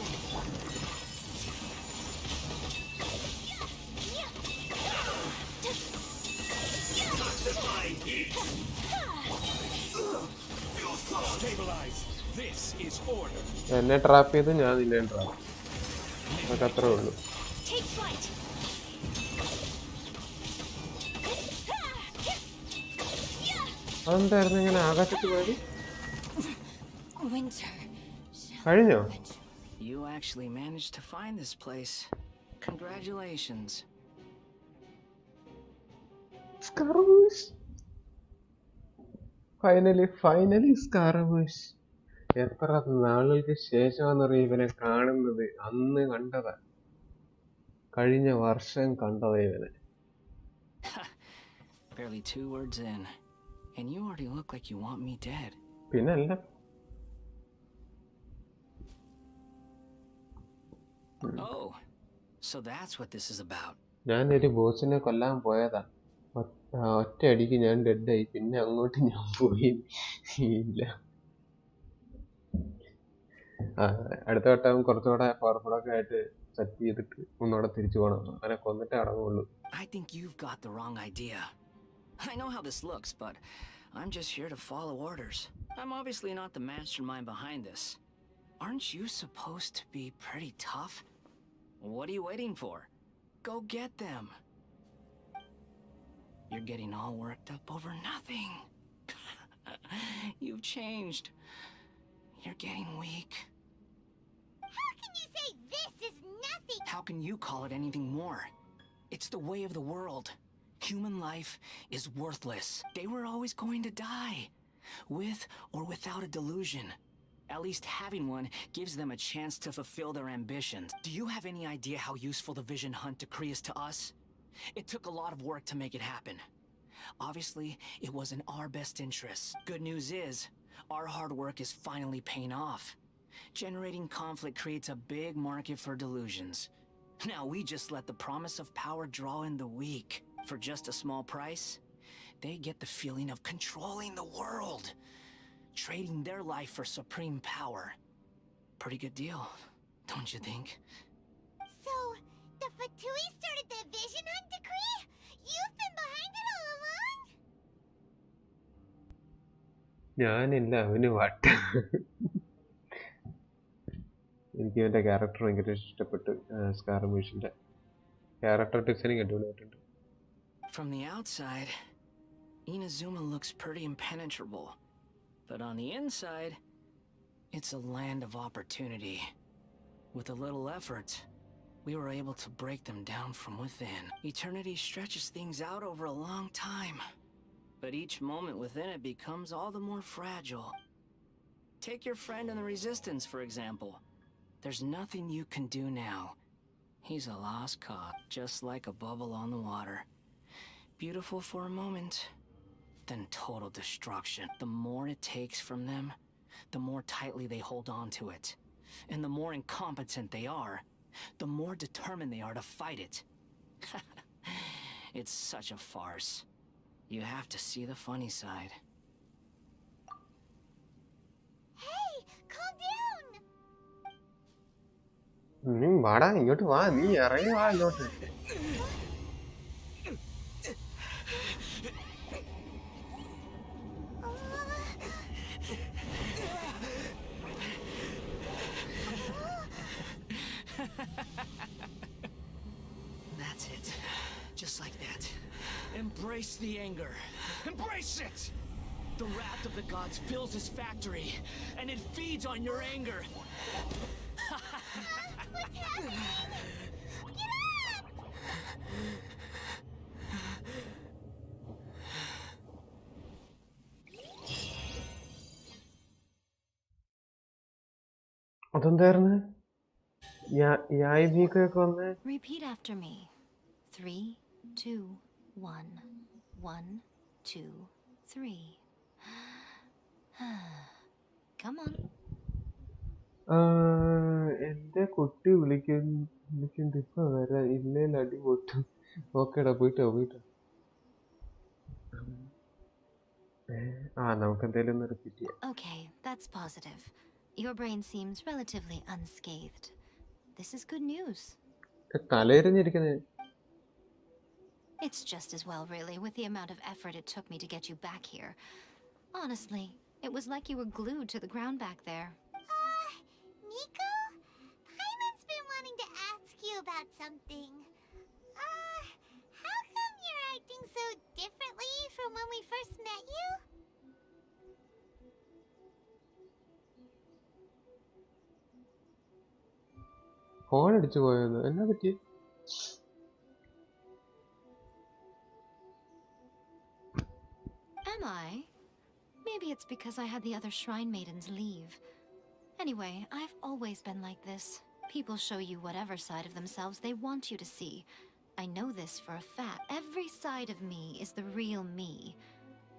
Stabilize. This is order. എന്നെ ട്രാപ്പ് ചെയ്ത് ഞാൻ നിന്നെ ട്രാപ്പ്. അതൊക്കെ അത്രേ ഉള്ളൂ. അതെന്തായിരുന്നു ഇങ്ങനെ ആകാശത്ത് പോയത്? കഴിഞ്ഞോ? You actually managed to find this place. Congratulations. Scaramouche. Finally Scaramouche. എത്ര നാളുകൾക്ക് ശേഷമാണെന്നറിയ ഇവനെ കാണുന്നത്. അന്ന് കണ്ടതാ, കഴിഞ്ഞ വർഷം കണ്ടതാ ഇവനെ. Barely 2 words in, and you already look like you want me dead. പിന്നല്ല. Oh, so that's what this is about. ഞാനൊരു ബോസിനെ കൊല്ലാൻ പോയതാ. ഒറ്റ അടിക്ക് ഞാൻ ഡെഡായി. പിന്നെ അങ്ങോട്ട് ഞാൻ പോയി ഇല്ല. അടുത്ത വട്ടം കുറച്ചുകൂടെ പവർഫുള്ളൊക്കെ ആയിട്ട് സെറ്റ് ചെയ്തിട്ട് ഒന്നുകൂടെ തിരിച്ചു പോകണം. അവനെ കൊന്നിട്ടേ അടങ്ങുള്ളൂ. I think you've got the wrong idea. I know how this looks, but I'm just here to follow orders. I'm obviously not the mastermind behind this. Aren't you supposed to be pretty tough? What are you waiting for? Go get them. You're getting all worked up over nothing. You've changed. You're getting weak. How can you say this is nothing? How can you call it anything more? It's the way of the world. Human life is worthless. They were always going to die, with or without a delusion. At least having one gives them a chance to fulfill their ambitions. Do you have any idea how useful the Vision Hunt decree is to us? It took a lot of work to make it happen. Obviously, it was in our best interests. Good news is, our hard work is finally paying off. Generating conflict creates a big market for delusions. Now we just let the promise of power draw in the weak. For just a small price, they get the feeling of controlling the world. Trading their life for supreme power. Pretty good deal, don't you think? So, the Fatui started the Vision Hunt decree? You've been behind it all along? ഞാനില്ല, അവന് വട്ട. എനിക്ക് ഇവന്റെ character ഭയങ്കര ഇഷ്ടപ്പെട്ടു. സ്കാർമൂഷിന്റെ character designing അടിപൊളിയായിട്ടുണ്ട്. From the outside, Inazuma looks pretty impenetrable. But on the inside, it's a land of opportunity. With a little effort, we were able to break them down from within. Eternity stretches things out over a long time, but each moment within it becomes all the more fragile. Take your friend in the Resistance, for example. There's nothing you can do now. He's a lost cause, just like a bubble on the water. Beautiful for a moment, then total destruction. The more it takes from them, the more tightly they hold on to it. And the more incompetent they are, the more determined they are to fight it. It's such a farce. You have to see the funny side. Hey, calm down! നീ വാടാ ഇങ്ങോട്ട് വാ, നീ ഇറങ്ങി വാ ഇങ്ങോട്ട്. That's it. Just like that. Embrace the anger. Embrace it! The wrath of the gods fills his factory, and it feeds on your anger. What's happening? Get up! അതെന്തായിരുന്നു യായിബിയൊക്കെ വന്നേ? Repeat after me. 3, 2, 1. 1, 2, 3. Come on. എന്റെ കുട്ടി വിളിക്കുന്നുണ്ട്, ഇപ്പൊ വരാ, ഇല്ലേൽ അടി പൊട്ടും. ഓക്കേടാ, പോയിട്ടോ. നമുക്ക് എന്തായാലും ഒന്ന് റിപ്പീറ്റ് ചെയ്യാം. Okay, that's positive. Your brain seems relatively unscathed. This is good news. തലയെറിഞ്ഞിരിക്കുന്നേ. It's just as well, really, with the amount of effort it took me to get you back here. Honestly, it was like you were glued to the ground back there. Nico? Paimon's been wanting to ask you about something. How come you're acting so differently from when we first met you? Phone അടിച്ചു പോയെന്ന്, എന്നാ പറ്റി? Am I? Maybe it's because I had the other shrine maidens leave. Anyway, I've always been like this. People show you whatever side of themselves they want you to see. I know this for a fact. Every side of me is the real me.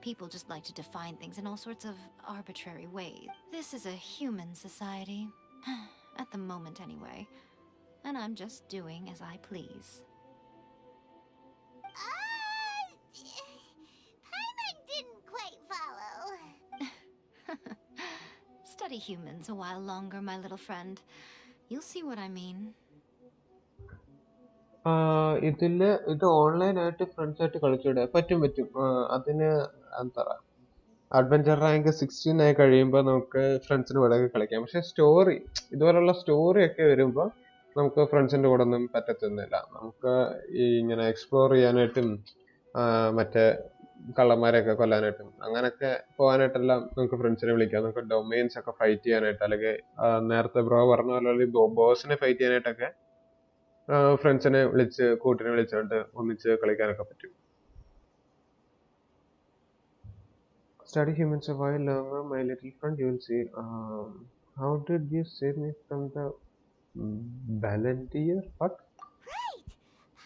People just like to define things in all sorts of arbitrary ways. This is a human society. At the moment, anyway. And I'm just doing as I please. Paimon didn't quite follow. Study humans a while longer, my little friend. You'll see what I mean. ഇത് ഓൺലൈനായിട്ട് ഫ്രണ്ട്സായിട്ട് കളിച്ചൂടെ? പറ്റും. അതിന് എന്താ adventure rank 16 ആയി കഴിയുമ്പോൾ നമുക്ക് ഫ്രണ്ട്സിന് കൂടെ കളിക്കാം. പക്ഷെ സ്റ്റോറി, ഇതുപോലുള്ള സ്റ്റോറി ഒക്കെ വരുമ്പോൾ നമുക്ക് ഫ്രണ്ട്സിന്റെ കൂടെ ഒന്നും പറ്റത്തൊന്നുമില്ല. നമുക്ക് ഈ ഇങ്ങനെ എക്സ്പ്ലോർ ചെയ്യാനായിട്ടും മറ്റേ കള്ളന്മാരെയൊക്കെ കൊല്ലാനായിട്ടും അങ്ങനെയൊക്കെ പോകാനായിട്ടെല്ലാം നമുക്ക് ഫ്രണ്ട്സിനെ വിളിക്കാം. നമുക്ക് ഡൊമൈൻസ് ഒക്കെ ഫൈറ്റ് ചെയ്യാനായിട്ട്, അല്ലെങ്കിൽ നേരത്തെ ബ്രോ പറഞ്ഞ പോലെ ബോസിനെ ഫൈറ്റ് ചെയ്യാനായിട്ടൊക്കെ ഫ്രണ്ട്സിനെ കൂട്ടിനെ വിളിച്ചുകൊണ്ട് ഒന്നിച്ച് കളിക്കാനൊക്കെ പറ്റും. Study humans a while longer, my little friend. You will see. How did you save me from the Balantier? What? Right!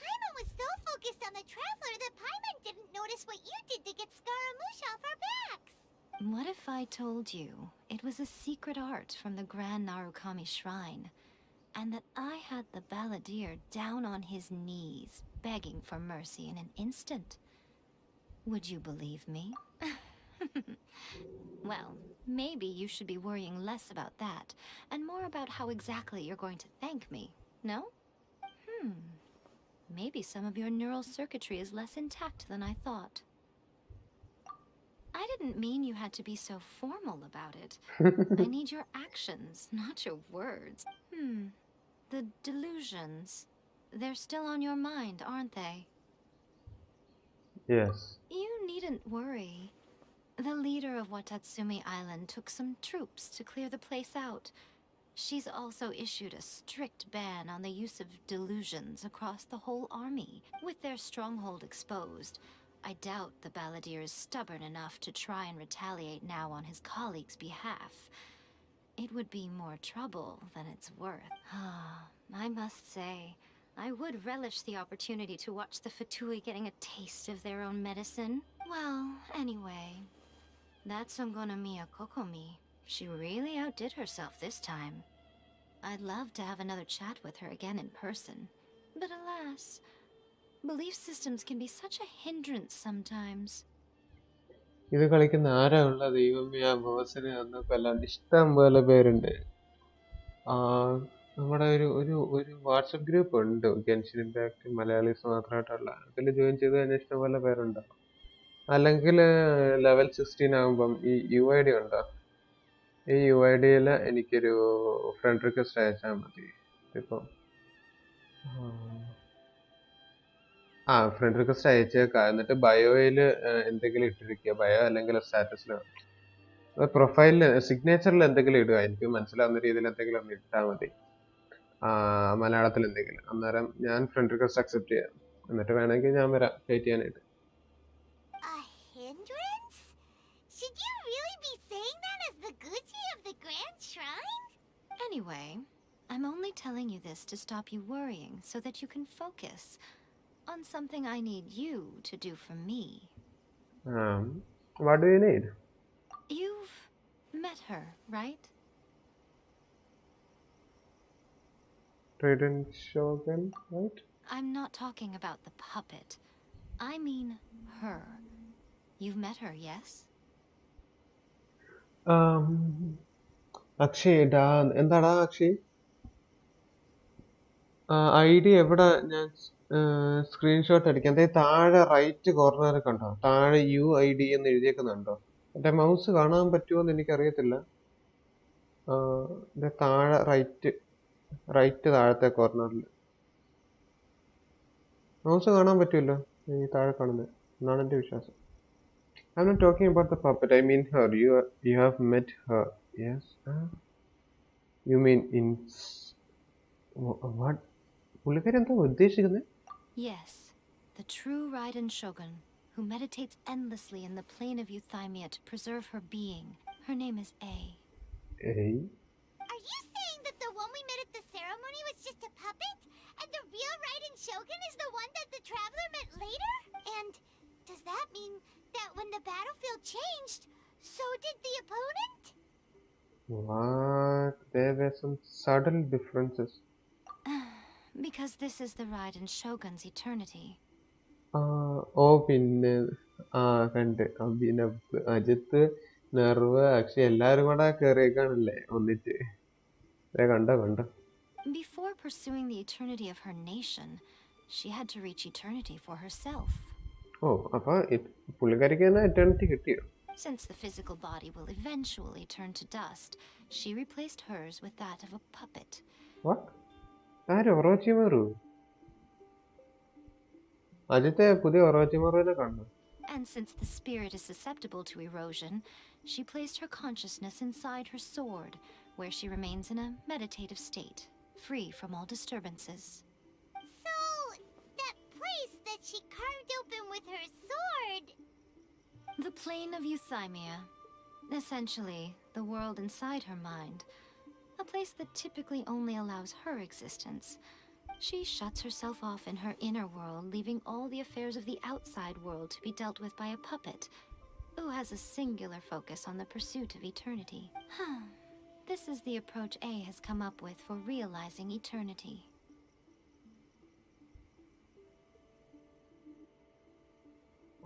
Paimon was so focused on the Traveler that Paimon didn't notice what you did to get Scaramouche off our backs. What if I told you it was a secret art from the Grand Narukami Shrine, and that I had the Balladeer down on his knees, begging for mercy in an instant? Would you believe me? Well, maybe you should be worrying less about that, and more about how exactly you're going to thank me, no? Maybe some of your neural circuitry is less intact than I thought. I didn't mean you had to be so formal about it. I need your actions, not your words. The delusions. They're still on your mind, aren't they? Yes. You needn't worry. The leader of Watatsumi Island took some troops to clear the place out. She's also issued a strict ban on the use of delusions across the whole army. With their stronghold exposed, I doubt the balladeer is stubborn enough to try and retaliate now on his colleagues' behalf. It would be more trouble than it's worth. I must say, I would relish the opportunity to watch the Fatui getting a taste of their own medicine. Well, anyway, that Songonomiya Kokomi, she really outdid herself this time. I'd love to have another chat with her again in person. But alas, belief systems can be such a hindrance sometimes. ഇത് കളിക്കുന്ന ആരാ ഉള്ള ദൈവമേ ആ ബോസിനെ അന്നൊക്കെ അല്ലാണ്ട് ഇഷ്ടം പോലെ പേരുണ്ട്. നമ്മുടെ ഒരു വാട്സപ്പ് ഗ്രൂപ്പ് ഉണ്ട് ഗെൻഷിൻ ഇമ്പാക്ട് മലയാളീസ് മാത്രമായിട്ടുള്ള. അതിൽ ജോയിൻ ചെയ്ത് കഴിഞ്ഞാൽ ഇഷ്ടംപോലെ പേരുണ്ടാവും. അല്ലെങ്കിൽ ലെവൽ 16 ആകുമ്പം ഈ UID ഉണ്ടോ, ഈ UIDയിൽ എനിക്കൊരു ഫ്രണ്ട് റിക്വസ്റ്റ് അയച്ചാൽ മതി. ഇപ്പം ഫ്രണ്ട് റിക്വസ്റ്റ് അയച്ചേക്കാം. എന്നിട്ട് ബയോയിൽ എന്തെങ്കിലും ഇട്ടിരിക്കുക, ബയോ അല്ലെങ്കിൽ സ്റ്റാറ്റസിൽ പ്രൊഫൈലിൽ സിഗ്നേച്ചറിൽ എന്തെങ്കിലും ഇടുക. എനിക്ക് മനസ്സിലാവുന്ന രീതിയിൽ എന്തെങ്കിലും ഒന്ന് ഇട്ടാൽ മതി, മലയാളത്തിൽ എന്തെങ്കിലും. അന്നേരം ഞാൻ ഫ്രണ്ട് റിക്വസ്റ്റ് അക്സെപ്റ്റ് ചെയ്യാം. എന്നിട്ട് വേണമെങ്കിൽ ഞാൻ വരാം വെയിറ്റ് ചെയ്യാനായിട്ട്. A hindrance? Should you really be saying that as the Gucci of the Grand Shrine? Anyway, I'm only telling you this to stop you worrying so that you can focus on something I need you to do for me. What do you need? You've met her, right? Raiden Shogun, right? I'm not talking about the puppet. I mean her. You've met her, yes? Akshay എന്താടാ Akshay? ID എവിടെ? ഞാൻ screenshot അടിക്കാം. അതേ താഴെ right corner കണ്ടോ, താഴെ UID എന്ന് എഴുതിയേക്കുന്നുണ്ടോ? എൻ്റെ മൗസ് കാണാൻ പറ്റുമോ എന്ന് എനിക്കറിയത്തില്ല. താഴെ റൈറ്റ് താഴത്തെ കോർണറിൽ മൗസ് കാണാൻ പറ്റുമല്ലോ, ഈ താഴെ കാണുന്നത് എന്നാണ് എൻ്റെ വിശ്വാസം. I'm not talking about the puppet, I mean her. You have met her, yes? You mean in what? പുള്ളിക്കാരി എന്താ ഉദ്ദേശിക്കുന്നത്? Yes, the true Raiden Shogun, who meditates endlessly in the plane of Euthymia to preserve her being. Her name is A. Are you saying that the one we met at the ceremony was just a puppet? And the real Raiden Shogun is the one that the traveler met later? And does that mean that when the battlefield changed, so did the opponent? What? There were some subtle differences. Because this is the Raiden Shogun's eternity. പിന്നെ കണ്ട് Abhinav, Ajith, nerve, Akshay എല്ലാരും കൂടെ കേറിയേക്കാണല്ലേ ഒന്നിച്ച്. കണ്ടോ. Before pursuing the eternity of her nation, she had to reach eternity for herself. അപ്പൊ പുള്ളിക്കാരിക്ക് തന്നെ eternity കിട്ടിയോ? Since the physical body will eventually turn to dust, she replaced hers with that of a puppet. What? ആര്? ഒറോച്ചിമാറു? അജിത്തെ പുതിയ ഒറോച്ചിമാറുവിനെ കണ്ടു. And since the spirit is susceptible to erosion, she placed her consciousness inside her sword, where she remains in a meditative state, free from all disturbances. So, that place that she carved open with her sword... The plane of Euthymia. Essentially, the world inside her mind. A place that typically only allows her existence. She shuts herself off in her inner world, leaving all the affairs of the outside world to be dealt with by a puppet, who has a singular focus on the pursuit of eternity. This is the approach A has come up with for realizing eternity.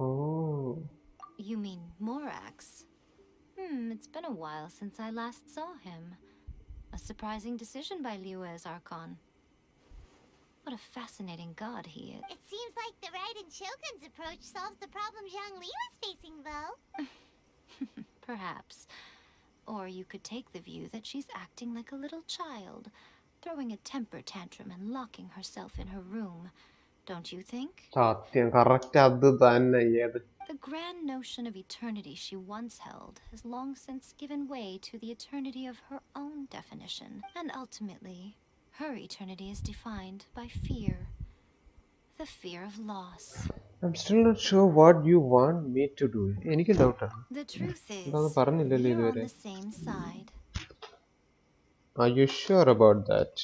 Oh. You mean Morax? It's been a while since I last saw him. A surprising decision by Liu's Archon. What a fascinating god he is. It seems like the Raiden Shogun's approach solves the problem Zhongli was facing, though. Perhaps. Or you could take the view that she's acting like a little child, throwing a temper tantrum and locking herself in her room. Don't you think? സത്യം, correct അത് തന്നെ. The grand notion of eternity she once held has long since given way to the eternity of her own definition. And ultimately, her eternity is defined by fear. The fear of loss. I'm still not sure what you want me to do. എനിക്ക് ഡൗട്ടാണ്. The truth ഇതൊന്നും is, പറഞ്ഞില്ലല്ലോ we're on ഇതുവരെ. the same side. Are you sure about that?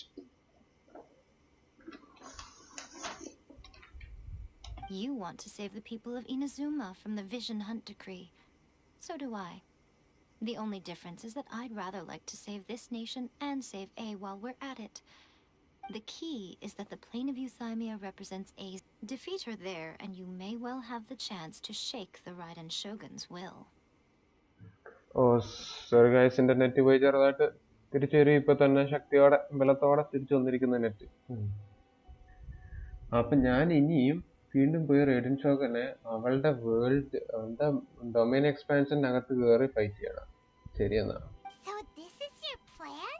You want to save the people of Inazuma from the Vision Hunt decree. So do I. The only difference is that I'd rather like to save this nation and save A while we're at it. The key is that the plane of Euthymia represents A's. Defeat her there, and you may well have the chance to shake the Raiden Shogun's will. Oh, sorry guys, എൻ്റെ net പോയി ചെറുതായിട്ട് തിരിച്ചു വരും. ഇപ്പൊ തന്നെ ശക്തിയോടെ ബലത്തോടെ തിരിച്ചു വന്നിരിക്കുന്ന നെറ്റ്. അപ്പൊ ഞാൻ ഇനിയും വീണ്ടും പോയി റെയ്ഡൻ ഷോഗനെ അവളുടെ വേൾഡ്, അവളുടെ ഡൊമൈൻ എക്സ്പാൻഷനകത്ത് കയറി ഫൈറ്റ് ചെയ്യണം. ശരിയെന്നാ. So this is your plan?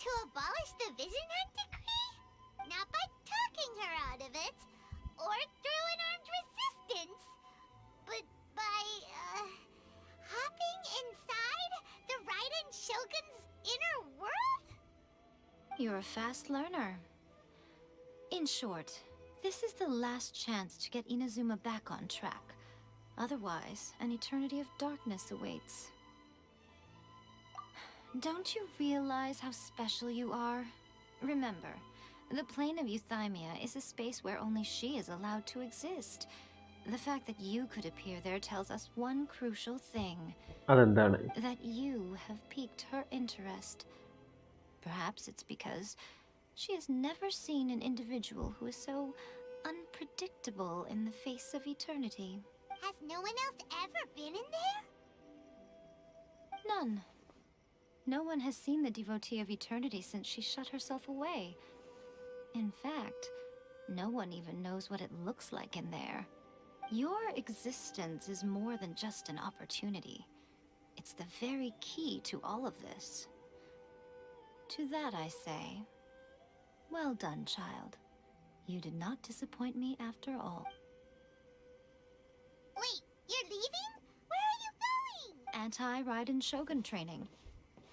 To abolish the Vision Hunt decree? Not by talking her out of it, or through an armed resistance, but by, hopping inside the Raiden Shogun's inner world? You're a fast learner. In short, this is the last chance to get Inazuma back on track. Otherwise, an eternity of darkness awaits. Don't you realize how special you are? Remember, the plane of Euthymia is a space where only she is allowed to exist. The fact that you could appear there tells us one crucial thing. അതെന്താണ്? That you have piqued her interest. Perhaps it's because she has never seen an individual who is so unpredictable in the face of eternity. Has no one else ever been in there? None. No one has seen the devotee of eternity since she shut herself away. In fact, no one even knows what it looks like in there. Your existence is more than just an opportunity. It's the very key to all of this. To that I say, well done, child. You did not disappoint me after all. Wait, you're leaving? Where are you going? Anti-Raiden Shogun training.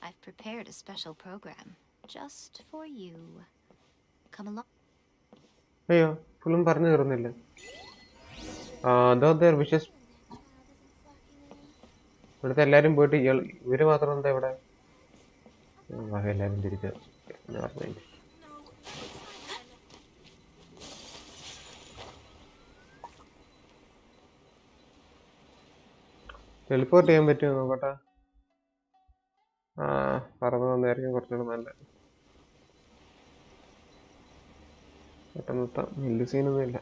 I've prepared a special program just for you. Come along. അയ്യോ, ഫുള്ളും പറഞ്ഞു തീർന്നില്ല. അതോ wishes ഇവിടുത്തെ എല്ലാരും പോയിട്ട് ഇവര് മാത്രം എന്താ ഇവിടെ? എല്ലാരും തിരിച്ച് ടെലിപ്പോർട്ട് ചെയ്യാൻ പറ്റുമോ നോക്കട്ടെ. പറന്നു വന്നായിരിക്കും കുറച്ചുകൂടെ നല്ല. പെട്ടെന്ന് വലിയ സീനൊന്നും ഇല്ല.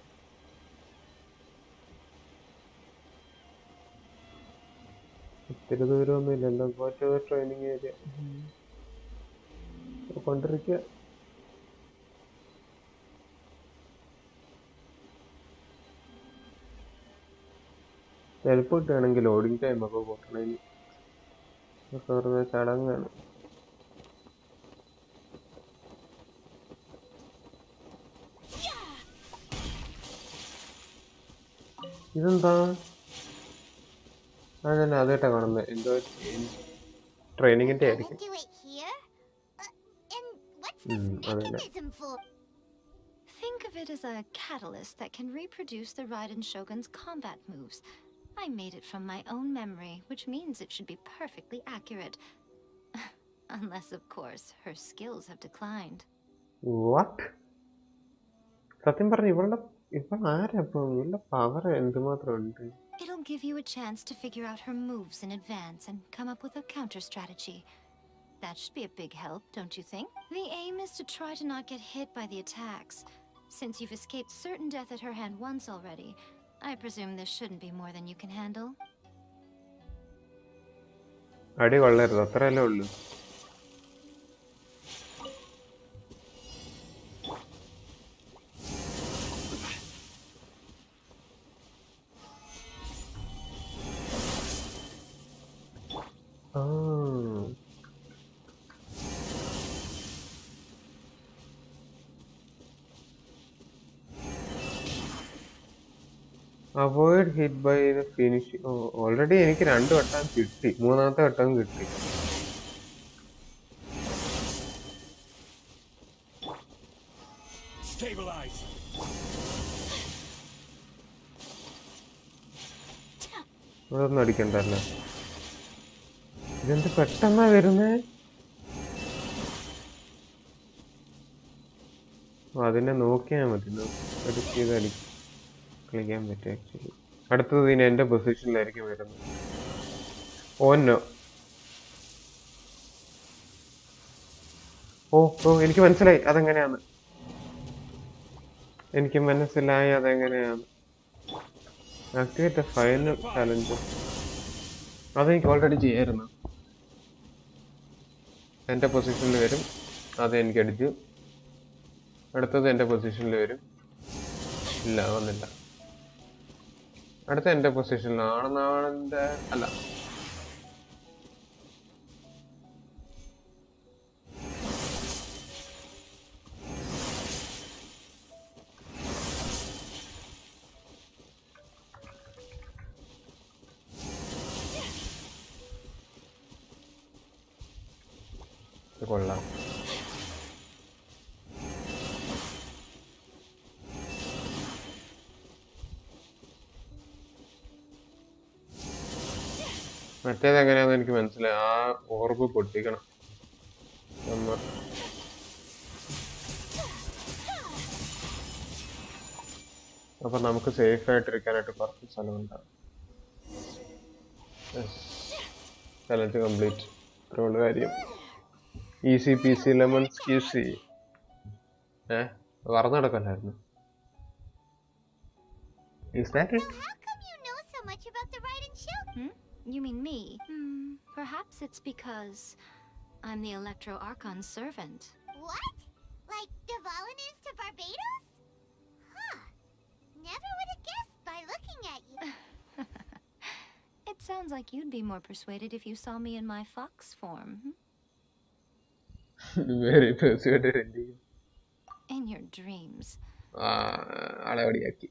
ഒത്തിരി ദൂരമൊന്നും ഇല്ലല്ലോ. പോയിട്ട് ട്രെയിനിങ് ഏരിയ കൊണ്ടിരിക്കുക. ടെലിപ്പോർട്ട് ആണെങ്കിൽ ലോഡിങ് ടൈം ഒക്കെ കൂട്ടണം. വെറുതെ ചടങ്ങാണ്. ഇതെന്താ? ഞാൻ ആദ്യമായിട്ടാ കാണുന്നത്. എന്തോ ട്രെയിനിങ്ങിന്റെ ആയിരിക്കും. അതന്നെ. Think of it as a catalyst that can reproduce the Raiden Shogun's combat moves. I made it from my own memory, which means it should be perfectly accurate. Unless, of course, her skills have declined. What? സത്യം പറഞ്ഞു ഇവളുടെ power എന്തുമാത്രം ഉണ്ട്? It'll give you a chance to figure out her moves in advance and come up with a counter strategy. That should be a big help, don't you think? The aim is to try to not get hit by the attacks. Since you've escaped certain death at her hand once already, I presume this shouldn't be more than you can handle. അടി കൊള്ളരുത്, അത്രയല്ലേ ഉള്ളൂ. Avoid hit by the finish. Already എനിക്ക് 2 വട്ടം കിട്ടി, 3ാമത്തെ വട്ടം കിട്ടി. Stabilize. ഇവിടെ ഒന്നും അടിക്കണ്ടല്ലോ. ഇതെന്ത് പെട്ടെന്നാ വരുന്നേ? അതിനെ നോക്കിയാൽ മതി, കളിക്കാൻ പറ്റും ആക്ച്വലി. അടുത്തത് ഇനി എന്റെ പൊസിഷനിലായിരിക്കും വരുന്നത്. ഓന്നോ. ഓ എനിക്ക് മനസ്സിലായി അതെങ്ങനെയാന്ന്. എനിക്ക് മനസ്സിലായി അതെങ്ങനെയാണ്. Activate final challenge. അതെനിക്ക് ഓൾറെഡി ചെയ്യായിരുന്നു. എന്റെ പൊസിഷനിൽ വരും, അത് എനിക്ക് അടിച്ചു. അടുത്തത് എന്റെ പൊസിഷനിൽ വരും. ഇല്ല, വന്നില്ല. അടുത്ത എന്റെ പൊസിഷനിലാണെന്നാണെന്റെ അല്ല. കൊള്ളാം. മറ്റേത് എങ്ങനെയാന്ന് എനിക്ക് മനസ്സിലായി. ആ ഓർബ് പൊട്ടിക്കണം. അപ്പൊ നമുക്ക് സേഫ് ആയിട്ടിരിക്കാനായിട്ട് കുറച്ച് സ്ഥലമുണ്ടാകും. Challenge complete. ഇത്രയുള്ള കാര്യം. Easy peasy lemon squeezy. പറഞ്ഞു നടക്കല്ലായിരുന്നു. Is that it? So how come you know so much about the Raiden Shogun? You mean me? Perhaps it's because I'm the Electro Archon's servant. What? Like Dvalin is to Barbados? Huh. Never would have guessed by looking at you. It sounds like you'd be more persuaded if you saw me in my fox form. Very persuaded indeed. In your dreams. അളവടിയാക്കി.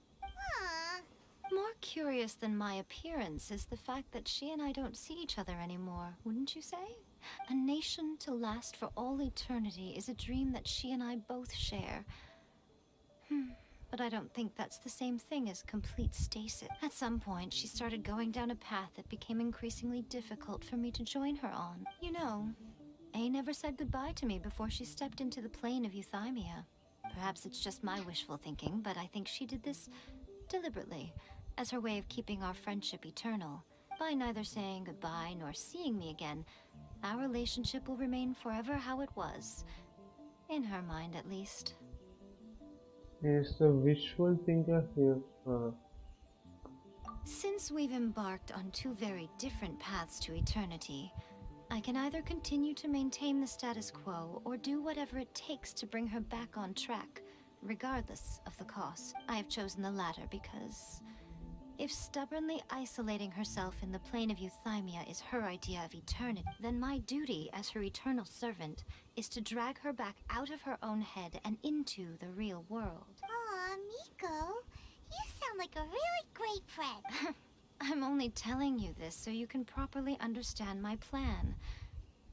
More curious than my appearance is the fact that she and I don't see each other anymore, wouldn't you say? A nation to last for all eternity is a dream that she and I both share. But I don't think that's the same thing as complete stasis. At some point, she started going down a path that became increasingly difficult for me to join her on. You know, A never said goodbye to me before she stepped into the plane of Euthymia. Perhaps it's just my wishful thinking, but I think she did this deliberately, as her way of keeping our friendship eternal. By neither saying goodbye nor seeing me again, our relationship will remain forever how it was. In her mind, at least. Is the visual thinker here? Since we've embarked on two very different paths to eternity, I can either continue to maintain the status quo or do whatever it takes to bring her back on track, regardless of the cost. I have chosen the latter because if stubbornly isolating herself in the plane of Euthymia is her idea of eternity, then my duty as her eternal servant is to drag her back out of her own head and into the real world. Aw, Miko, you sound like a really great friend. I'm only telling you this so you can properly understand my plan.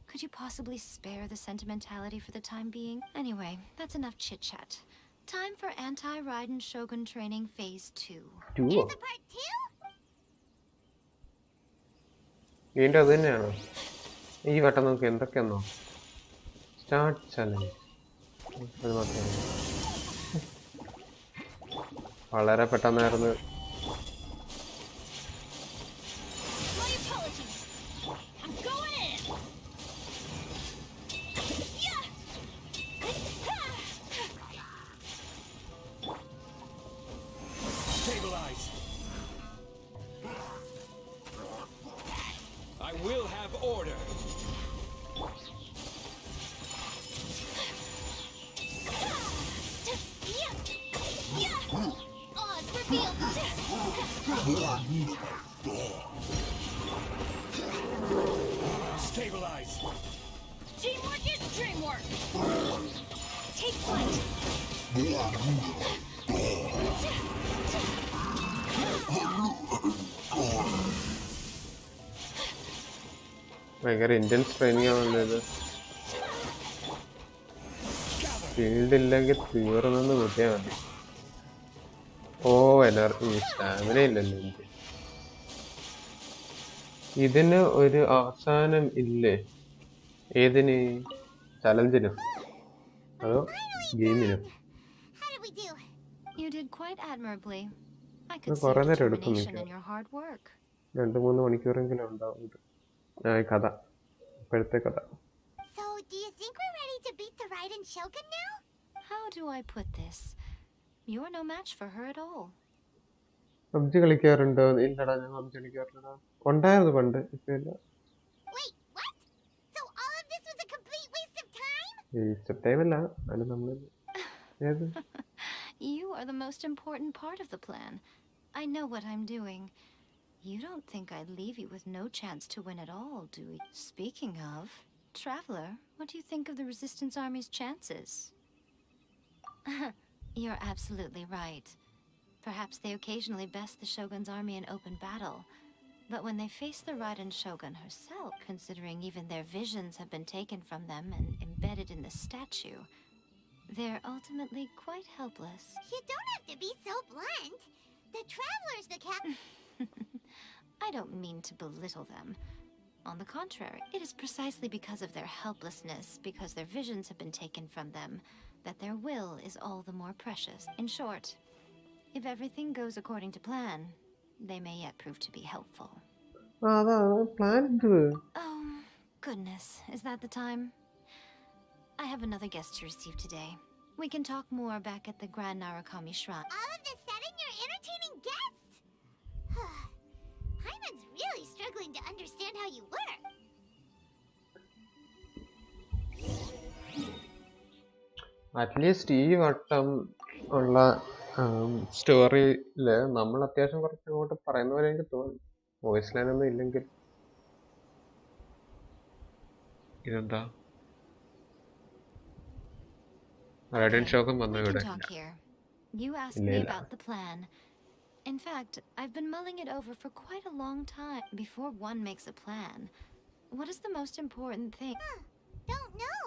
Could you possibly spare the sentimentality for the time being? Anyway, that's enough chit-chat. Time for anti-Raiden Shogun training phase 2. There's a part 2? വീണ്ടും അത് തന്നെയാണോ? ഈ വട്ടം നമുക്ക് എന്തൊക്കെയാണോ? Start challenge. അത് മാത്രമേ വളരെ പെട്ടെന്നായിരുന്നു. I will have order. Odds revealed. Stabilize. Teamwork is dreamwork. Take flight. ഭയങ്കര ഇന്റൻസ് ട്രെയിനിങ് ആണല്ലോ ഇത്. ഫീൽഡ് ഇല്ലെങ്കിൽ തീർന്നെന്ന് കൂട്ടിയാൽ മതി. ഓ എനർജി സ്റ്റാമിന ഇല്ലല്ലോ എനിക്ക്. ഇതിന് ഒരു അവസാനം ഇല്ലേ? ഏതിന്? ചലഞ്ചിനും അതോ ഗെയിമിനും? How did we do? You did quite admirably. I could see കുറെ your നേരം എടുക്കും determination മിക്ക in your hard work. 2-3 മണിക്കൂറെങ്കിലും ഉണ്ടാവും ഇത്. കഥ ഇപ്പോഴത്തെ കഥ. So, do you think we're ready to beat the Raiden Shogun now? How do I put this? You're no match for her at all. PUBG കളിക്കാറുണ്ടോ? ഇല്ലടാ, ഞാൻ പബ്ജി കളിക്കാറില്ലടാ. ഉണ്ടായിരുന്നു പണ്ട്, ഇപ്പൊ ഇല്ല. Wait, what? So all of this was a complete waste of time? Waste time അല്ല, അത് നമ്മൾ ഏത് You are the most important part of the plan. I know what I'm doing. You don't think I'd leave you with no chance to win at all, do you? Speaking of, Traveler, what do you think of the Resistance Army's chances? You're absolutely right. Perhaps they occasionally best the Shogun's army in open battle. But when they face the Raiden Shogun herself, considering even their visions have been taken from them and embedded in the statue, they're ultimately quite helpless. You don't have to be so blunt. The Traveler's the I don't mean to belittle them. On the contrary, it is precisely because of their helplessness, because their visions have been taken from them, that their will is all the more precious. In short, if everything goes according to plan, they may yet prove to be helpful. അതാണ് plan. Oh, goodness. Is that the time? I have another guest to receive today. We can talk more back at the Grand Narukami Shrine. All of this sudden, you're entertaining guests? Hyman's really struggling to understand how you work. At least ഈ വട്ടം ഉള്ള സ്റ്റോറിയില് നമ്മൾ അത്യാവശ്യം കുറച്ച് അങ്ങോട്ട് പറയുന്ന പോലെ എനിക്ക് തോന്നി. വോയിസ് ലൈൻ ഒന്നും ഇല്ലെങ്കിൽ. ഇതെന്താ? റൈഡൻ ഷോഗൻ വന്നു We ഇവിടെ. can talk here. You asked ഇല്ല me ഇല്ല. about the plan. In fact, I've been mulling it over for quite a long time. Before one makes a plan, what is the most important thing? Don't know.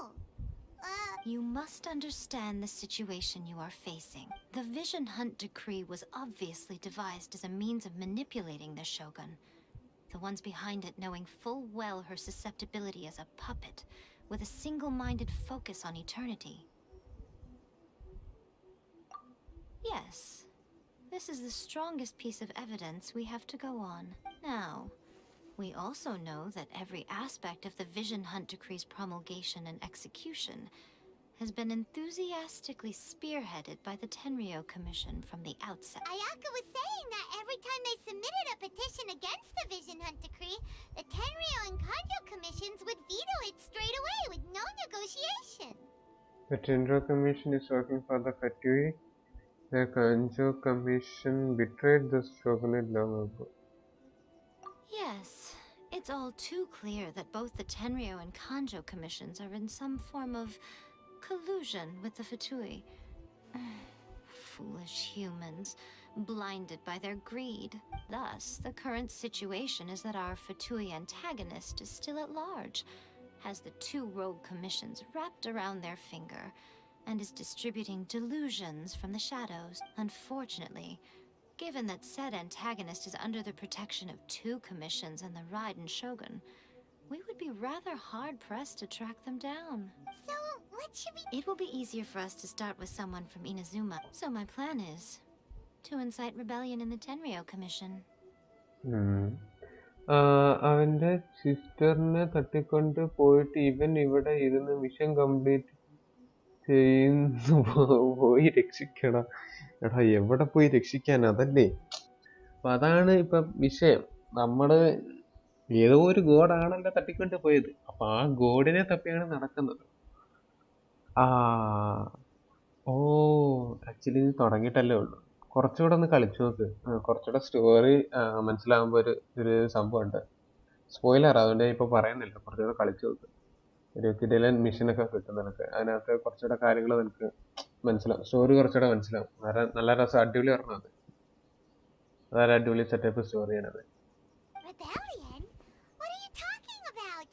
You must understand the situation you are facing. The Vision Hunt decree was obviously devised as a means of manipulating the Shogun. The ones behind it knowing full well her susceptibility as a puppet, with a single-minded focus on eternity. Yes, this is the strongest piece of evidence we have to go on. Now, we also know that every aspect of the Vision Hunt decree's promulgation and execution has been enthusiastically spearheaded by the Tenryo Commission from the outset. Ayaka was saying that every time they submitted a petition against the Vision Hunt decree, the Tenryo and Kanjo commissions would veto it straight away with no negotiation. The Tenryo Commission is working for the Fatui. The Kanjo Commission betrayed the shogunate long ago. Yes, it's all too clear that both the Tenryo and Kanjo commissions are in some form of collusion with the Fatui. Foolish humans, blinded by their greed. Thus, the current situation is that our Fatui antagonist is still at large, has the two rogue commissions wrapped around their finger, and is distributing delusions from the shadows. Unfortunately, given that said antagonist is under the protection of two commissions and the Raiden Shogun, we would be rather hard-pressed to track them down. So, what should we... It will be easier for us to start with someone from Inazuma. So my plan is to incite rebellion in the Tenryo Commission. അവന്റെ സിസ്റ്ററിനെ തട്ടിക്കൊണ്ട് പോയിട്ട് ഇവൻ ഇവിടെ ഇരുന്ന് mission complete ചെയ്യുന്നു. പോയി രക്ഷിക്കണം. എടാ എവിടെ പോയി രക്ഷിക്കാൻ? അതല്ലേ. അപ്പൊ അതാണ് ഇപ്പൊ വിഷയം. നമ്മള് ഏതോ ഒരു ഗോഡാണല്ലോ തട്ടിക്കൊണ്ട് പോയത്. അപ്പൊ ആ ഗോഡിനെ തപ്പിയാണ് നടക്കുന്നത്. ഓ ആക്ച്വലി ഇത് തുടങ്ങിയിട്ടല്ലേ ഉള്ളൂ. കുറച്ചുകൂടെ ഒന്ന് കളിച്ചു നോക്ക്. കുറച്ചുകൂടെ സ്റ്റോറി മനസ്സിലാകുമ്പോ ഒരു സംഭവം ഉണ്ട്. സ്പോയിലർ, അതുകൊണ്ട് ഇപ്പൊ പറയുന്നില്ല. കുറച്ചുകൂടെ കളിച്ചു നോക്ക്. ഒരു കിടിലൻ മിഷനൊക്കെ കിട്ടും നിനക്ക്. അതിനകത്ത് കുറച്ചുകൂടെ കാര്യങ്ങൾ നിനക്ക് മനസ്സിലാവും. സ്റ്റോറി കുറച്ചുകൂടെ മനസ്സിലാവും. നല്ല രസം, അടിപൊളി പറഞ്ഞത്. അതൊരു അടിപൊളി setup സ്റ്റോറിയാണത്. Rebellion? What are you talking about?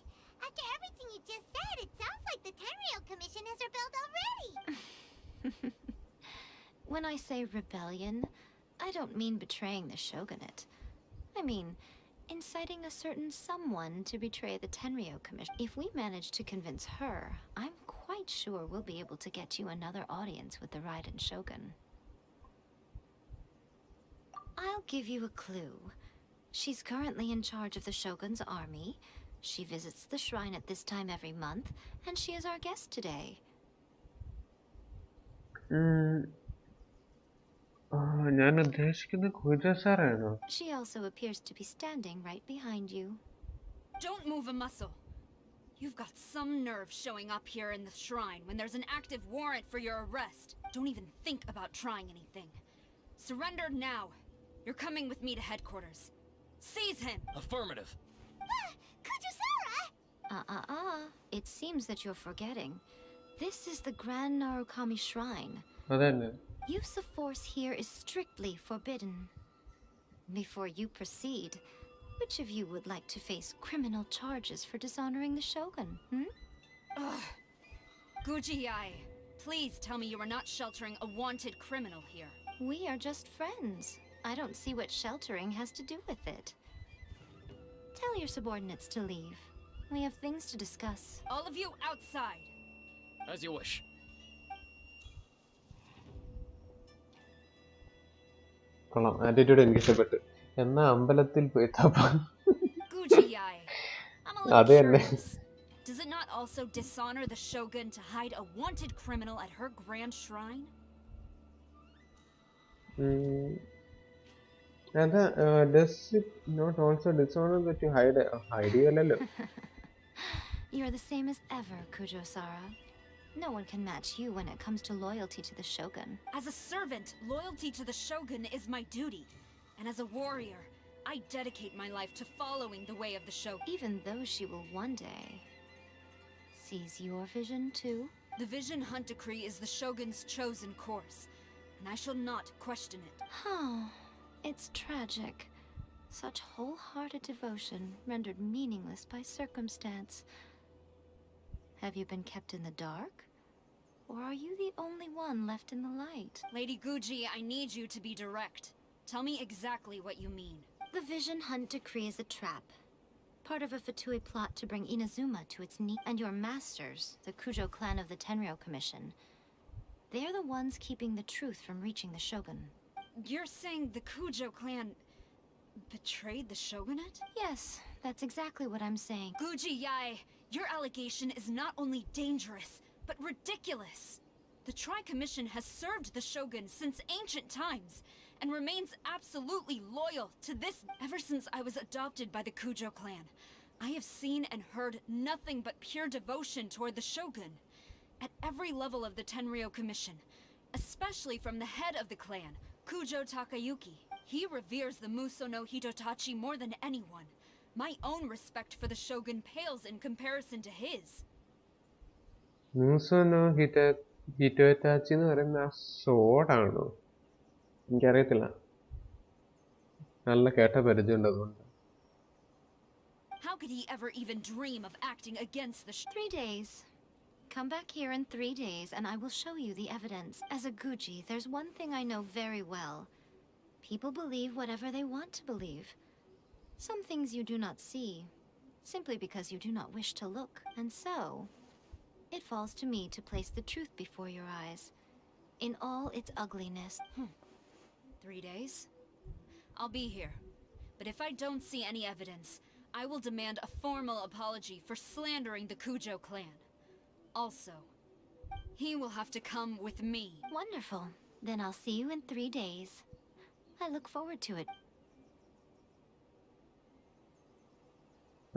After everything you just said, it sounds like the Tenryou Commission has rebelled already. When I say rebellion, I don't mean betraying the shogunate. I mean inciting a certain someone to betray the Tenryou Commission. If we manage to convince her, I'm quite sure we'll be able to get you another audience with the Raiden Shogun. I'll give you a clue. She's currently in charge of the Shogun's army. She visits the shrine at this time every month, and she is our guest today. ഞാൻ ഉദ്ദേശിക്കുന്നത് കുജസാറാണോ? She also appears to be standing right behind you. Don't move a muscle. You've got some nerve showing up here in the shrine when there's an active warrant for your arrest. Don't even think about trying anything. Surrender now. You're coming with me to headquarters. Seize him! Affirmative. Kujusara! It seems that you're forgetting. This is the Grand Narukami Shrine. അതന്നെ. Use of force here is strictly forbidden. Before you proceed, which of you would like to face criminal charges for dishonoring the Shogun, Ugh. Guji-ai, please tell me you are not sheltering a wanted criminal here. We are just friends. I don't see what sheltering has to do with it. Tell your subordinates to leave. We have things to discuss. All of you outside. As you wish. കൊള്ളാം, attitude എനിക്ക് ഇഷ്ടപ്പെട്ടു. എന്നാ അമ്പലത്തിൽ പോയി തപ്പാൻ. Guji-ai, I'm a അത് little തന്നെ. curious. Does it not also dishonor the Shogun to hide a wanted criminal at her grand shrine? അത് does it not also dishonor that you hide അല്ലല്ലോ? You're the same as ever, Kujo-sara. No one can match you when it comes to loyalty to the Shogun. As a servant, loyalty to the Shogun is my duty. And as a warrior, I dedicate my life to following the way of the Shogun. Even though she will one day seize your vision too. The Vision Hunt Decree is the Shogun's chosen course, and I shall not question it. It's tragic. Such wholehearted devotion rendered meaningless by circumstance. Have you been kept in the dark? Or are you the only one left in the light? Lady Guji, I need you to be direct. Tell me exactly what you mean. The Vision Hunt Decree is a trap. Part of a Fatui plot to bring Inazuma to its knee. And your masters, the Kujo clan of the Tenryou Commission. They're the ones keeping the truth from reaching the Shogun. You're saying the Kujo clan betrayed the Shogunate? Yes, that's exactly what I'm saying. Guji-ai, your allegation is not only dangerous, but ridiculous. The Tri-Commission has served the Shogun since ancient times, and remains absolutely loyal to this. Ever since I was adopted by the Kujo clan, I have seen and heard nothing but pure devotion toward the Shogun. At every level of the Tenryou Commission, especially from the head of the clan, Kujo Takayuki. He reveres the Muso no Hitotachi more than anyone. My own respect for the Shogun pales in comparison to his. മൂസോ നോ ഹിറ്റോറ്റാച്ചി എന്ന് പറയുന്ന ആ സോഡാണോ? എനിക്കറിയത്തില്ല, നല്ല കേട്ട പരിചയമുണ്ട് അതുകൊണ്ട്. How could he ever even dream of acting against the 3 days. Come back here in 3 days and I will show you the evidence. As a Guji, there's one thing I know very well. People believe whatever they want to believe. Some things you do not see, simply because you do not wish to look. And so, it falls to me to place the truth before your eyes, in all its ugliness. 3 days? I'll be here. But if I don't see any evidence, I will demand a formal apology for slandering the Kujo clan. Also, he will have to come with me. Wonderful. Then I'll see you in 3 days. I look forward to it.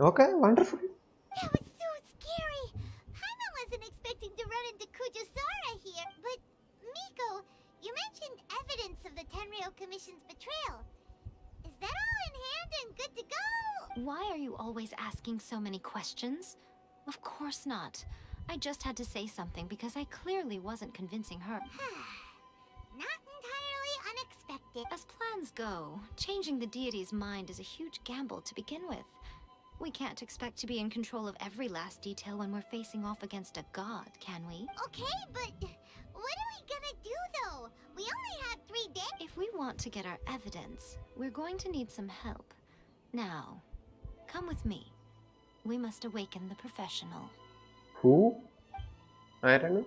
Okay, wonderful. That was so scary. Paimon wasn't expecting to run into Kujusara here. But, Miko, you mentioned evidence of the Tenryou Commission's betrayal. Is that all in hand and good to go? Why are you always asking so many questions? Of course not. I just had to say something because I clearly wasn't convincing her. Not entirely unexpected. tactic. As plans go, changing the deity's mind is a huge gamble to begin with. We can't expect to be in control of every last detail when we're facing off against a god, can we? Okay, but what are we gonna do though? We only have 3 days. If we want to get our evidence, we're going to need some help. Now, come with me. We must awaken the professional. Who? ആരാണ്?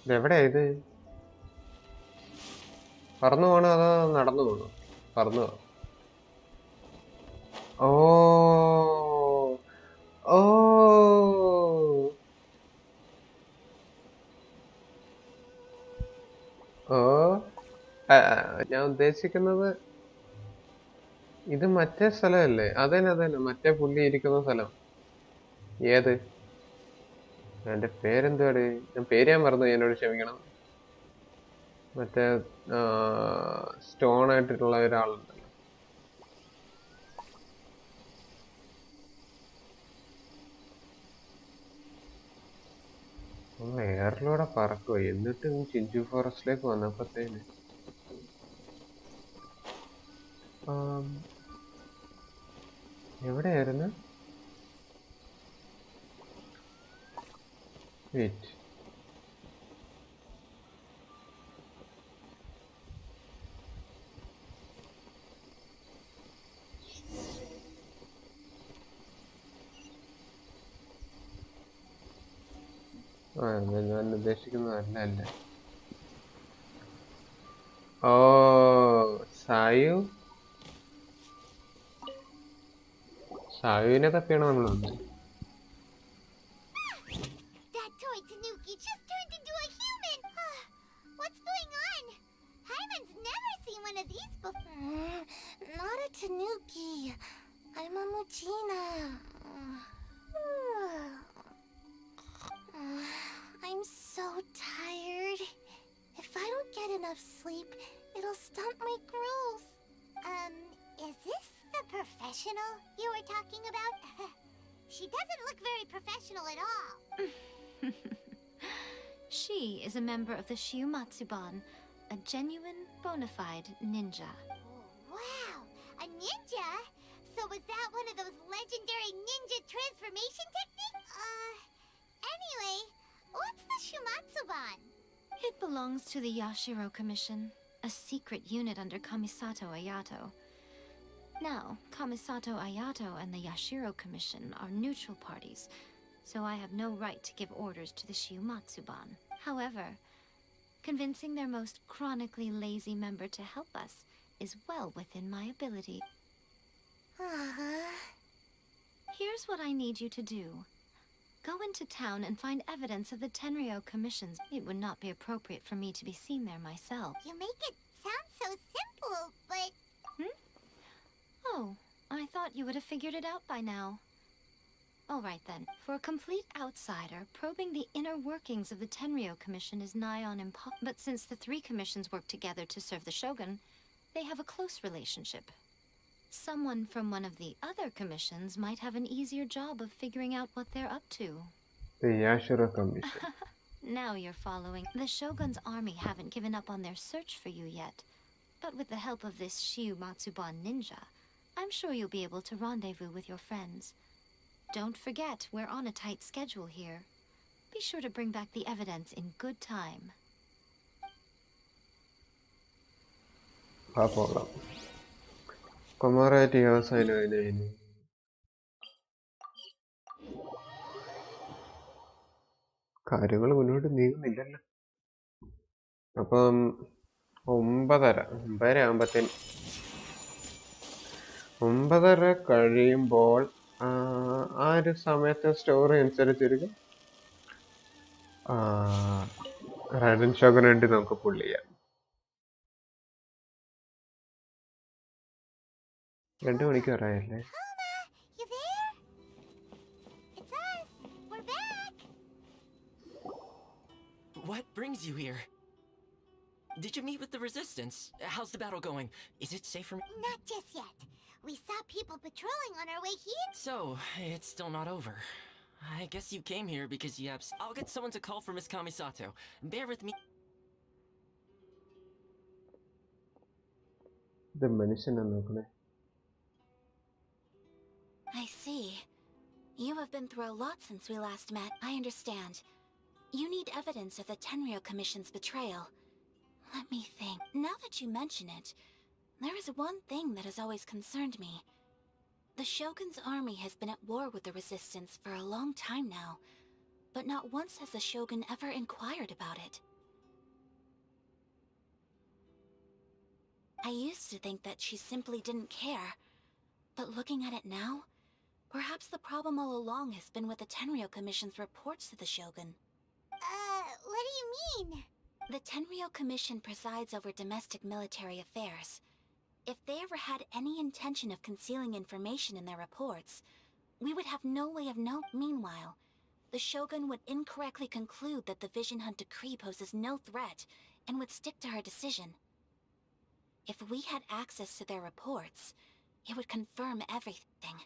ഇതെവിടെയാ ഇത്? പറന്നു പോണോ അതോ നടന്നു പോണോ? പറന്നു പോ. ഓ ഓ ഓ ഞാൻ ഉദ്ദേശിക്കുന്നത് ഇത് മറ്റേ സ്ഥലമല്ലേ? അതന്നെ അതന്നെ, മറ്റേ പുള്ളി ഇരിക്കുന്ന സ്ഥലം. ഏത്? എന്റെ പേരെന്തുവാടി? പേര് ഞാൻ മറന്നു, എന്നോട് ക്ഷമിക്കണം. മറ്റേ സ്റ്റോൺ ആയിട്ടുള്ള ഒരാളുണ്ടല്ലോ. നമ്മൾ എയറിലൂടെ പറക്കുക, എന്നിട്ട് ചിഞ്ചു ഫോറസ്റ്റിലേക്ക് വന്നപ്പോഴത്തേന് എവിടെയായിരുന്നു? വെയിറ്റ്, ഞാൻ ഉദ്ദേശിക്കുന്നതല്ല അല്ല. ഓ സായുവിനെ തപ്പിയാണ് നമ്മൾ വന്നത്. That toy Tanuki just turned into a human! What's going on? Hyman's never seen one of these before. Not a Tanuki. I'm a Mujina. I'm so tired. If I don't get enough sleep, it'll stunt my growth. Is this the professional you were talking about? She doesn't look very professional at all. She is a member of the Shiumatsuban, a genuine, bona fide ninja. Wow, a ninja? So was that one of those legendary ninja transformation techniques? Anyway, what's the Shumatsuban? It belongs to the Yashiro Commission, a secret unit under Kamisato Ayato. Now, Kamisato Ayato and the Yashiro Commission are neutral parties, so I have no right to give orders to the Shiumatsuban. However, convincing their most chronically lazy member to help us is well within my ability. Here's what I need you to do. Go into town and find evidence of the Tenryo commissions. It would not be appropriate for me to be seen there myself. You make it sound so simple, but... Oh, I thought you would have figured it out by now. All right then. For a complete outsider, probing the inner workings of the Tenryo Commission is nigh on impossible. But since the 3 commissions work together to serve the Shogun, they have a close relationship. Someone from one of the other commissions might have an easier job of figuring out what they're up to. The Yashiro Commission. Now you're following. The Shogun's army haven't given up on their search for you yet. But with the help of this Shiumatsuban ninja, I'm sure you'll be able to rendezvous with your friends. Don't forget, we're on a tight schedule here. Be sure to bring back the evidence in good time. കൊമാറായിട്ട് വ്യവസായം കാര്യങ്ങൾ മുന്നോട്ട് നീങ്ങുന്നില്ലല്ലോ. അപ്പം 9:30 ആകുമ്പത്തേന് 9:30 കഴിയുമ്പോൾ ആ ഒരു സമയത്തെ story അനുസരിച്ചിരിക്കും ridden ഷോഗന് വേണ്ടി നമുക്ക് പുള്ള് ചെയ്യാം. 2 മണിക്ക് പറയാല്ലേ? You there? It's us. We're back. What brings you here? Did you meet with the resistance? How's the battle going? Is it safe for me? Not just yet. We saw people patrolling on our way here. So, it's still not over. I guess you came here because you have... I'll get someone to call for Miss Kamisato. Bear with me. The മനുഷ്യനാണ്. I see. You have been through a lot since we last met, I understand. You need evidence of the Tenryou Commission's betrayal. Let me think. Now that you mention it, there is one thing that has always concerned me. The Shogun's army has been at war with the Resistance for a long time now, but not once has the Shogun ever inquired about it. I used to think that she simply didn't care, but looking at it now, perhaps the problem all along has been with the Tenryou Commission's reports to the Shogun. What do you mean? The Tenryou Commission presides over domestic military affairs. If they ever had any intention of concealing information in their reports, we would have no way of knowing. Meanwhile, the Shogun would incorrectly conclude that the Vision Hunt decree poses no threat and would stick to her decision. If we had access to their reports, it would confirm everything.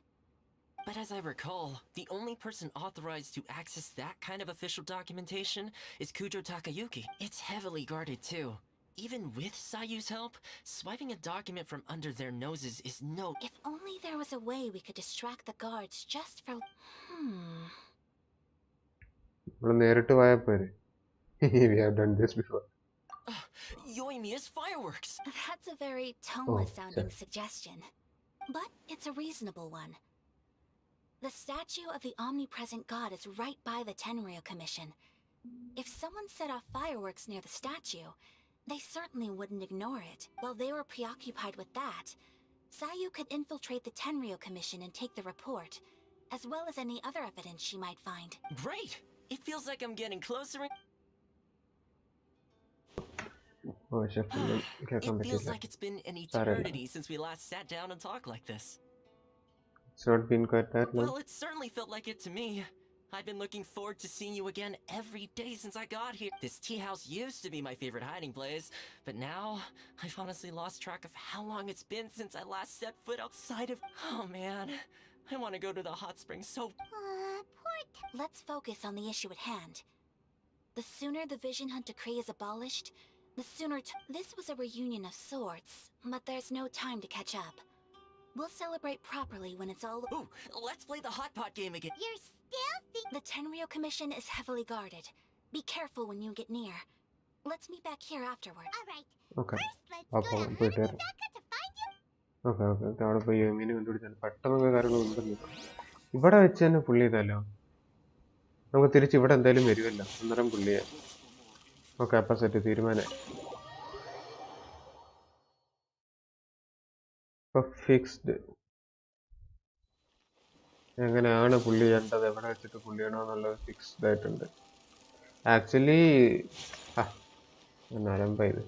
But as I recall, the only person authorized to access that kind of official documentation is Kujo Takayuki. It's heavily guarded too. Even with Sayu's help, swiping a document from under their noses is no... If only there was a way we could distract the guards just for... We have done this before. Yoimiya's fireworks! That's a very toneless-sounding suggestion. But it's a reasonable one. The statue of the omnipresent god is right by the Tenryou Commission. If someone set off fireworks near the statue, they certainly wouldn't ignore it. While they were preoccupied with that, Sayu could infiltrate the Tenryou Commission and take the report, as well as any other evidence she might find. Great! It feels like I'm getting closer. It feels like it's been an eternity since we last sat down and talked like this. It's not been quite that long. Well, it certainly felt like it to me. I've been looking forward to seeing you again every day since I got here. This tea house used to be my favorite hiding place, but now I've honestly lost track of how long it's been since I last set foot outside of... Oh man, I want to go to the hot springs so... Let's focus on the issue at hand. The sooner the Vision Hunt decree is abolished, the sooner this was a reunion of sorts, but there's no time to catch up. We'll celebrate properly when it's all... Ooh, let's play the hot pot game again. You're still The Tenryou Commission is heavily guarded. Be careful when you get near. Let's meet back here afterward. Alright. Okay. First, let's go to Hanamazaka to find you. Okay. അവിടെ പോയി മീനെ കണ്ടുപിടിച്ചാൽ പെട്ടെന്നൊക്കെ കാര്യങ്ങൾ ഉണ്ടെന്ന് ഇവിടെ വെച്ച് തന്നെ പുള്ളി ഇതല്ലോ നമുക്ക് തിരിച്ച് ഇവിടെ എന്തായാലും വരുമല്ലോ അന്നേരം പുള്ളിയെ ഓക്കെ അപ്പം സെറ്റ് തീരുമാനം ഇപ്പൊ ഫിക്സ്ഡ് എങ്ങനെയാണ് പുള്ളി ചെയ്യേണ്ടത് എവിടെ വെച്ചിട്ട് പുള്ളിയാണോ എന്നുള്ളത് ഫിക്സ്ഡ് ആയിട്ടുണ്ട് ആക്ച്വലി നരമ്പായത്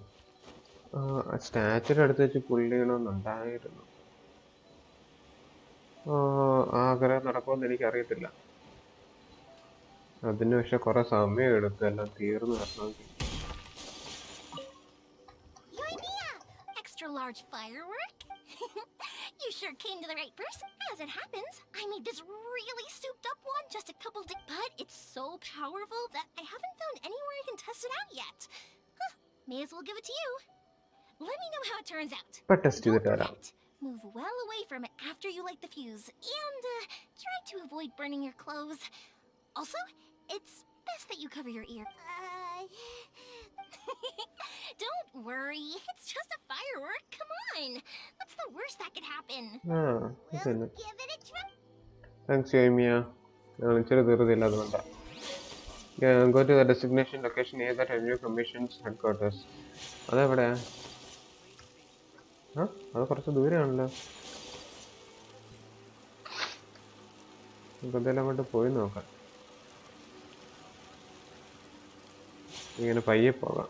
സ്റ്റാച്ചുവിൻ്റെ അടുത്ത് വെച്ച് പുള്ളി ചെയ്യണമെന്നുണ്ടായിരുന്നു ആഗ്രഹം നടക്കുമെന്ന് എനിക്കറിയത്തില്ല അതിന് പക്ഷെ കുറെ സമയം എടുക്കും എല്ലാം തീർന്നു വരണമെങ്കിൽ Extra large firework? You sure came to the right person. As it happens, I made this really souped up one just a couple days, but it's so powerful that I haven't found anywhere I can test it out yet. May as well give it to you. Let me know how it turns out. But test it out. Move well away from it after you light the fuse, and try to avoid burning your clothes. Also, it's best that you cover your ear. Don't worry, it's just a firework. Come on, what's the worst that could happen? We'll give it a try. Thanks, Yoimiya. Go to the designation location near the Tenryou Commission's headquarters. അതെവിടെയാ അത് കുറച്ച് ദൂരെയാണല്ലോ നമുക്ക് എന്തായാലും അങ്ങോട്ട് പോയി നോക്കാം ഇങ്ങനെ പയ്യെ പോകാം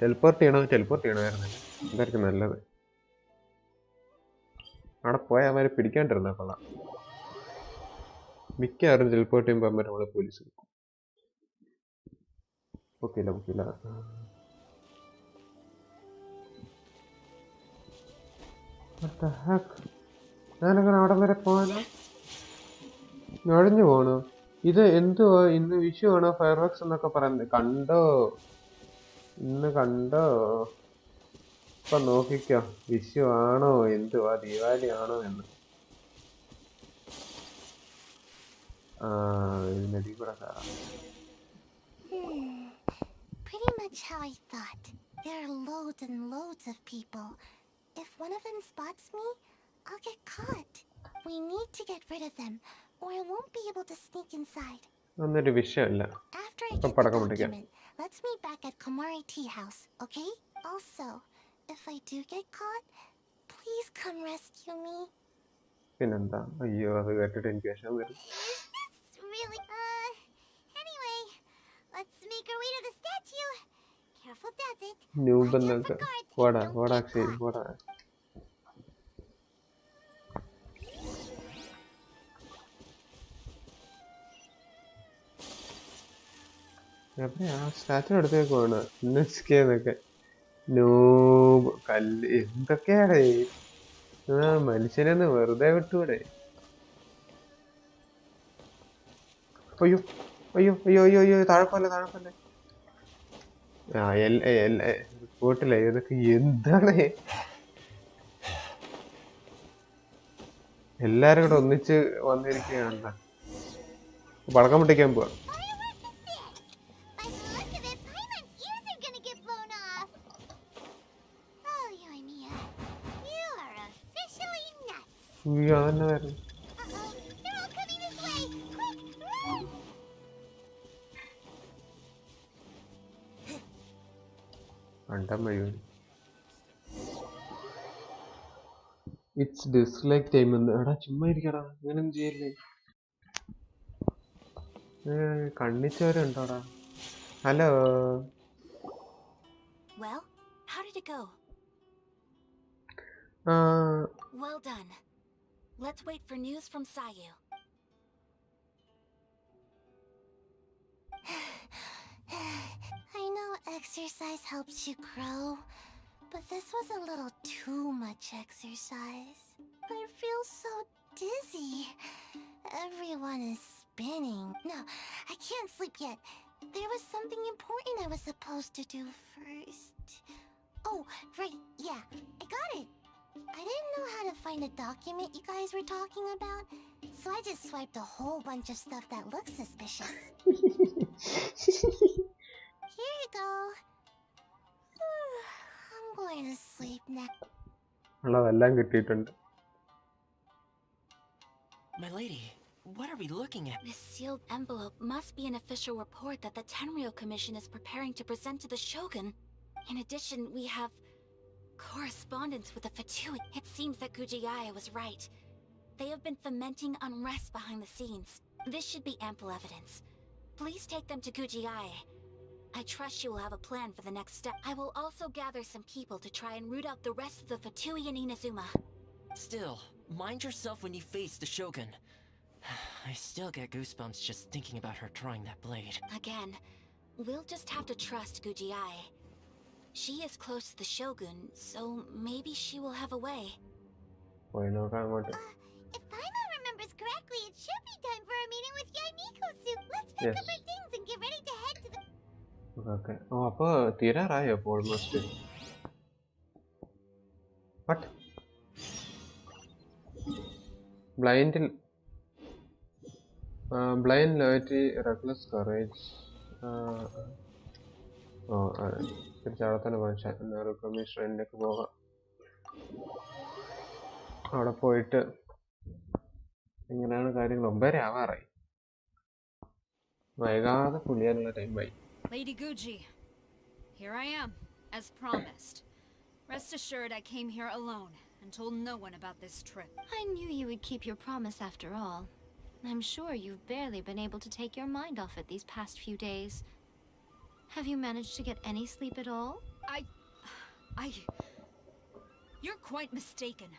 ടെലിപ്പോർട്ട് ചെയ്യണമായിരുന്നു എന്തായിരിക്കും നല്ലത് അവിടെ പോയാൽ അവരെ പിടിക്കാണ്ടിരുന്നാ കൊള്ളാം മിക്കവാറും ടെലിപ്പോർട്ട് ചെയ്യുമ്പോൾ അവന്മാർ നമ്മളെ പോലീസ് എടുക്കും പൊക്കില്ല ഞാനങ്ങനെ അവിടെ വരെ പോകാനോ ഞൊഴഞ്ഞു പോണു ഇത് എന്തുവാ ഇന്ന് വിഷു ആണോ ഫയർ വർക്സ് എന്നൊക്കെ പറയുന്നത്? കണ്ടോ? ഇന്ന് കണ്ടോ? ഇപ്പൊ നോക്കിക്കോ, വിഷു ആണോ എന്തുവാ ദീപാവലി ആണോ എന്ന്. ഇതിനടി കൂടെ കാണാം. Pretty much how I thought. There are loads and loads of people. If one of them spots me, I'll get caught. We need to get rid of them, or I won't be able to sneak inside. ഒന്നൊരു വിഷയമല്ല. After I ഇപ്പൊ get the പടക്കം പൊട്ടിക്കാം. document, let's meet back at Komari Tea House, okay? Also, if I do get caught, please come rescue me. പിന്നെന്താ? അയ്യോ, അത് കേട്ടിട്ട് എനിക്ക് വിഷമം വരും. Really? Anyway, let's make our way to the statue. Careful, does it? Noob എന്നൊക്കെ പോടാ അക്ഷയ് പോടാ. എവിടെയാ സ്റ്റാച്ചു അടുത്തേക്ക് പോണ എന്നൊക്കെ. നൂബ് കല്ല് എന്തൊക്കെയാണ് മനുഷ്യനെന്ന് വെറുതെ വിട്ടൂടെ? അയ്യോ അയ്യോ അയ്യോ അയ്യോ അയ്യോ, താഴെപ്പോലെ. റിപ്പോർട്ടില്ലേ ഇതൊക്കെ എന്താണ്? എല്ലാരും കൂടെ ഒന്നിച്ച് വന്നിരിക്കുകയാണ്. പടക്കം പൊട്ടിക്കാൻ പോവാ. അയ്യോ അതന്നെ വരുന്നു. ഇറ്റ്സ് ഡിസ്ലൈക്ക് ടൈം എന്ന്. എടാ ചുമ്മാ ഇരിക്കടാ, അങ്ങനെയൊന്നും ചെയ്യല്ലേ. കണ്ണിച്ചവരുണ്ടോടാ? Hello. Well, how did it go? Well done. Let's wait for news from Sayu. I know exercise helps you grow, but this was a little too much exercise. I feel so dizzy. Everyone is spinning. No, I can't sleep yet. There was something important I was supposed to do first. Oh, right, yeah, I got it. I didn't know how to find a document you guys were talking about, so I just swiped a whole bunch of stuff that looks suspicious. Here you go. I'm going to sleep now. എല്ലാം കിട്ടിയിട്ടുണ്ട്. My lady, what are we looking at? This sealed envelope must be an official report that the Tenryo Commission is preparing to present to the Shogun. In addition, we have correspondence with the Fatui. It seems that Gujiyaya was right. They have been fomenting unrest behind the scenes. This should be ample evidence. Please take them to Gujiyaya. I trust you will have a plan for the next step. I will also gather some people to try and root out the rest of the Fatui in Inazuma. Still, mind yourself when you face the Shogun. I still get goosebumps just thinking about her drawing that blade. Again, we'll just have to trust Gujiyai. She is close to the Shogun, so maybe she will have a way. If Paimon remembers correctly, it should be time for a meeting with Yaimiko-su. Let's pack up our things and get ready to head to the... Okay. അപ്പൊ തീരാറായോ? Almost. What? Blind loyalty, reckless courage. തിരിച്ചവിടെ തന്നെ പോകാം. കമ്മീഷണറിലേക്ക് പോകാം. അവിടെ പോയിട്ട് എങ്ങനെയാണ് കാര്യങ്ങൾ? 9:30 ആവാറായി. വൈകാതെ പുളിയാനുള്ള ടൈമായി. Lady Guji, here I am, as promised. Rest assured I came here alone and told no one about this trip. I knew you would keep your promise after all. I'm sure you've barely been able to take your mind off it these past few days. Have you managed to get any sleep at all? You're quite mistaken.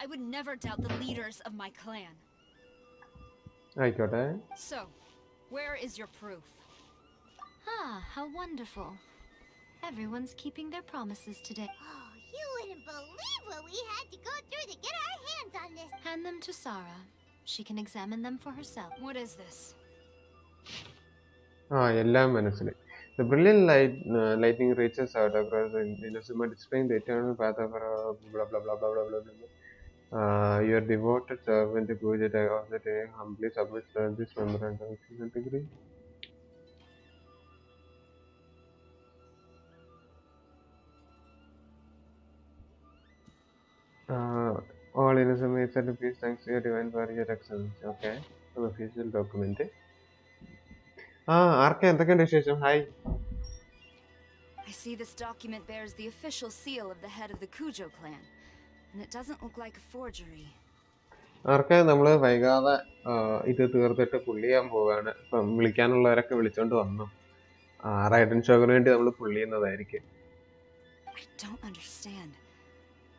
I would never doubt the leaders of my clan. ആയിക്കോട്ടെ. So, where is your proof? Ah, how wonderful. Everyone's keeping their promises today. Oh, you wouldn't believe what we had to go through to get our hands on this. Hand them to Sarah. She can examine them for herself. What is this? എല്ലാം മനസ്സിലായി. The brilliant lightning reaches out across the Inazuma, displaying the eternal path of blah blah blah blah blah blah blah. Your devoted servant Pujita of the day humbly submits this memorandum. Agree? All Inazuma is at peace thanks to your divine power, your excellence. Okay, an official document. ആർക്കെ എന്തൊക്കെയുണ്ട് വിശേഷം? Hi. I see this document bears the official seal of the head of the Kujo clan, and it doesn't look like a forgery. ആർക്കെ നമ്മള് വൈകാതെ ഇത് തീർത്തിട്ട് പുള്ളി ചെയ്യാൻ പോവാണ്. ഇപ്പം വിളിക്കാനുള്ളവരൊക്കെ വിളിച്ചോണ്ട് വന്നു. റൈഡൻ ഷോഗിന് വേണ്ടി നമ്മൾ പുള്ളി ചെയ്യുന്നതായിരിക്കും. I don't understand.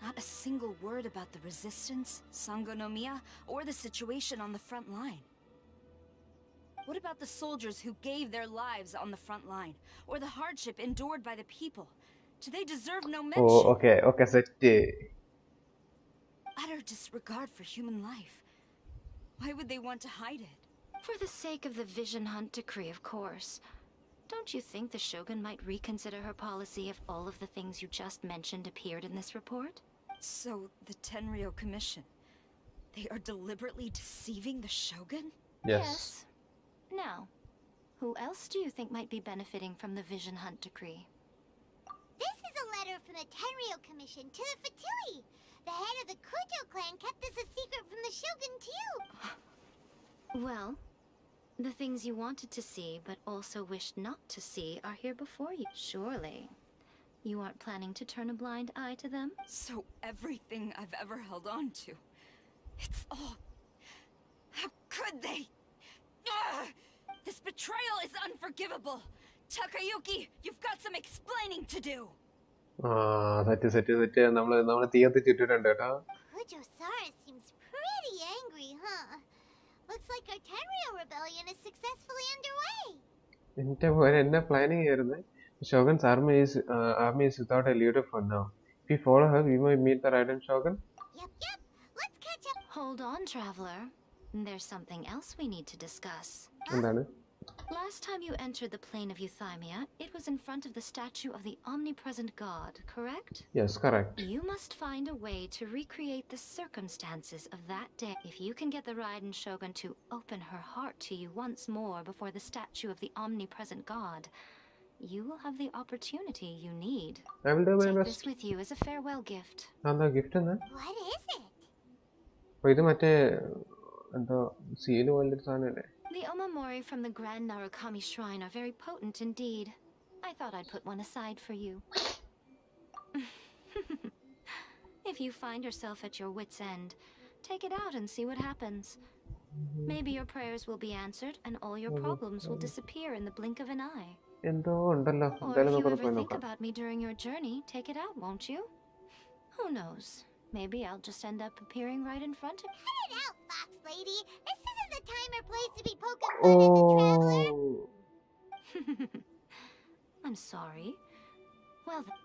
Not a single word about the resistance, Sangonomiya, or the situation on the front line. What about the soldiers who gave their lives on the front line, or the hardship endured by the people? Do they deserve no mention? Okay, set. Utter disregard for human life. Why would they want to hide it? For the sake of the Vision Hunt decree, of course. Don't you think the Shogun might reconsider her policy if all of the things you just mentioned appeared in this report? So, the Tenryo Commission, they are deliberately deceiving the Shogun? Yes. Now, who else do you think might be benefiting from the Vision Hunt decree? This is a letter from the Tenryo Commission to the Fatui. The head of the Kujo clan kept this a secret from the Shogun too. Well, the things you wanted to see but also wished not to see are here before you. Surely, you aren't planning to turn a blind eye to them? So everything I've ever held on to, it's all... How could they? Ugh! This betrayal is unforgivable. Takayuki, you've got some explaining to do. Set നമ്മള് തീയത്തി ചുറ്റിട്ടുണ്ട് കേട്ടോ. Kujo-Sara seems pretty angry, huh? Looks like our Tenryo rebellion is successfully underway. എന്റെ പോലെ എന്നെ planning ആയിരുന്നു. Shogun's army is without a leader for now. If we follow her, we might meet the Raiden Shogun. Yep. Let's catch up. Hold on, traveler. There's something else we need to discuss. എന്താണ്? Last time you entered the plane of Euthymia, it was in front of the statue of the omnipresent god, correct? Yes, correct. You must find a way to recreate the circumstances of that day. If you can get the Raiden Shogun to open her heart to you once more before the statue of the omnipresent god, you will have the opportunity you need. I will do my Take best. this with you as a farewell gift. എന്താ gift എന്നാ? What is it? ഇത് മറ്റേ എന്തോ seal പോലൊരു സാധനല്ലേ? The omamori from the Grand Narukami Shrine are very potent indeed. I thought I'd put one aside for you. If you find yourself at your wit's end, take it out and see what happens. Maybe your prayers will be answered and all your problems will disappear in the blink of an eye. എന്തോ ഉണ്ടല്ലോ. Or if you ever think about me during your journey, take it out, won't you? Who knows? Maybe I'll just end up appearing right in front of you. Cut it out, Fox Lady. This isn't the time or place to be poking fun at the traveler. I'm sorry. Well then.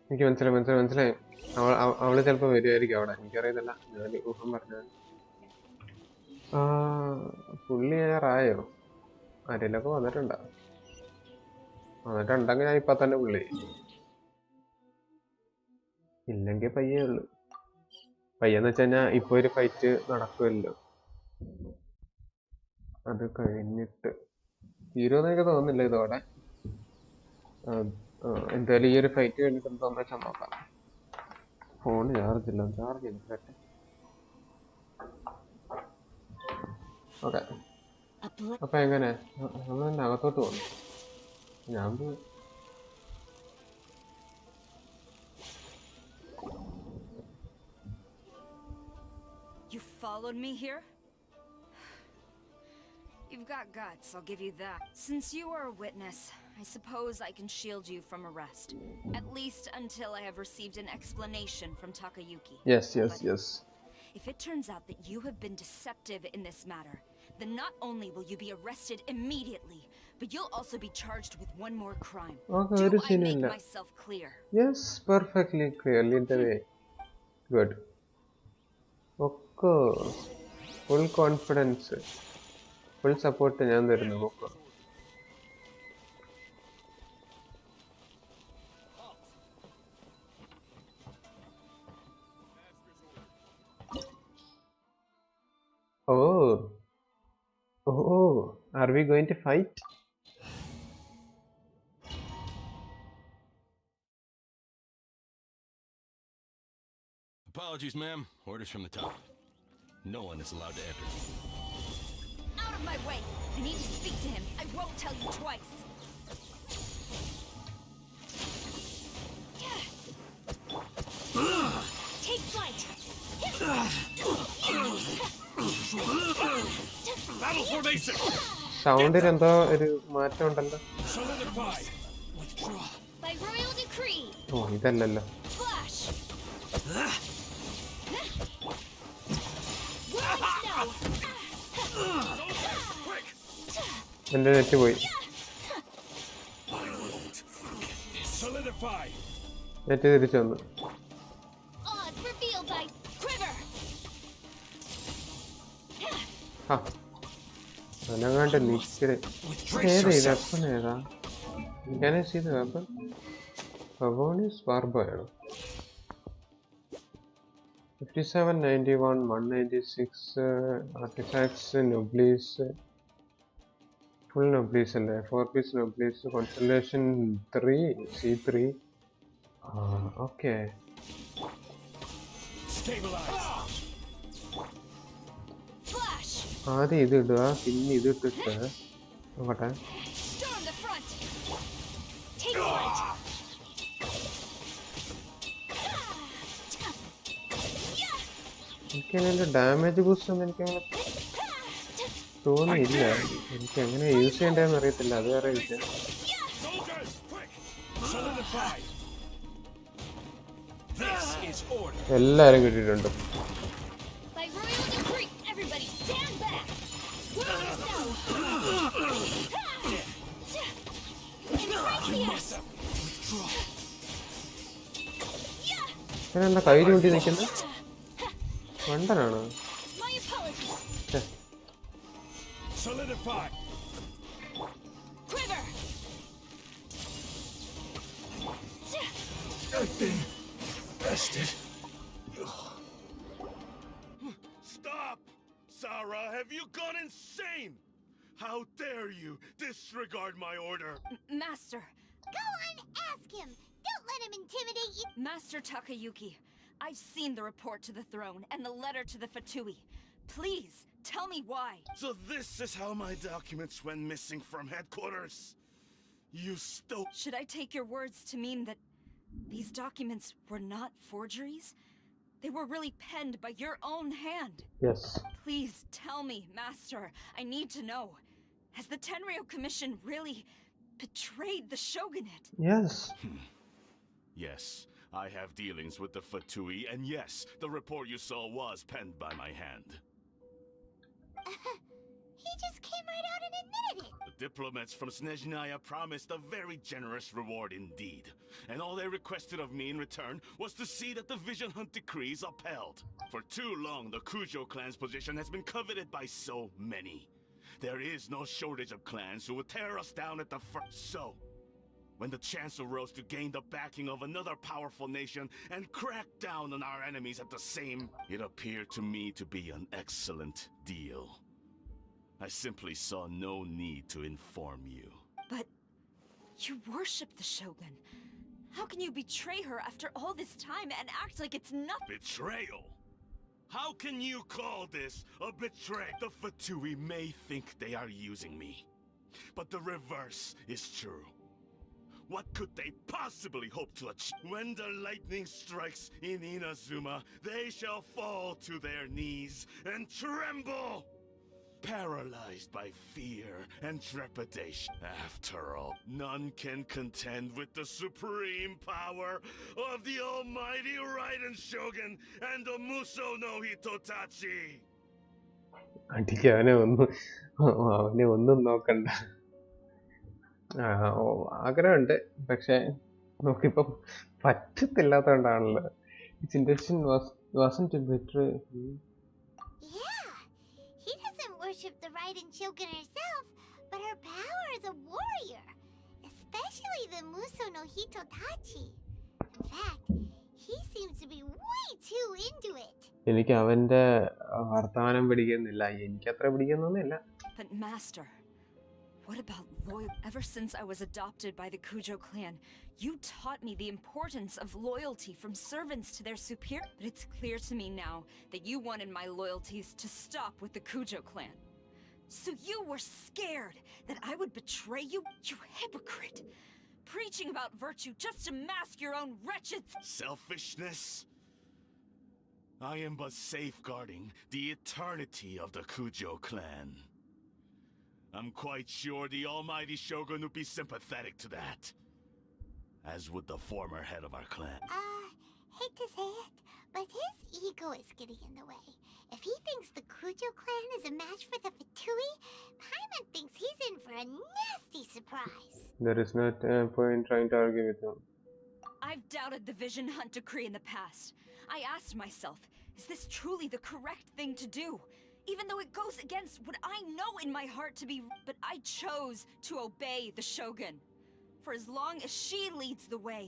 എനിക്ക് മനസ്സിലായി. അവള് ചിലപ്പോ വരുമായിരിക്കും അവിടെ. എനിക്കറിയത്തില്ല. ഞാൻ ഊഹം പറഞ്ഞ. പുള്ളി ആയോ? ആരെങ്കിലൊക്കെ വന്നിട്ടുണ്ടെങ്കിൽ ഞാൻ ഇപ്പൊ തന്നെ പുള്ളി. ഇല്ലെങ്കിൽ പയ്യേ ഉള്ളു. പയ്യെന്ന് വെച്ച് കഴിഞ്ഞാൽ ഇപ്പൊ ഒരു ഫൈറ്റ് നടക്കുമല്ലോ. അത് കഴിഞ്ഞിട്ട് തീരുമെന്ന് എനിക്ക് തോന്നുന്നില്ല ഇതോടെ. എന്തായാലും ഈ ഒരു ഫൈറ്റ് കഴിഞ്ഞിട്ട് എന്താന്ന് വെച്ചാൽ നോക്കാം. ഫോൺ ചാർജ് ചെയ്തിട്ട്. ഓക്കെ, അപ്പൊ എങ്ങനെ നമ്മൾ തന്നെ അകത്തോട്ട് പോകുന്നു? ഞാൻ പോയി. You followed me here? You've got guts, I'll give you that. Since you are a witness, I suppose I can shield you from arrest. At least until I have received an explanation from Takayuki. Yes. If it turns out that you have been deceptive in this matter, then not only will you be arrested immediately, but you'll also be charged with one more crime. Okay, Do I make myself clear? Yes, perfectly clear. Lead the way. Good. Of course. Full confidence. Full support ഞാൻ തരുന്നു. നോക്കാം. Oh, are we going to fight? Apologies, ma'am. Orders from the top. No one is allowed to enter. Out of my way! I need to speak to him. I won't tell you twice. Take flight! Battle formation! സൗണ്ടിൽ എന്തോ ഒരു മാറ്റം ഉണ്ടല്ലോ. Solidify. Withdraw. By royal decree! ഓ ഇതല്ലല്ലോ. Flash! Whirling snow! എന്റെ net പോയി. Solidify. Net തിരിച്ചു വന്നു. Odds revealed by quiver! ആ അനങ്ങാണ്ട് നിക്കല്. ഏതാ ഈ വെപ്പൺ ഏതാ? Can I see the weapon? Pavonis Barboyano. 57, 91, 196 artifacts, Noblis, full Noblis, 4-piece Noblis, Constellation 3, C3. Okay. Stabilize. Flash! ആദ്യം ഇത് ഇടുക, പിന്നെ ഇത് ഇട്ടിട്ട് നോക്കട്ടെ. Storm the front! Take flight! എനിക്ക് അതിൻ്റെ ഡാമേജ് ബൂസ്റ്റ് ഒന്നും എനിക്കങ്ങനെ തോന്നിയില്ല. എനിക്ക് എങ്ങനെ യൂസ് ചെയ്യേണ്ടതെന്ന് അറിയത്തില്ല. അത് വേറെ വിഷയം. Soldiers, quick. Solidify. This is order. എല്ലാരും കിട്ടിയിട്ടുണ്ട്. By royal decree, everybody stand back! Whirling snow! Embrace us! Withdraw. ഞാനെന്താ കൈ ചൂണ്ടി നിൽക്കുന്നത്? വണ്ടനാണോ? My apologies! Solidify. Quiver! I've been bested. Stop! Sarah, have you gone insane? How dare you disregard my order? Master! Go on, ask him. Don't let him intimidate you. Master Takayuki, I've seen the report to the throne and the letter to the Fatui. Please, tell me why. So this is how my documents went missing from headquarters. You stole. Should I take your words to mean that these documents were not forgeries? They were really penned by your own hand. Yes. Please tell me, Master. I need to know. Has the Tenryo Commission really betrayed the shogunate? Yes. Yes, I have dealings with the Fatui, and yes, the report you saw was penned by my hand. He just came right out and admitted it. The diplomats from Snezhnaya promised a very generous reward indeed, and all they requested of me in return was to see that the Vision Hunt decrees upheld. For too long, the Kujo clan's position has been coveted by so many. There is no shortage of clans who would tear us down at the first. So, when the chance arose to gain the backing of another powerful nation and crack down on our enemies at the same, it appeared to me to be an excellent deal. I simply saw no need to inform you. But you worship the Shogun. How can you betray her after all this time and act like it's nothing? Betrayal? How can you call this a betrayal? The Fatui may think they are using me, but the reverse is true. What could they possibly hope to achieve? When the lightning strikes in Inazuma, they shall fall to their knees and tremble, paralyzed by fear and trepidation. After all, none can contend with the supreme power of the almighty Raiden Shogun and the Muso no Hitotachi. അടിക്ക് അവനെ ഒന്നും നോക്കണ്ട. ആഗ്രഹമുണ്ട്, പക്ഷെ നോക്കിപ്പം പറ്റത്തില്ലാത്തതുകൊണ്ടാണല്ലോ. Its intention wasn't to betray. Yeah, he doesn't worship the Raiden Shogun herself, but her power as a warrior. Especially the Muso no Hitotachi. In fact, he seems to be way too into it. എനിക്ക് അവന്റെ വർത്തമാനം പിടിക്കുന്നില്ല. എനിക്കത്ര പിടിക്കുന്നൊന്നുമില്ല. But Master, what about loyalty? Ever since I was adopted by the Kujo clan, you taught me the importance of loyalty from servants to their superior. But it's clear to me now that you wanted my loyalties to stop with the Kujo clan. So you were scared that I would betray you? You hypocrite! Preaching about virtue just to mask your own wretched... Selfishness? I am but safeguarding the eternity of the Kujo clan. I'm quite sure the almighty Shogun would be sympathetic to that. As would the former head of our clan. Hate to say it, but his ego is getting in the way. If he thinks the Kujo clan is a match for the Fatui, Paimon thinks he's in for a nasty surprise. There is no point trying to argue with him. I've doubted the Vision Hunt decree in the past. I asked myself, is this truly the correct thing to do? Even though it goes against what I know in my heart to be, but I chose to obey the Shogun. For as long as she leads the way,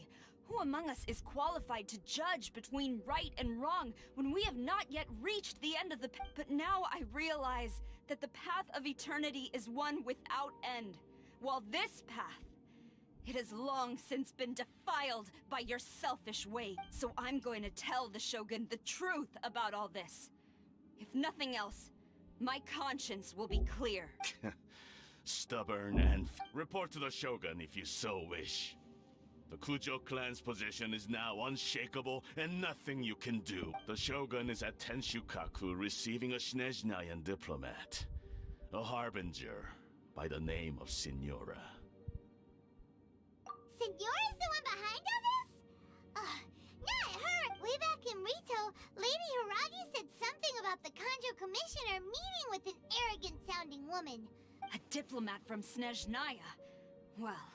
who among us is qualified to judge between right and wrong when we have not yet reached the end of the path? But now I realize that the path of eternity is one without end, while this path, it has long since been defiled by your selfish way. So I'm going to tell the Shogun the truth about all this. If nothing else, my conscience will be clear. Stubborn and report to the Shogun if you so wish. The Kujo clan's position is now unshakable and nothing you can do. The Shogun is at Tenshukaku receiving a Snezhnayan diplomat, a harbinger by the name of Signora. Signora's the one behind all this? Not her! Way back in Rito, Lady Hiragi said something about the Kanjo Commissioner meeting with an arrogant-sounding woman. A diplomat from Snezhnaya? Well,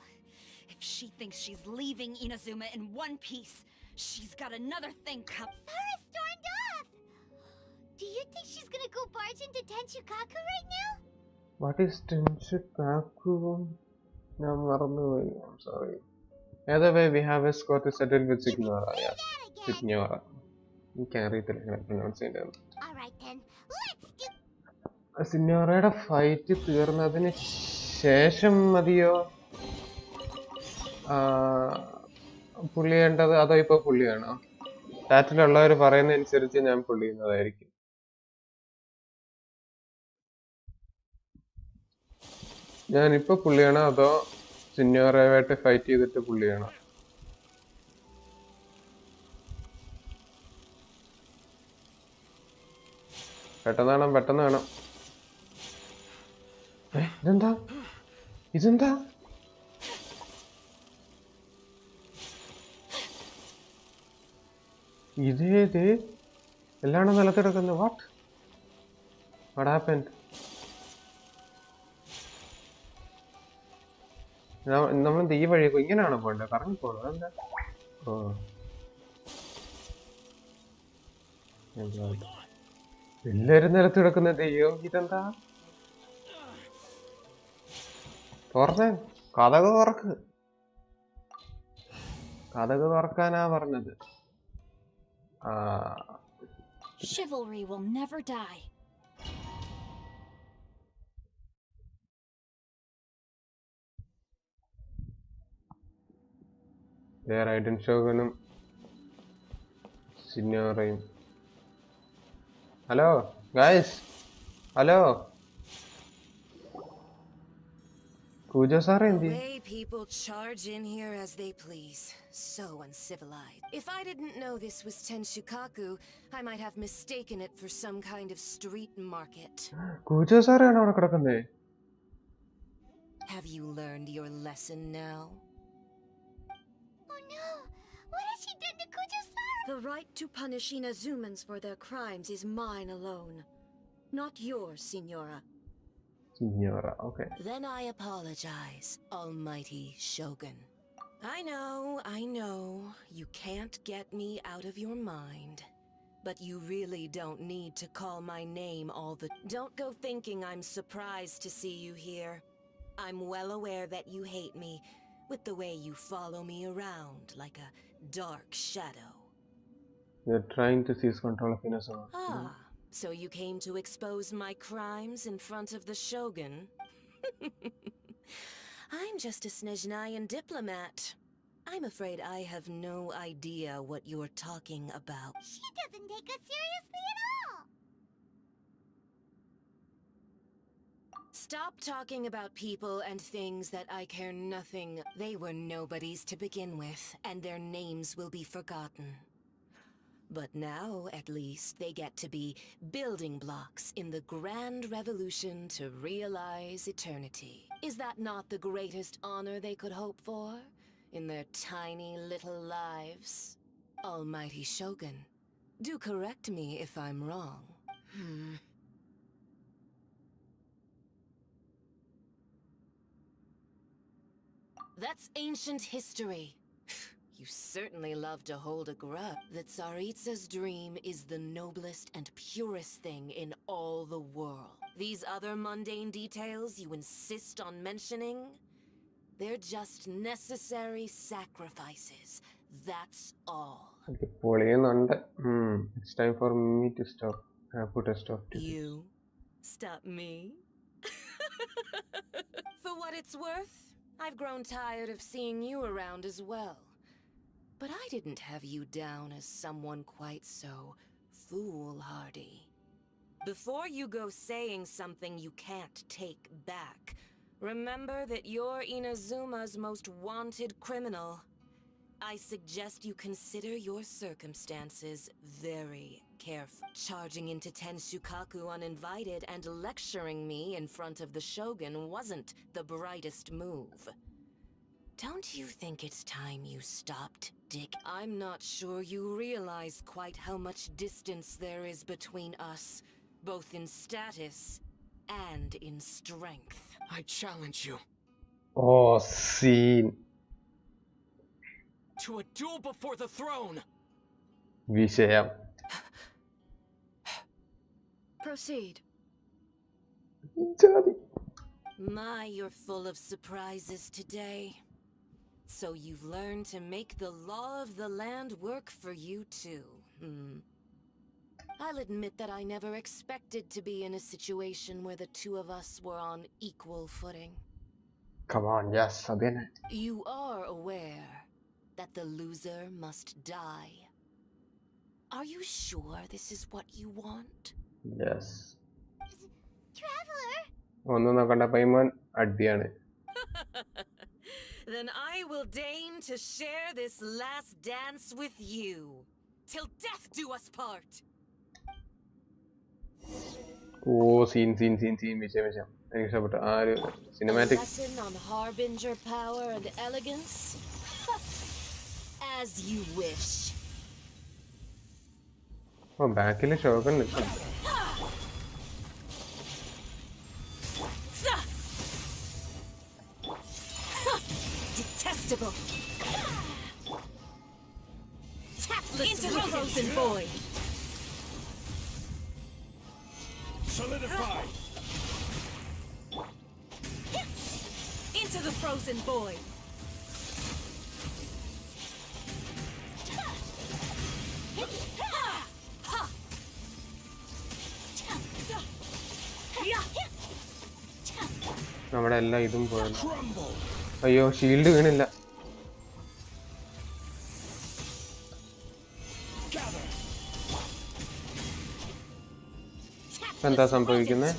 if she thinks she's leaving Inazuma in one piece, she's got another thing coming. Sara stormed off! Do you think she's gonna go barge into Tenshukaku right now? What is Tenshukaku? I'm sorry. Either way, we have a score to settle with Signora. Yes, Signora. You can't read the pronounce it. Alright then, let's do... സിന്നോറയുടെ fight തീർന്നതിന് ശേഷം മതിയോ പുള്ളി ചെയ്യേണ്ടത്, അതോ ഇപ്പൊ പുള്ളിയാണോ? ചാറ്റിലുള്ളവർ പറയുന്ന അനുസരിച്ച് ഞാൻ പുള്ളി ചെയ്യുന്നതായിരിക്കും. ഞാനിപ്പോ പുള്ളിയാണോ അതോ സിന്നോറയുമായിട്ട് ഫൈറ്റ് ചെയ്തിട്ട് പുള്ളിയാണോ? പെട്ടെന്ന് വേണം. ഇതെന്താ ഇതേത് എല്ലാണോ നിലത്ത് കിടക്കുന്നത്? What happened? നമ്മൾ ഈ വഴി ഇങ്ങനെയാണോ പോകേണ്ടത്? കറങ്ങി പോകണം. എന്താ? എല്ലാരും നിലത്ത് കിടക്കുന്ന ദൈവം, ഇതെന്താ? തുറന്നേ, കഥക് തുറക്കാനാ പറഞ്ഞത്. Chivalry will never die. Raiden Shogunum, Signorayum. Hello, guys. Hello. Kujo's are in the way people charge in here as they please. So uncivilized. If I didn't know this was Tenshukaku, I might have mistaken it for some kind of street market. Kujo's are in our. Have you learned your lesson now? Oh no! What has she done to Kujo-san? The right to punish Inazumans for their crimes is mine alone. Not yours, Signora. Signora, okay. Then I apologize, almighty Shogun. I know. You can't get me out of your mind. But you really don't need to call my name all the... Don't go thinking I'm surprised to see you here. I'm well aware that you hate me, with the way you follow me around like a dark shadow. You're trying to seize control of Inazuka. Ah, so you came to expose my crimes in front of the Shogun? I'm just a Snezhnayan diplomat. I'm afraid I have no idea what you're talking about. She doesn't take us seriously at all! Stop talking about people and things that I care nothing. They were nobodies to begin with, and their names will be forgotten. But now, at least, they get to be building blocks in the grand revolution to realize eternity. Is that not the greatest honor they could hope for? In their tiny little lives? Almighty Shogun, do correct me if I'm wrong. That's ancient history. You certainly love to hold a grudge. The Tsaritsa's dream is the noblest and purest thing in all the world. These other mundane details you insist on mentioning? They're just necessary sacrifices. That's all. It's time for me to stop. Put a stop to You? Stop me? For what it's worth, I've grown tired of seeing you around as well. But I didn't have you down as someone quite so foolhardy. Before you go saying something you can't take back, remember that you're Inazuma's most wanted criminal. I suggest you consider your circumstances very carefully. Charging into Tenshukaku uninvited and lecturing me in front of the Shogun wasn't the brightest move. Don't you think it's time you stopped, Dick? I'm not sure you realize quite how much distance there is between us, both in status and in strength. I challenge you. Oh, scene. To a duel before the throne! Vishayam. Proceed. My, you're full of surprises today. So you've learned to make the law of the land work for you too, I'll admit that I never expected to be in a situation where the two of us were on equal footing. Come on, yes, again. You are aware that the loser must die. Are you sure this is what you want? Yes. Traveler? Then I will deign to share this last dance with you. Till death do us part. Oh, scene. Vishayam. Cinematic. A lesson on harbinger power and elegance? As you wish. Oh, back in the Shogun. Detestable. Tapless into the frozen void. Solidify. Into the frozen void. നമ്മുടെ എല്ലാ ഇതും പോയല്ലോ. അയ്യോ, shield വീണില്ല. എന്താ സംഭവിക്കുന്നത്?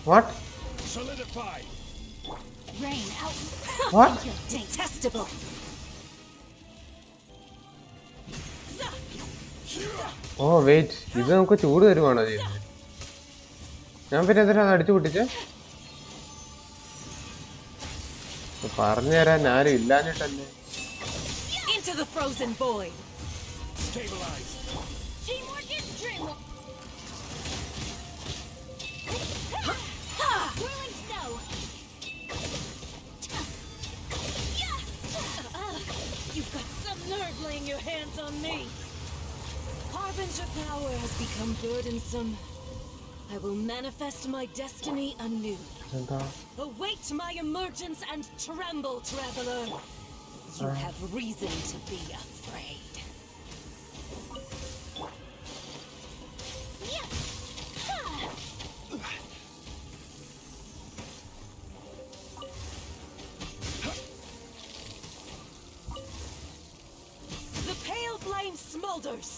What? Solidify. Rain out. What? Detestable. Oh wait, ഇത് നമുക്ക് ചൂട് തരുവാണോ ചെയ്യുന്നത്? ഞാൻ പിന്നെ എന്തിനാ അത് അടിച്ചു പൊട്ടിച്ചേ? പറഞ്ഞു തരാൻ ആരും ഇല്ലാഞ്ഞിട്ടല്ലേ? Into the frozen void. Stabilize. laying your hands on me. Harbinger power has become burdensome. I will manifest my destiny anew. Await my emergence and tremble, traveler. You have reason to be afraid. The pale flame smolders.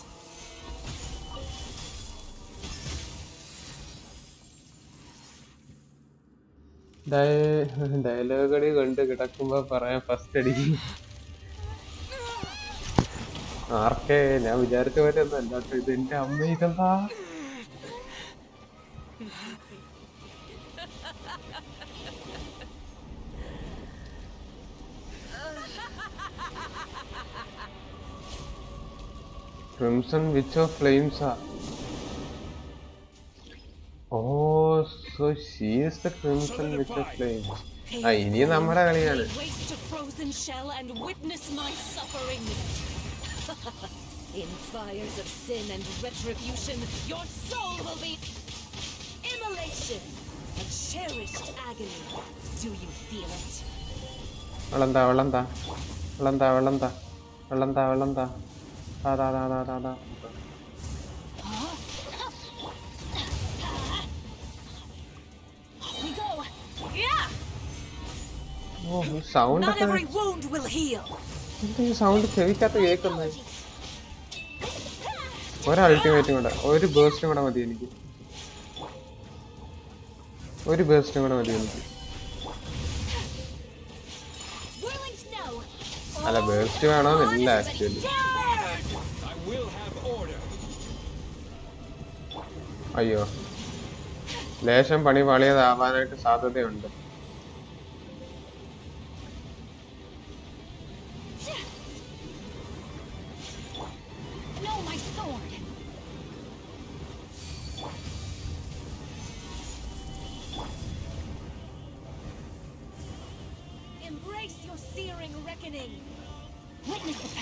ഡയലോഗടി കൊണ്ട് കിടക്കുമ്പോ പറയാൻ first അടി ആർക്കേ ഞാൻ വിചാരിച്ച പോലെ ഒന്നും അല്ലാട്ടോ ഇത്. എന്റെ അമ്മ ഇതെന്താ Crimson Witch of Flames. Oh, so she is the Crimson Witch of Flames. ഇനി നമ്മുടെ കളിയാണ്. In fires of sin and retribution, your soul will be immolation, a cherished agony. Do you feel it? വെള്ളം താ. Sound sound ചെവിക്കകത്ത് കേൾക്കുന്നത്. ഒരൾട്ടിമേറ്റും കൂടെ, ഒരു ബേസ്റ്റും കൂടെ മതി എനിക്ക്. അല്ല ബേസ്റ്റ് വേണമെന്നില്ല ആക്ച്വലി. അയ്യോ ലേശം പണി പാളിയതാവാനായിട്ട് സാധ്യതയുണ്ട്.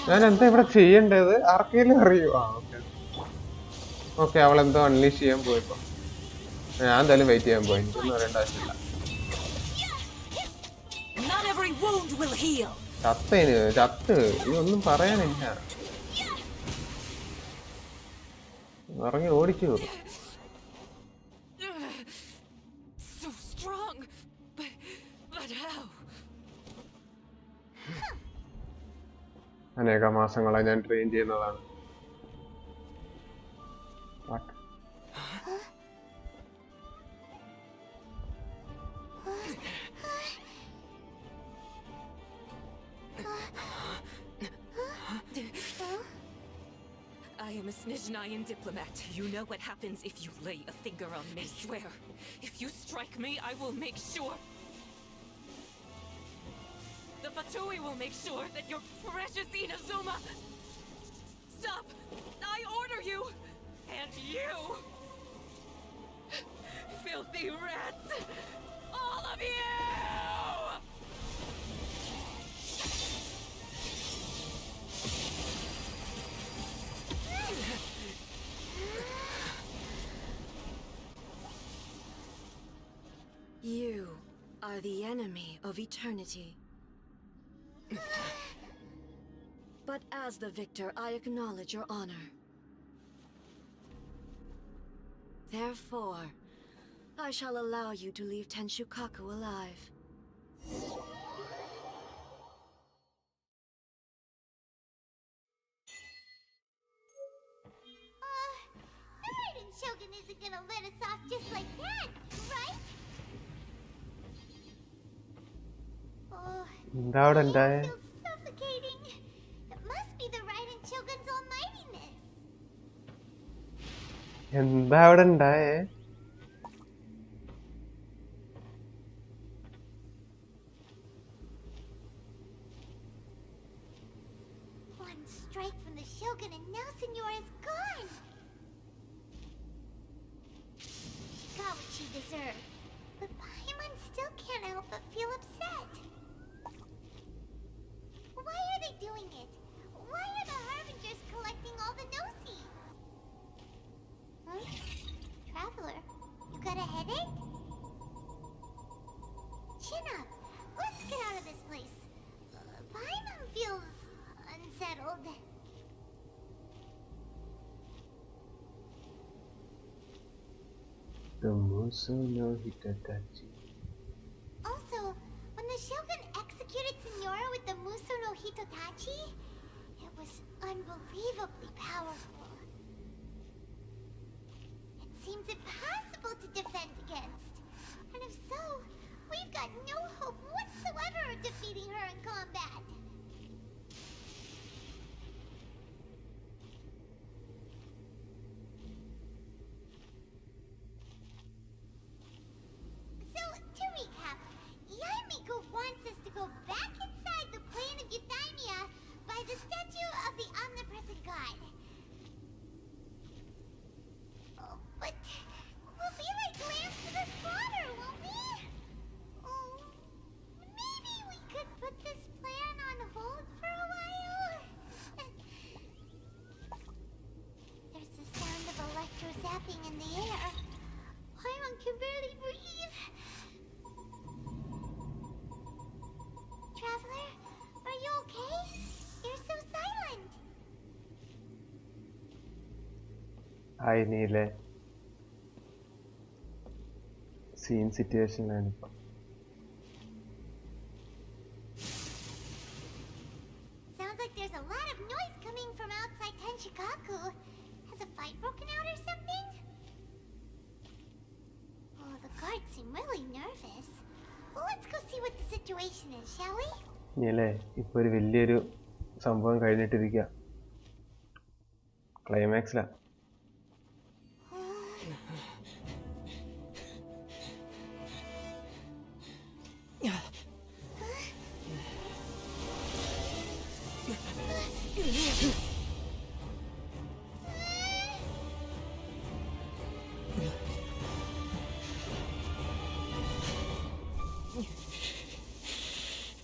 ഞാൻ എന്താ ഇവിടെ ചെയ്യേണ്ടത് ആർക്കെങ്കിലും അറിയൂ? ഓക്കെ അവളെന്തോ അൺലീഷ് ചെയ്യാൻ പോയപ്പോ ഞാൻ എന്തായാലും വെയിറ്റ് ചെയ്യാൻ പോയി. എനിക്കൊന്നും അറിയേണ്ട ആവശ്യമില്ല. ചത്ത് ഇതൊന്നും പറയാനില്ല. ഇറങ്ങി ഓടിക്കൂ. അനേക മാസങ്ങളായി ഞാൻ ട്രെയിൻ ചെയ്യുന്നതാണ്. I am a Snezhnayan diplomat. You know what happens if you lay a finger on me. Swear, if you strike me, I will make sure. The Fatui will make sure that your precious Inazuma... Stop! I order you! And you! Filthy rats! All of you! You are the enemy of eternity. But as the victor, I acknowledge your honor. Therefore, I shall allow you to leave Tenshukaku alive. The Raiden Shogun isn't gonna let us off just like that, right? എന്താ അവിടെ ഉണ്ടായേ? Suffocating. It must be the Raiden Shogun's almightiness. എന്താ അവിടെ ഉണ്ടായേ? One strike from the Shogun and now Senora is gone. She got what she deserved, but Paimon still can't help but feel upset. Why are they doing it? Why are the the no-sees. Huh? Traveler, you got a headache? Chin up. Let's get out of this place. Paimon feels unsettled. The Muso no Hitatachi. Also, when the Shogun executed Signora with the Muso no Hitotachi, it was unbelievably powerful. It seems impossible to defend against. And if so, we've got no hope whatsoever of defeating her in combat. So, to recap, Yaimiko wants us to go back inside the plane of Euthymia by the statue of the omnipresent god. Oh, but we'll be like lambs to the slaughter, won't we? Oh, maybe we could put this plan on hold for a while? There's the sound of electro-zapping in the air. Paimon can barely breathe. Traveler, are you okay? You're so silent. Hi, Neele. Scene situation ആണിപ്പോ. Sounds like there's a lot of noise coming from outside Tenshikaku. Has a fight broken out or something? Oh, the guards seem really nervous. Well, let's go see what the situation is, shall we? നീലേ ഇപ്പൊ ഒരു വലിയൊരു സംഭവം കഴിഞ്ഞിട്ടിരിക്കുക. ക്ലൈമാക്സിലാ.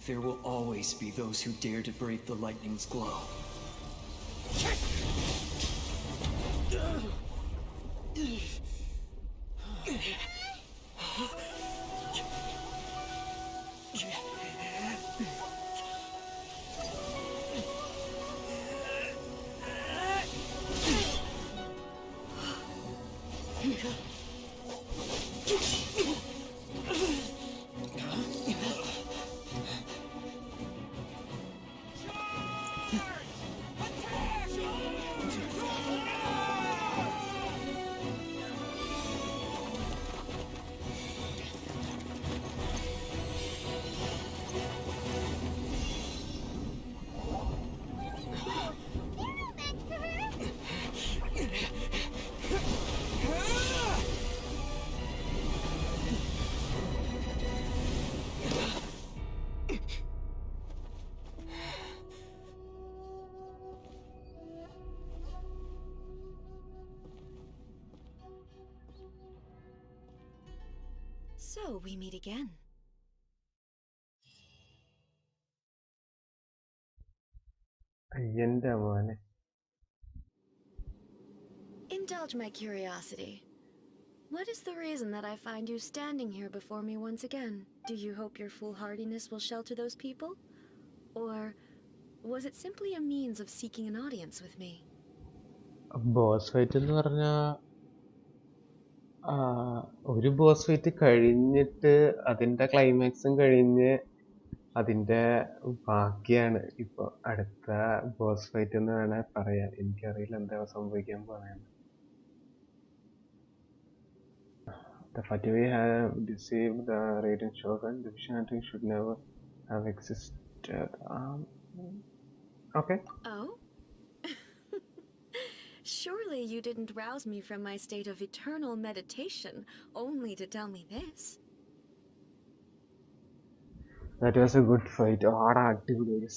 There will always be those who dare to brave the lightning's glow. So we meet again. എന്റെ മോനെ. Indulge my curiosity. What is the reason that I find you standing here before me once again? Do you hope your foolhardiness will shelter those people? Or was it simply a means of seeking an audience with me? Boss fight എന്ന് പറഞ്ഞാ ഒരു boss fight കഴിഞ്ഞിട്ട് അതിന്റെ ക്ലൈമാക്സും കഴിഞ്ഞ് അതിന്റെ ബാക്കിയാണ് ഇപ്പൊ അടുത്ത ബോസ് ഫൈറ്റ് എന്ന് വേണേ പറയാം. എനിക്കറിയില്ല എന്താ സംഭവിക്കാൻ പോകുന്നത്. The Fatui have deceived the Raiden Shogun. The vision hunting should never have existed. Okay. Oh? Surely you didn't rouse me from my state of eternal meditation only to tell me this. That was a good fight. ആടാ അടിപൊളി.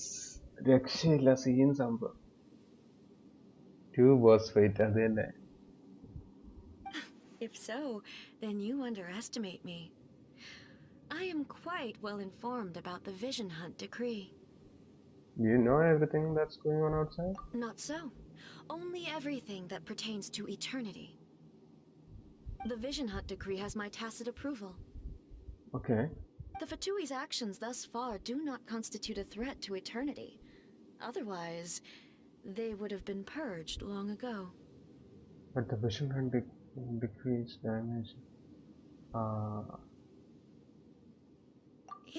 രക്ഷയില്ല scene സംഭവം. 2 boss fight അത് തന്നെ. If so, then you underestimate me. I am quite well informed about the Vision Hunt decree. Do you know everything that's going on outside? Not so. Only everything that pertains to eternity. The Vision Hut decree has my tacit approval. Okay. The Fatui's actions thus far do not constitute a threat to eternity. Otherwise, they would have been purged long ago. But the Vision Hut decrease damage.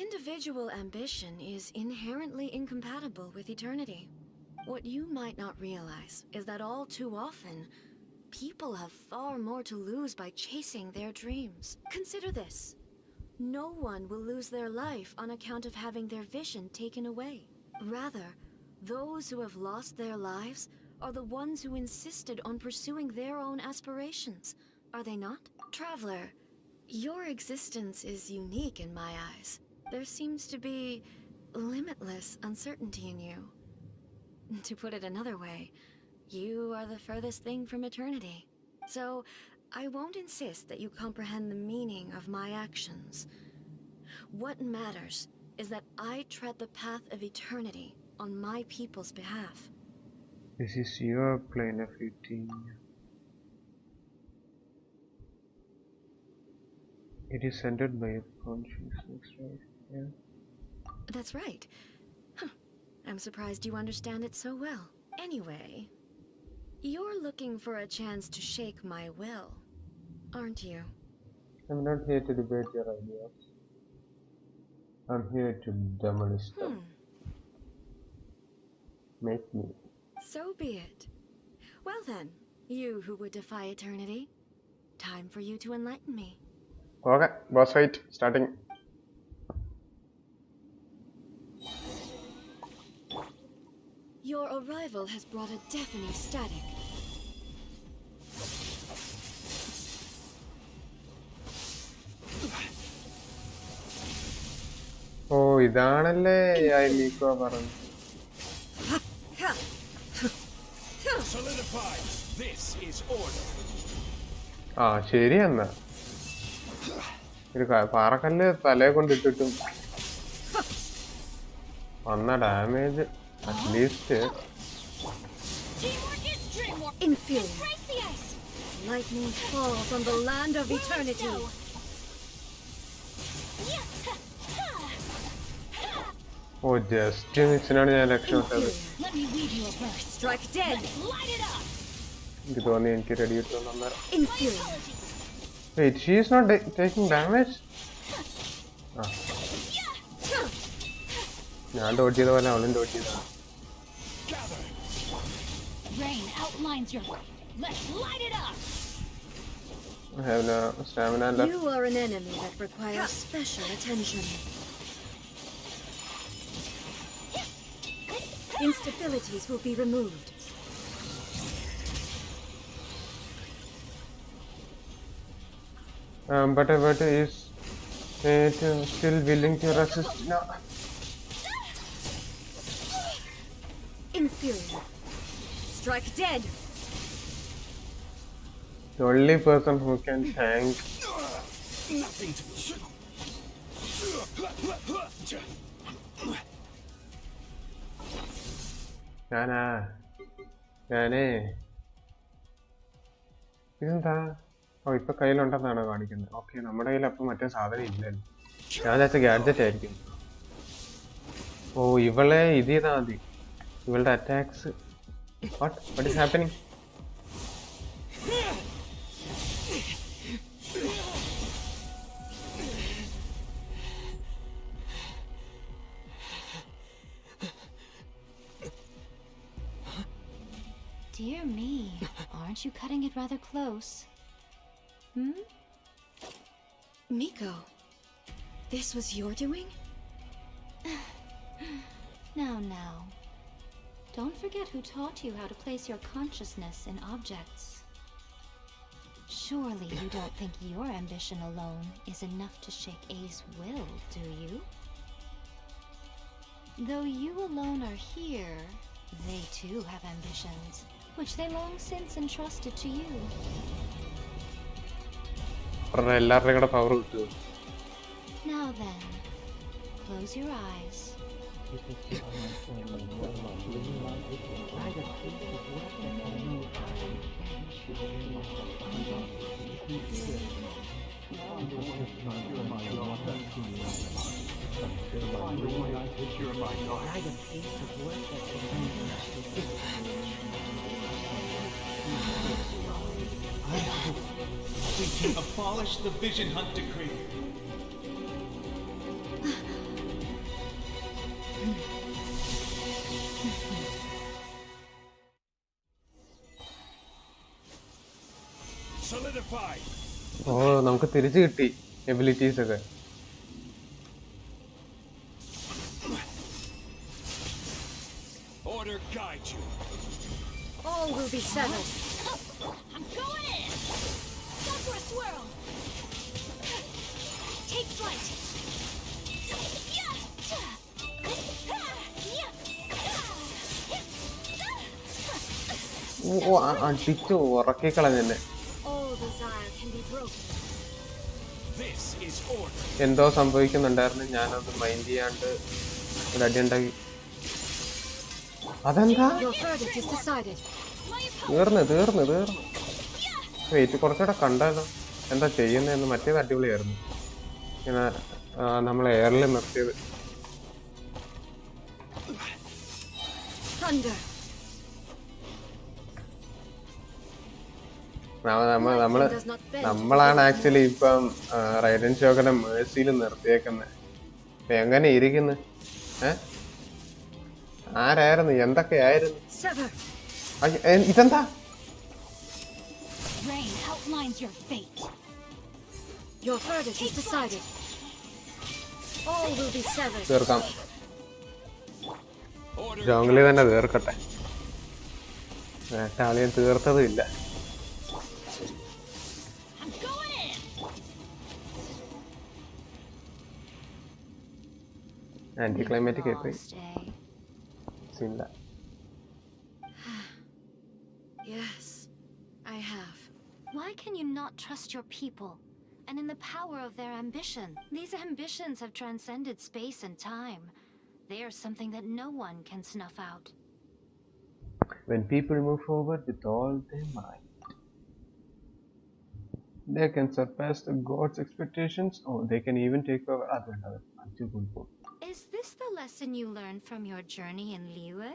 Individual ambition is inherently incompatible with eternity. What you might not realize is that all too often, people have far more to lose by chasing their dreams. Consider this. No one will lose their life on account of having their vision taken away. Rather, those who have lost their lives are the ones who insisted on pursuing their own aspirations, are they not? Traveler, your existence is unique in my eyes. There seems to be limitless uncertainty in you. To put it another way, you are the furthest thing from eternity. So, I won't insist that you comprehend the meaning of my actions. What matters is that I tread the path of eternity on my people's behalf. This is your plane of eating. It is centered by your consciousness, right? Yeah. That's right. Huh. I'm surprised you understand it so well. Anyway, you're looking for a chance to shake my will, aren't you? I'm not here to debate your ideas. I'm here to demolish them. Make me. So be it. Well then, you who would defy eternity, time for you to enlighten me. Okay, boss fight starting. Your arrival has brought a deafening static. Oh, ഇതാണല്ലേ I Miko പറഞ്ഞു. Solidify. This is order. ശരി എന്നാ. ഒരു പാറക്കല്ല് തലയെ കൊണ്ടിട്ടിട്ടും വന്ന damage at least. Inferior. Lightning falls on the land of eternity. ഓ just മിസ്സിനാണ് ഞാൻ രക്ഷപ്പെട്ടത്. Strike dead. എനിക്ക് തോന്നി എനിക്ക് റെഡി കിട്ടുമെന്ന്. Inferior. Wait, she is not taking damage? ഞാൻ ഡോട്ട് ചെയ്ത പോലെ അവളും ഡോട്ട് ചെയ്ത. Rain outlines your way. Let's light it up. I have no stamina left. You are an enemy that requires special attention. Instabilities will be removed. But is it still willing to resist? No. Inferior. Strike dead. The only person who can tank. Nothing to ഞാനേ ഇതെന്താ? ഓ ഇപ്പൊ കയ്യിലുണ്ടെന്നാണ് കാണിക്കുന്നത്. Okay, നമ്മുടെ കയ്യിൽ അപ്പം മറ്റേ സാധനം ഇല്ലല്ലോ. ഞാൻ വെച്ച ഗാഡ്ജറ്റ് ആയിരിക്കും. ഓ ഇവളെ ഇത് ചെയ്താൽ മതി. ഇവളുടെ attacks. What is happening? Dear me, aren't you cutting it rather close? Miko, this was your doing? Now. Don't forget who taught you how to place your consciousness in objects. Surely you don't think your ambition alone is enough to shake A's will, do you? Though you alone are here, they too have ambitions, which they long since entrusted to you. എല്ലാവരുടെയും കൂടെ power കിട്ടും. Now then, close your eyes I hope we can abolish the Vision Hunt Decree. Solidify. ഓ നമുക്ക് തിരിച്ചു കിട്ടി abilities ഒക്കെ. Order guide you. All will be settled. I'm going in! Sakura swirl! Take flight! ഓ അടിച്ചു ഉറക്കി കളഞ്ഞെന്നെ. All desire can be broken. This is order. എന്തോ സംഭവിക്കുന്നുണ്ടായിരുന്നു, ഞാനത് mind ചെയ്യാണ്ട് ഒരു അടി ഉണ്ടാക്കി. അതെന്താ Your verdict is decided. തീർന്ന് തീർന്ന് തീർന്ന്. വെയിറ്റ് കുറച്ചുകൂടെ കണ്ടാലോ എന്താ ചെയ്യുന്നതെന്ന്. മറ്റേത് അടിപൊളിയായിരുന്നു, ഇങ്ങനെ നമ്മൾ എയറിൽ നിർത്തിയത്. Thunder. നമ്മളാണ് ആക്ച്വലി ഇപ്പം റൈഡൻ ഷോഗനെ മേഴ്സിയിൽ നിർത്തിയേക്കുന്നത്. എങ്ങനെ ഇരിക്കുന്നു? ആരായിരുന്നു, എന്തൊക്കെയായിരുന്നു? ഇതെന്താ? Rain outlines your fate. Your verdict is decided. All will be severed. തീർക്കാം, ജോങ്ലി തന്നെ തീർക്കട്ടെ. വേട്ടാളിയെ തീർത്തതും ഇല്ല. ആന്റി ക്ലൈമാറ്റിക് ആയിപ്പോയി. ഇല്ല. Yes, I have. Why can you not trust your people and in the power of their ambition? These ambitions have transcended space and time. They are something that no one can snuff out. When people move forward with all their might, they can surpass the gods' expectations, or they can even take over other. Is this the lesson you learned from your journey in Liyue?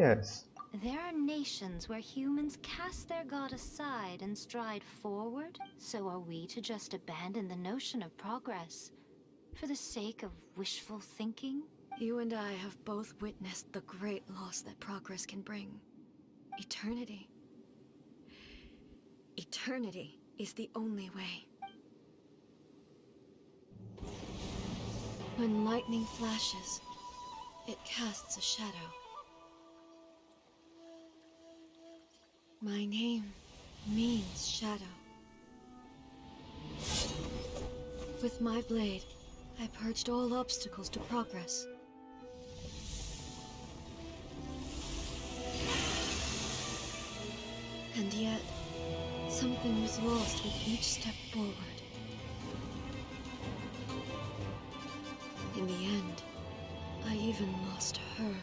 Yes. There are nations where humans cast their god aside and stride forward. So are we to just abandon the notion of progress for the sake of wishful thinking? You and I have both witnessed the great loss that progress can bring. Eternity. Eternity is the only way. When lightning flashes, it casts a shadow. My name means shadow. With my blade, I purged all obstacles to progress. And yet, something was lost with each step forward. In the end, I even lost her.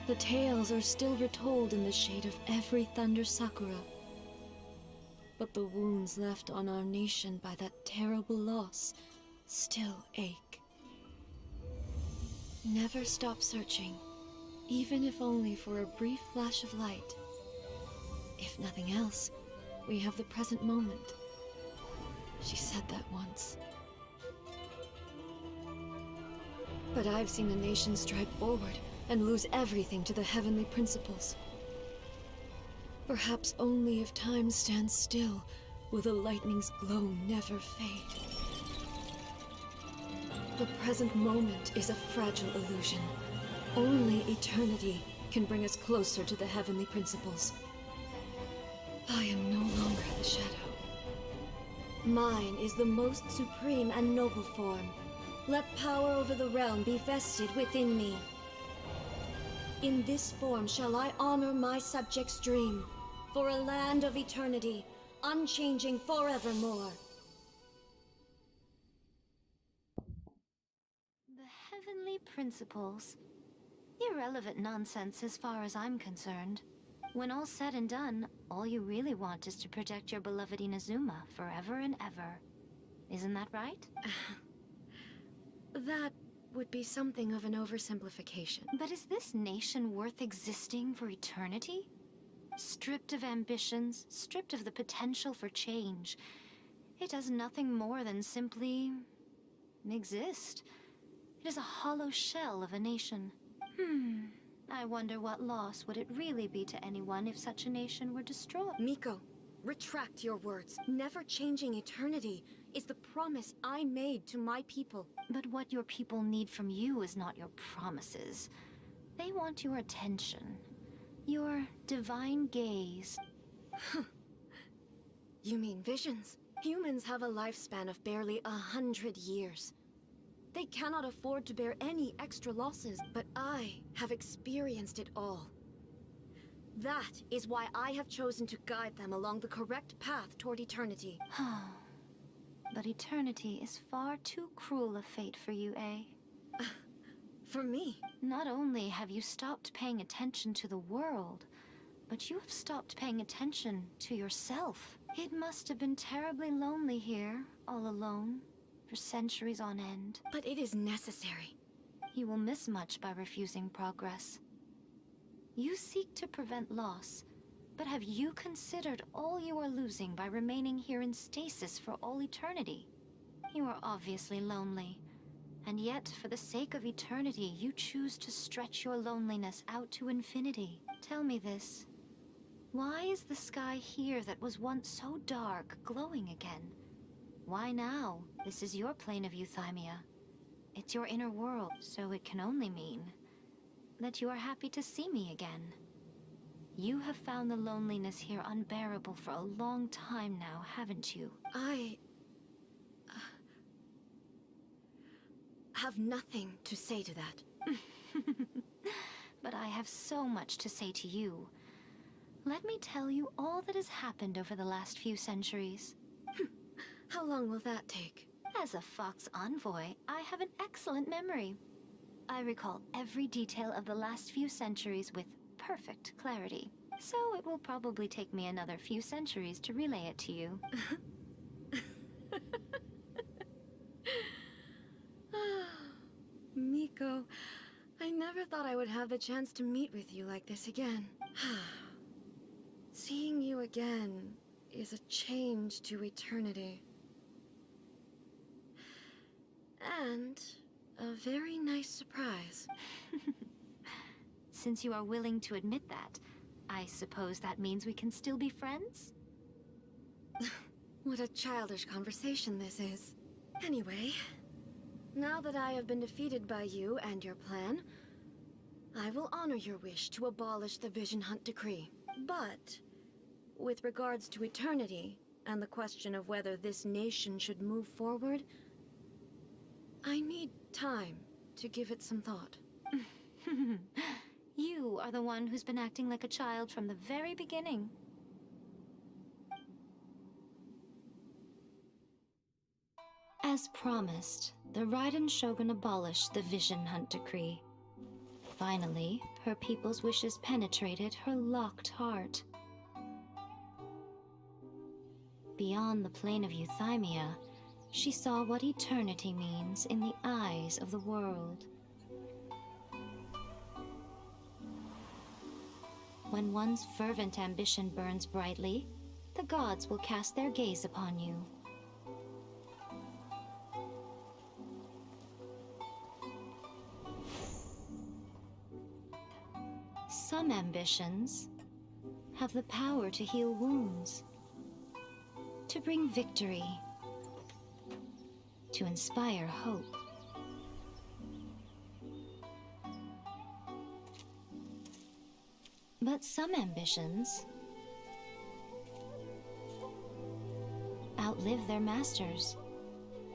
The tales are still retold in the shade of every thunder sakura. But the wounds left on our nation by that terrible loss still ache. Never stop searching, even if only for a brief flash of light. If nothing else, we have the present moment. She said that once. But I've seen a nation stride forward and lose everything to the heavenly principles. Perhaps only if time stands still will the lightning's glow never fade. The present moment is a fragile illusion. Only eternity can bring us closer to the heavenly principles. I am no longer the shadow. Mine is the most supreme and noble form. Let power over the realm be vested within me. In this form shall I honor my subjects' dream, for a land of eternity, unchanging forevermore. The Heavenly principles. Irrelevant nonsense as far as I'm concerned. When all's said and done, all you really want is to protect your beloved Inazuma forever and ever. Isn't that right? That would be something of an oversimplification. But is this nation worth existing for eternity? Stripped of ambitions, stripped of the potential for change, it does nothing more than simply exist. It is a hollow shell of a nation. I wonder what loss would it really be to anyone if such a nation were destroyed? Miko, retract your words. Never changing eternity is the promise I made to my people. But what your people need from you is not your promises. They want your attention. Your divine gaze. You mean visions? Humans have a lifespan of barely 100 years. They cannot afford to bear any extra losses, but I have experienced it all. That is why I have chosen to guide them along the correct path toward eternity. But eternity is far too cruel a fate for you, eh? For me? Not only have you stopped paying attention to the world, but you have stopped paying attention to yourself. It must have been terribly lonely here, all alone, for centuries on end. But it is necessary. You will miss much by refusing progress. You seek to prevent loss, but have you considered all you are losing by remaining here in stasis for all eternity? You are obviously lonely, and yet for the sake of eternity, you choose to stretch your loneliness out to infinity. Tell me this. Why is the sky here that was once so dark glowing again? Why now? This is your plane of euthymia. It's your inner world, so it can only mean that you are happy to see me again. You have found the loneliness here unbearable for a long time now, haven't you? I have nothing to say to that. But I have so much to say to you. Let me tell you all that has happened over the last few centuries. How long will that take? As a Fox envoy, I have an excellent memory. I recall every detail of the last few centuries with perfect clarity. So it will probably take me another few centuries to relay it to you. Miko, I never thought I would have the chance to meet with you like this again. Seeing you again is a change to eternity. And a very nice surprise. Since you are willing to admit that, I suppose that means we can still be friends? What a childish conversation this is. Anyway, now that I have been defeated by you and your plan, I will honor your wish to abolish the Vision Hunt Decree. But, with regards to eternity, and the question of whether this nation should move forward, I need time to give it some thought. You are the one who's been acting like a child from the very beginning. As promised, the Raiden Shogun abolished the Vision Hunt Decree. Finally, her people's wishes penetrated her locked heart. Beyond the plane of euthymia, she saw what eternity means in the eyes of the world. When one's fervent ambition burns brightly, the gods will cast their gaze upon you. Some ambitions have the power to heal wounds, to bring victory, to inspire hope. But some ambitions outlive their masters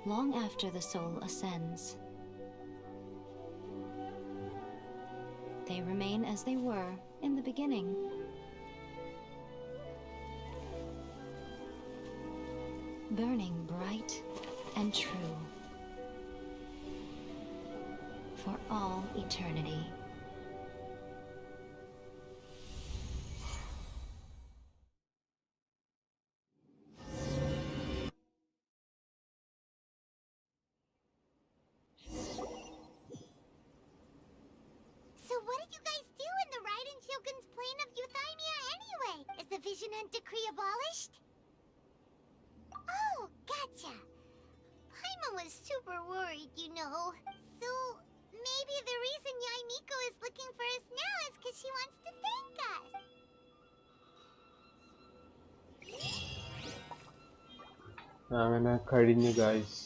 long after the soul ascends. They remain as they were in the beginning. Burning bright and true. for all eternity. So what did you guys do in the Raiden Shogun's plane of euthymia anyway? Is the Vision Hunt decree abolished? Oh, gotcha. Paimon was super worried, you know. So maybe the reason Yai Miko is looking for us now is because she wants to thank us. അങ്ങനെ കഴിഞ്ഞു guys.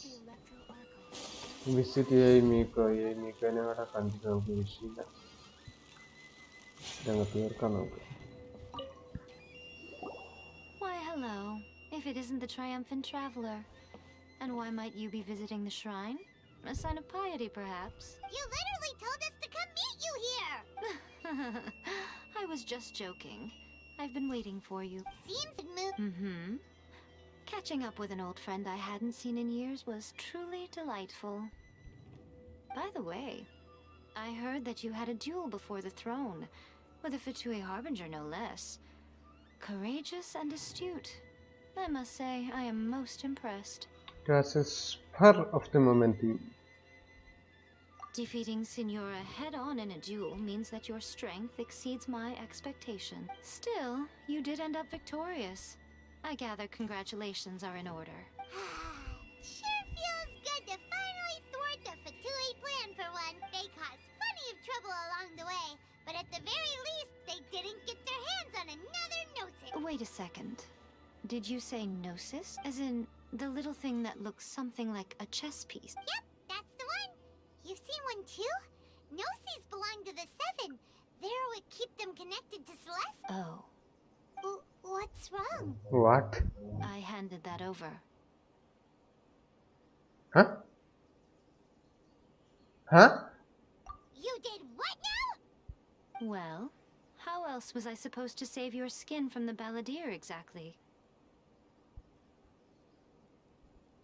Visit മീക്കോനെ അവിടെ കണ്ടിട്ട് നമുക്ക് വിഷയമില്ല. ഇതങ്ങ് തീർക്കാം നമുക്ക്. Why, hello. If it isn't the triumphant traveler. And why might you be visiting the shrine? A sign of piety, perhaps? You literally told us to come meet you here! I was just joking. I've been waiting for you. Seems to move. Mm-hmm. Catching up with an old friend I hadn't seen in years was truly delightful. By the way, I heard that you had a duel before the throne, with a Fatui Harbinger no less. Courageous and astute. I must say, I am most impressed. It was a spur of the moment. Defeating Signora head-on in a duel means that your strength exceeds my expectation. Still, you did end up victorious. I gather congratulations are in order. Sure feels good to finally thwart the Fatui plan for one. They caused plenty of trouble along the way, but at the very least, they didn't get their hands on another Gnosis. Wait a second. Did you say Gnosis? As in, the little thing that looks something like a chess piece? Yep, that's the one. You've seen one too? Gnosis belong to the Seven. They're what keep them connected to Celeste. Oh. What's wrong? What? I handed that over. Huh? Huh? You did what now? Well, how else was I supposed to save your skin from the balladeer exactly?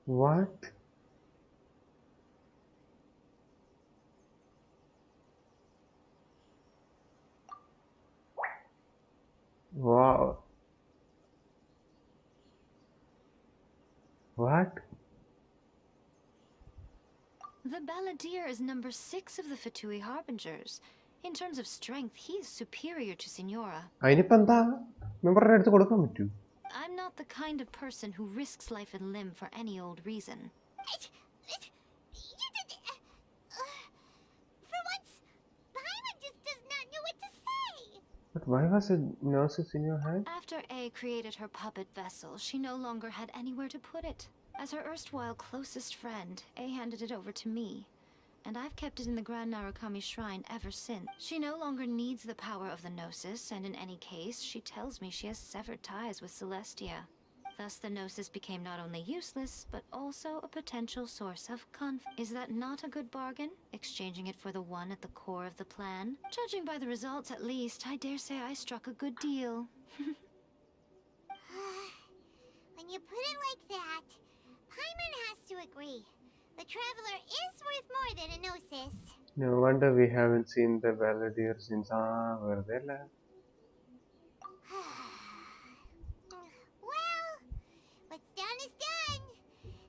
What? Wow. What? The balladeer is number 6 of the Fatui Harbingers. In terms of strength, he is superior to Signora. അതിനിപ്പെന്താ മെമ്പറുടെ അടുത്ത് കൊടുക്കാൻ പറ്റൂ? I'm not the kind of person who risks life and limb for any old reason. For once, Paimon just does not know what to say. But why was a Gnosis in your hand? After A created her puppet vessel, she no longer had anywhere to put it. As her erstwhile closest friend, A handed it over to me. And I've kept it in the Grand Narukami Shrine ever since. She no longer needs the power of the Gnosis, and in any case, she tells me she has severed ties with Celestia. Thus, the Gnosis became not only useless, but also a potential source of conflict. Is that not a good bargain? Exchanging it for the one at the core of the plan? Judging by the results, at least, I dare say I struck a good deal. When you put it like that, Paimon has to agree. The Traveler is worth more than a Gnosis. No wonder we haven't seen the balladeer since Verdella. Well, what's done is done.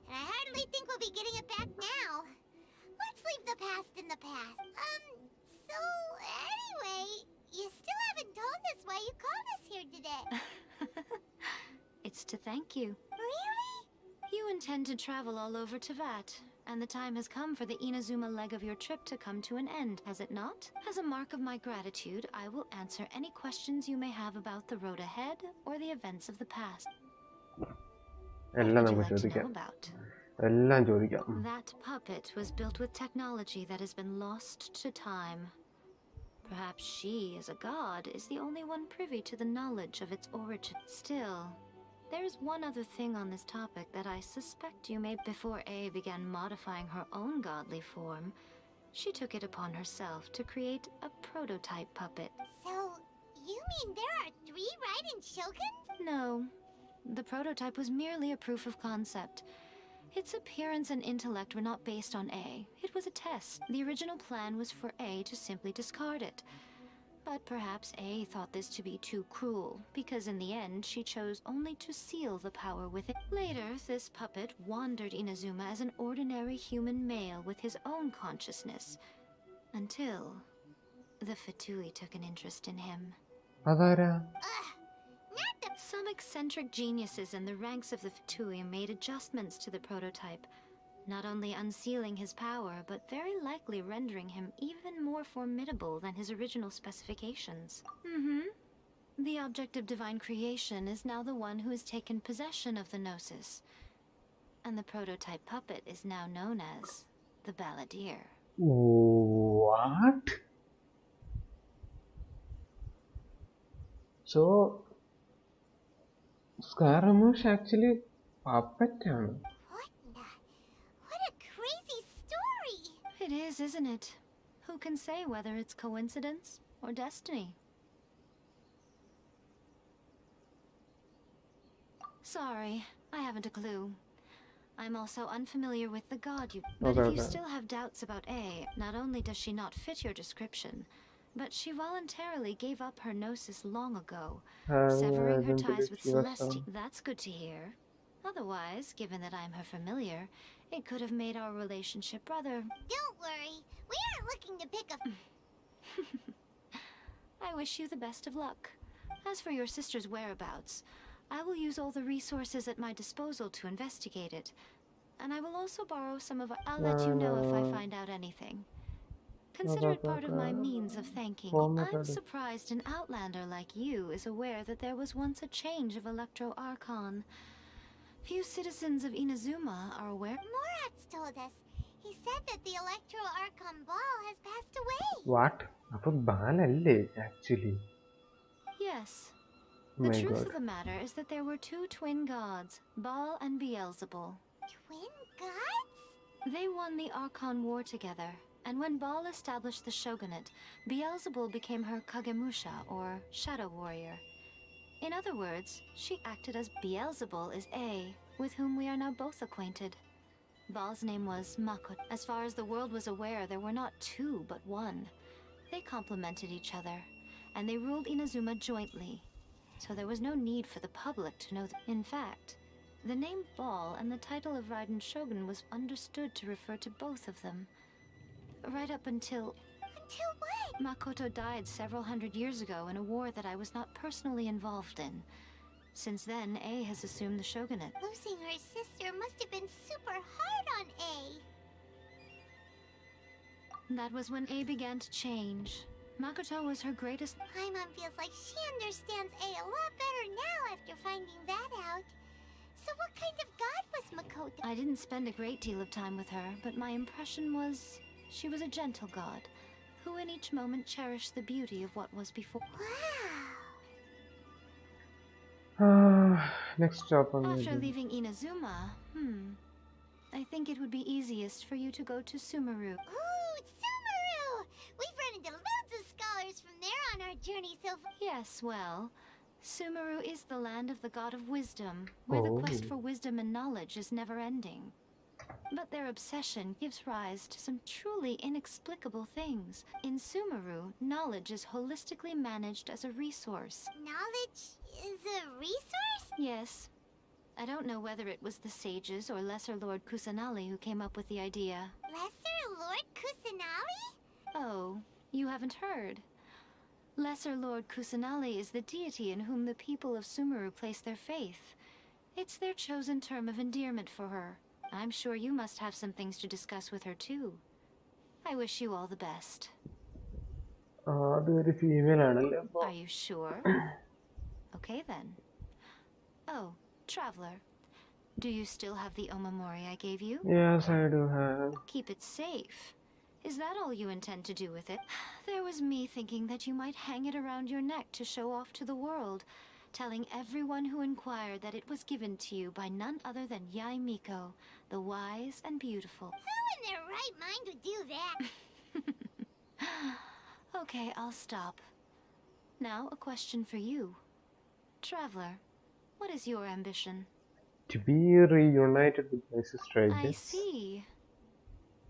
And I hardly think we'll be getting it back now. Let's leave the past in the past. So anyway, you still haven't told us why you called us here today. It's to thank you. Really? You intend to travel all over Teyvat, and the time has come for the Inazuma leg of your trip to come to an end, has it not? As a mark of my gratitude, I will answer any questions you may have about the road ahead or the events of the past. എല്ലാം What would you നമുക്ക് like to know ചോദിക്കാം. about? എല്ലാം ചോദിക്കാം. That puppet was built with technology that has been lost to time. Perhaps she, as a god, is the only one privy to the knowledge of its origin. Still, there is one other thing on this topic that I suspect you may. Before A began modifying her own godly form, she took it upon herself to create a prototype puppet. So, you mean there are 3 Raiden Shoguns? No. The prototype was merely a proof of concept. Its appearance and intellect were not based on A. It was a test. The original plan was for A to simply discard it. But perhaps A thought this to be too cruel, because in the end she chose only to seal the power with it. Later, this puppet wandered Inazuma as an ordinary human male with his own consciousness, until the Fatui took an interest in him. Adara. Some eccentric geniuses in the ranks of the Fatui made adjustments to the prototype, not only unsealing his power, but very likely rendering him even more formidable than his original specifications. The object of divine creation is now the one who has taken possession of the Gnosis, and the prototype puppet is now known as the Balladeer. What? So, Scaramouche actually puppet ആണ്. What a crazy story! It is, isn't it? Who can say whether it's coincidence or destiny? Sorry, I haven't a clue. I'm also unfamiliar with the god you... But if you still have doubts about A, not only does she not fit your description, but she voluntarily gave up her gnosis long ago, severing her ties with Celestia. That's good to hear. Otherwise, given that I'm her familiar, it could have made our relationship rather... Don't worry, we aren't looking to pick a... I wish you the best of luck. As for your sister's whereabouts, I will use all the resources at my disposal to investigate it. And I will also borrow some of... I'll let you know if I find out anything. Consider it part of my means of thanking. I'm surprised an outlander like you is aware that there was once a change of Electro Archon. Few citizens of Inazuma are aware. Morat's told us. He said that the Electro Archon Ball has passed away. What? അപ്പോൾ ബാലല്ലേ actually? Yes. The truth of the matter is that there were two twin gods, Baal and Beelzebul. Twin gods? They won the Archon War together, and when Baal established the shogunate, Beelzebul became her Kagemusha, or shadow warrior. In other words, she acted as Beelzebul is A, with whom we are now both acquainted. Baal's name was Makut. As far as the world was aware, there were not two, but one. They complemented each other, and they ruled Inazuma jointly, so there was no need for the public to know that. In fact, the name Baal and the title of Raiden Shogun was understood to refer to both of them. Right up until... Until what? Makoto died several hundred years ago in a war that I was not personally involved in. Since then, A has assumed the shogunate. Losing her sister must have been super hard on A. That was when A began to change. Makoto was her greatest... Paimon feels like she understands A a lot better now after finding that out. So what kind of god was Makoto? I didn't spend a great deal of time with her, but my impression was she was a gentle god, who in each moment cherished the beauty of what was before. Next stop on After leaving Inazuma, I think it would be easiest for you to go to Sumeru. Ooh, Sumeru! We've run into loads of scholars from there on our journey so far. Yes, well, Sumeru is the land of the god of wisdom, where the quest for wisdom and knowledge is never-ending. But their obsession gives rise to some truly inexplicable things. In Sumeru, knowledge is holistically managed as a resource. Knowledge is a resource? Yes. I don't know whether it was the sages or Lesser Lord Kusanali who came up with the idea. Lesser Lord Kusanali? Oh, you haven't heard. Lesser Lord Kusanali is the deity in whom the people of Sumeru place their faith. It's their chosen term of endearment for her. I'm sure you must have some things to discuss with her too. I wish you all the best. Are you sure? Okay then. Oh, traveler. Do you still have the omamori I gave you? Yes, I do have. Keep it safe. Is that all you intend to do with it? There was me thinking that you might hang it around your neck to show off to the world, telling everyone who inquired that it was given to you by none other than Yai Miko, the wise and beautiful. Who in their right mind would do that? Okay, I'll stop. Now, a question for you. Traveler, what is your ambition? To be reunited with my sister, I I guess. see.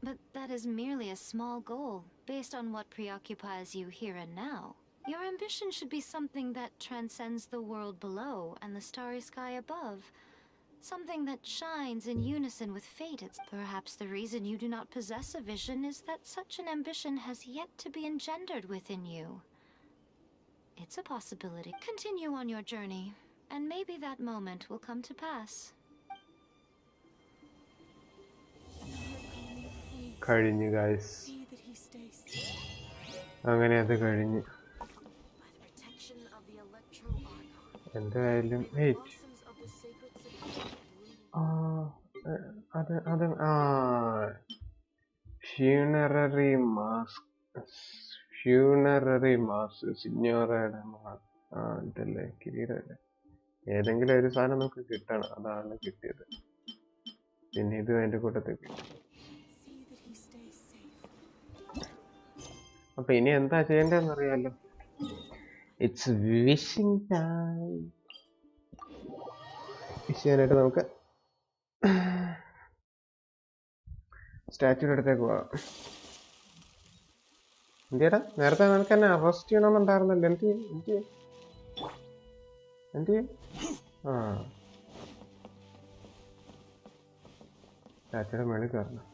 But that is merely a small goal, based on what preoccupies you here and now. Your ambition should be something that transcends the world below and the starry sky above. Something that shines in unison with fate. It's perhaps the reason you do not possess a vision is that such an ambition has yet to be engendered within you. It's a possibility. Continue on your journey, and maybe that moment will come to pass. കഴിഞ്ഞു guys. അങ്ങനെ അത് കഴിഞ്ഞു. എന്തായാലും ഫ്യൂണററി mass സിഞ്ഞോറയുടെ ഇതല്ലേ കിരീടമല്ലേ, ഏതെങ്കിലും ഒരു സാധനം നമുക്ക് കിട്ടണം, അതാണ് കിട്ടിയത്. പിന്നെ ഇതും അതിന്റെ കൂട്ടത്തിൽ കിട്ടി. അപ്പൊ ഇനി എന്താ ചെയ്യേണ്ടതെന്ന് അറിയാലോ. It's wishing time. വിഷ് ചെയ്യാനായിട്ട് നമുക്ക് സ്റ്റാച്യൂടെ അടുത്തേക്ക് പോവാം. എന്തിയടാ, നേരത്തെ നിനക്ക് എന്നെ അറസ്റ്റ് ചെയ്യണമെന്നുണ്ടായിരുന്നല്ലോ, എന്ത് ആ സ്റ്റാച്യൂടെ മേളിൽ കയറണം.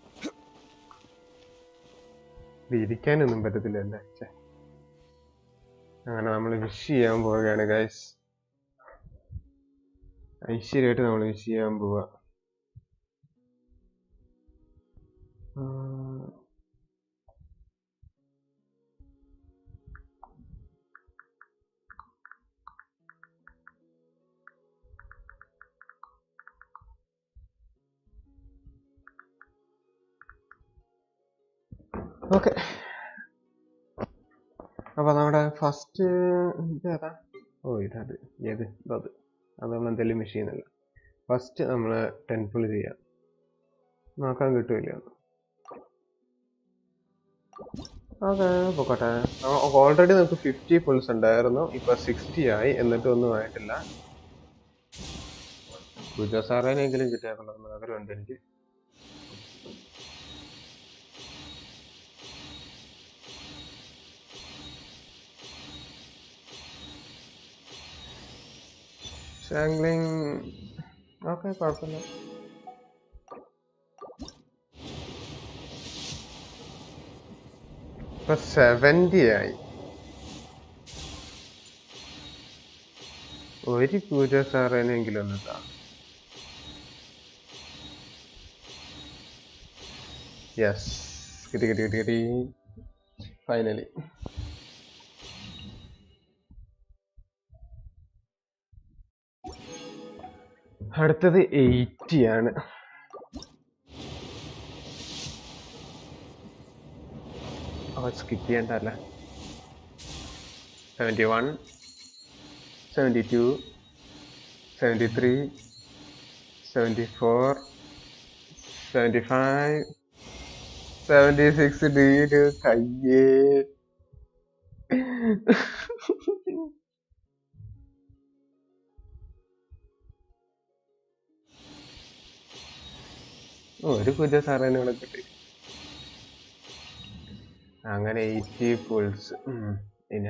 ഇരിക്കാനൊന്നും പറ്റത്തില്ല അല്ലേ. അങ്ങനെ നമ്മൾ വിഷ് ചെയ്യാൻ പോവുകയാണ് ഗൈസ്. ഐശ്വര്യമായിട്ട് നമ്മൾ വിഷ് ചെയ്യാൻ പോവാ. ഓക്കെ, അപ്പൊ നമ്മുടെ ഫസ്റ്റ് ഇതേതാ? ഇതത് ഏത് അത് നമ്മൾ എന്തെങ്കിലും മിസ് ചെയ്യുന്നില്ല. ഫസ്റ്റ് നമ്മള് ടെമ്പിൾ ചെയ്യാം, നോക്കാൻ കിട്ടൂല. ഓക്കെ പോക്കട്ടെ. ഓൾറെഡി നമുക്ക് 50 പുൾസ് ഉണ്ടായിരുന്നു, ഇപ്പൊ 60 ആയി, എന്നിട്ടും ഒന്നും ആയിട്ടില്ല. പൂജ സാറേനെങ്കിലും കിട്ടിയാൽ ആഗ്രഹമുണ്ട് എനിക്ക്. ഷാംഗ്ലിങ് ഓക്കെ, കുഴപ്പമില്ല. ഇപ്പൊ 70 ആയി. ഒരു പൂജ സാറേനെങ്കിലും ഒന്ന് താ. യെസ്, കിട്ടി ഫൈനലി. അടുത്തത് 80 ആണ്. സ്കിപ്പ് ചെയ്യണ്ടല്ലേ. 71, 72, 73, 74, 75, 76 ഡീഡ് കയ്യേ. ഒരു പൂജ സാറേനെ കൂടെ കിട്ടി. അങ്ങനെ 80 പുൾസ്. ഇനി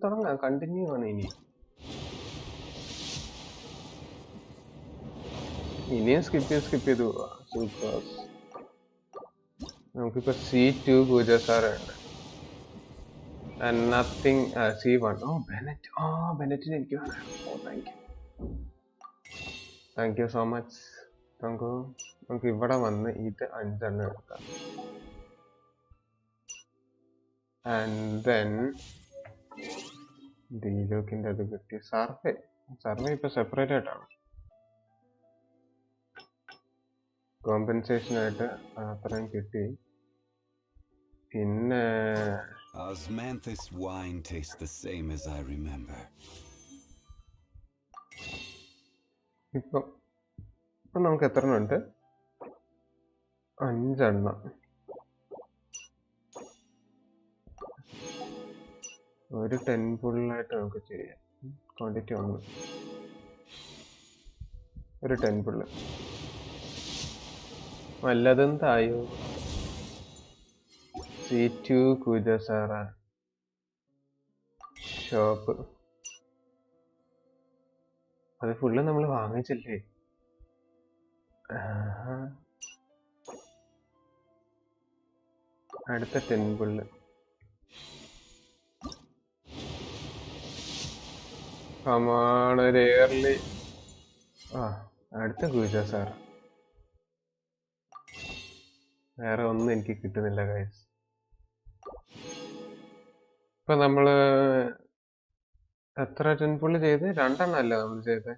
തുടങ്ങാം, കണ്ടിന്യൂ ആണ്. ഇനിയും സ്കിപ്പ് ചെയ്ത് പോവാ. സൂപ്പർ. നമുക്കിപ്പോ C2 പൂജ സാറുണ്ട്. Nothing C1. ബെനറ്റ്. ബെനറ്റിന് എനിക്ക് വേണം. Thank you so much. നമുക്ക് ഇവിടെ വന്ന് ഇത് 5 എണ്ണം എടുക്കാം. ആൻഡ് ദെൻ ഡീലോക്കിന്റെ അത് കിട്ടി. സർവേ ഇപ്പൊ സെപ്പറേറ്റ് ആയിട്ടാണ്. കോമ്പൻസേഷൻ ആയിട്ട് അത്രയും കിട്ടി. പിന്നെ Osmanthus wine tastes the same as I remember. ഇപ്പൊ നമുക്ക് എത്ര എണ്ണം ഉണ്ട്? 5 എണ്ണം. ഒരു 10 പുള്ളായിട്ട് നമുക്ക് ചെയ്യാം. ക്വാണ്ടിറ്റി 1. ഒരു ടെമ്പിള് വല്ലതും തായോ. C2 കുജസാറ shop. അത് ഫുള്ള് നമ്മൾ വാങ്ങിച്ചില്ലേ? അടുത്ത ടെമ്പിള് ഒരു എയർലി. അടുത്ത കുജസാറ. വേറെ ഒന്നും എനിക്ക് കിട്ടുന്നില്ല ഗൈസ്. ഇപ്പൊ നമ്മള് എത്ര ടെമ്പിള് ചെയ്ത്? 2 അല്ലേ നമ്മൾ ചെയ്തത്?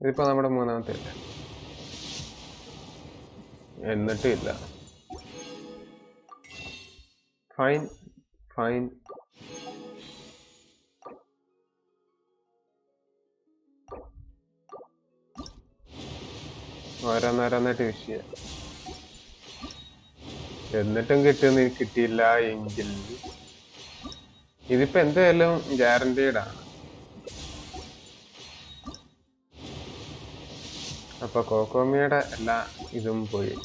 ഇതിപ്പോ നമ്മുടെ 3ാമത്തെ അല്ലേ? എന്നിട്ടും ഇല്ല. Fine fine. ഓരോന്നോരോന്നായിട്ട് വിഷയം. എന്നിട്ടും കിട്ടിയില്ല എങ്കിൽ ഇതിപ്പോ എന്തായാലും ഗ്യാരണ്ടീഡ് ആണ്. അപ്പൊ കോക്കോമിയുടെ എല്ലാ ഇതും പോയി,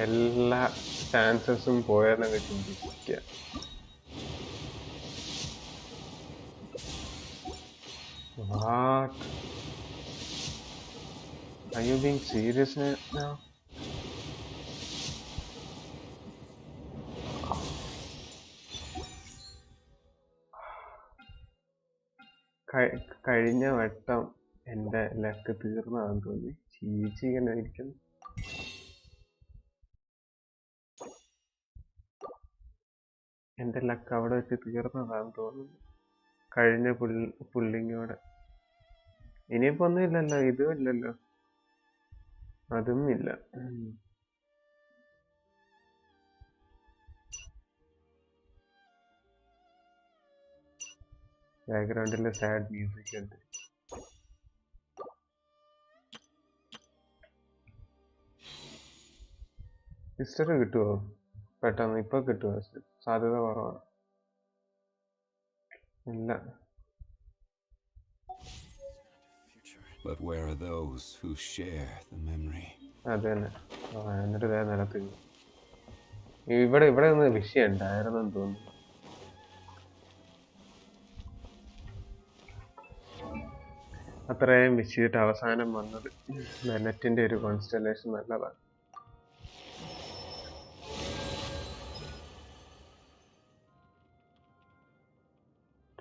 എല്ലാ ചാൻസസും പോയെന്നൊക്കെ ചിന്തിക്കുക. What? Are you being serious now? കഴിഞ്ഞ വട്ടം എന്റെ ലക്ക് തീർന്നതാന്ന് തോന്നി. ഇങ്ങനെ ഇരിക്കുന്നു. എന്റെ ലക്ക് അവിടെ വെച്ച് തീർന്നതാന്ന് തോന്നുന്നു കഴിഞ്ഞ പുള്ളിങ്ങോടെ. ഇനിയിപ്പോ ഒന്നും ഇല്ലല്ലോ, ഇതും ഇല്ലല്ലോ, അതും ഇല്ല. ബാക്ക്ഗ്രൗണ്ടില് സാഡ് മ്യൂസിക് ഉണ്ട്. ഹിസ്റ്ററി കിട്ടുമോ പെട്ടെന്ന്? ഇപ്പൊ കിട്ടുമോ? സാധ്യത കുറവാണ്. ഇല്ല. But where are those who share the memory? അതന്നെ. എന്നിട്ട് നിലത്ത് ഇവിടെ ഒന്ന് വിഷയം ഉണ്ടായിരുന്നെന്ന് തോന്നുന്നു. അത്രയും വിഷയിട്ട് അവസാനം വന്നത് വെനറ്റിന്റെ ഒരു കോൺസ്റ്റലേഷൻ നല്ലതാണ്.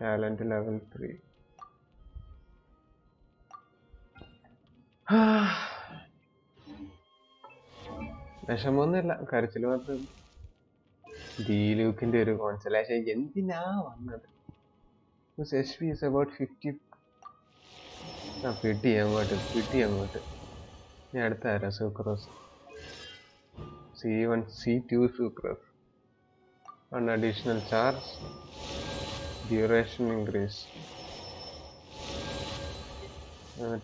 Talent level 3. വിഷമൊന്നുമില്ല, കരച്ചിൽ മാത്രം. ഡീലൂക്കിന്റെ ഒരു കോൺസ്റ്റലേഷൻ എന്തിനാ വന്നത്? HP is about 50. പിടി അങ്ങോട്ട്. ഇനി അടുത്ത ആരാ? Sucrose. C1 C2 sucrose. One additional charge. Duration increase.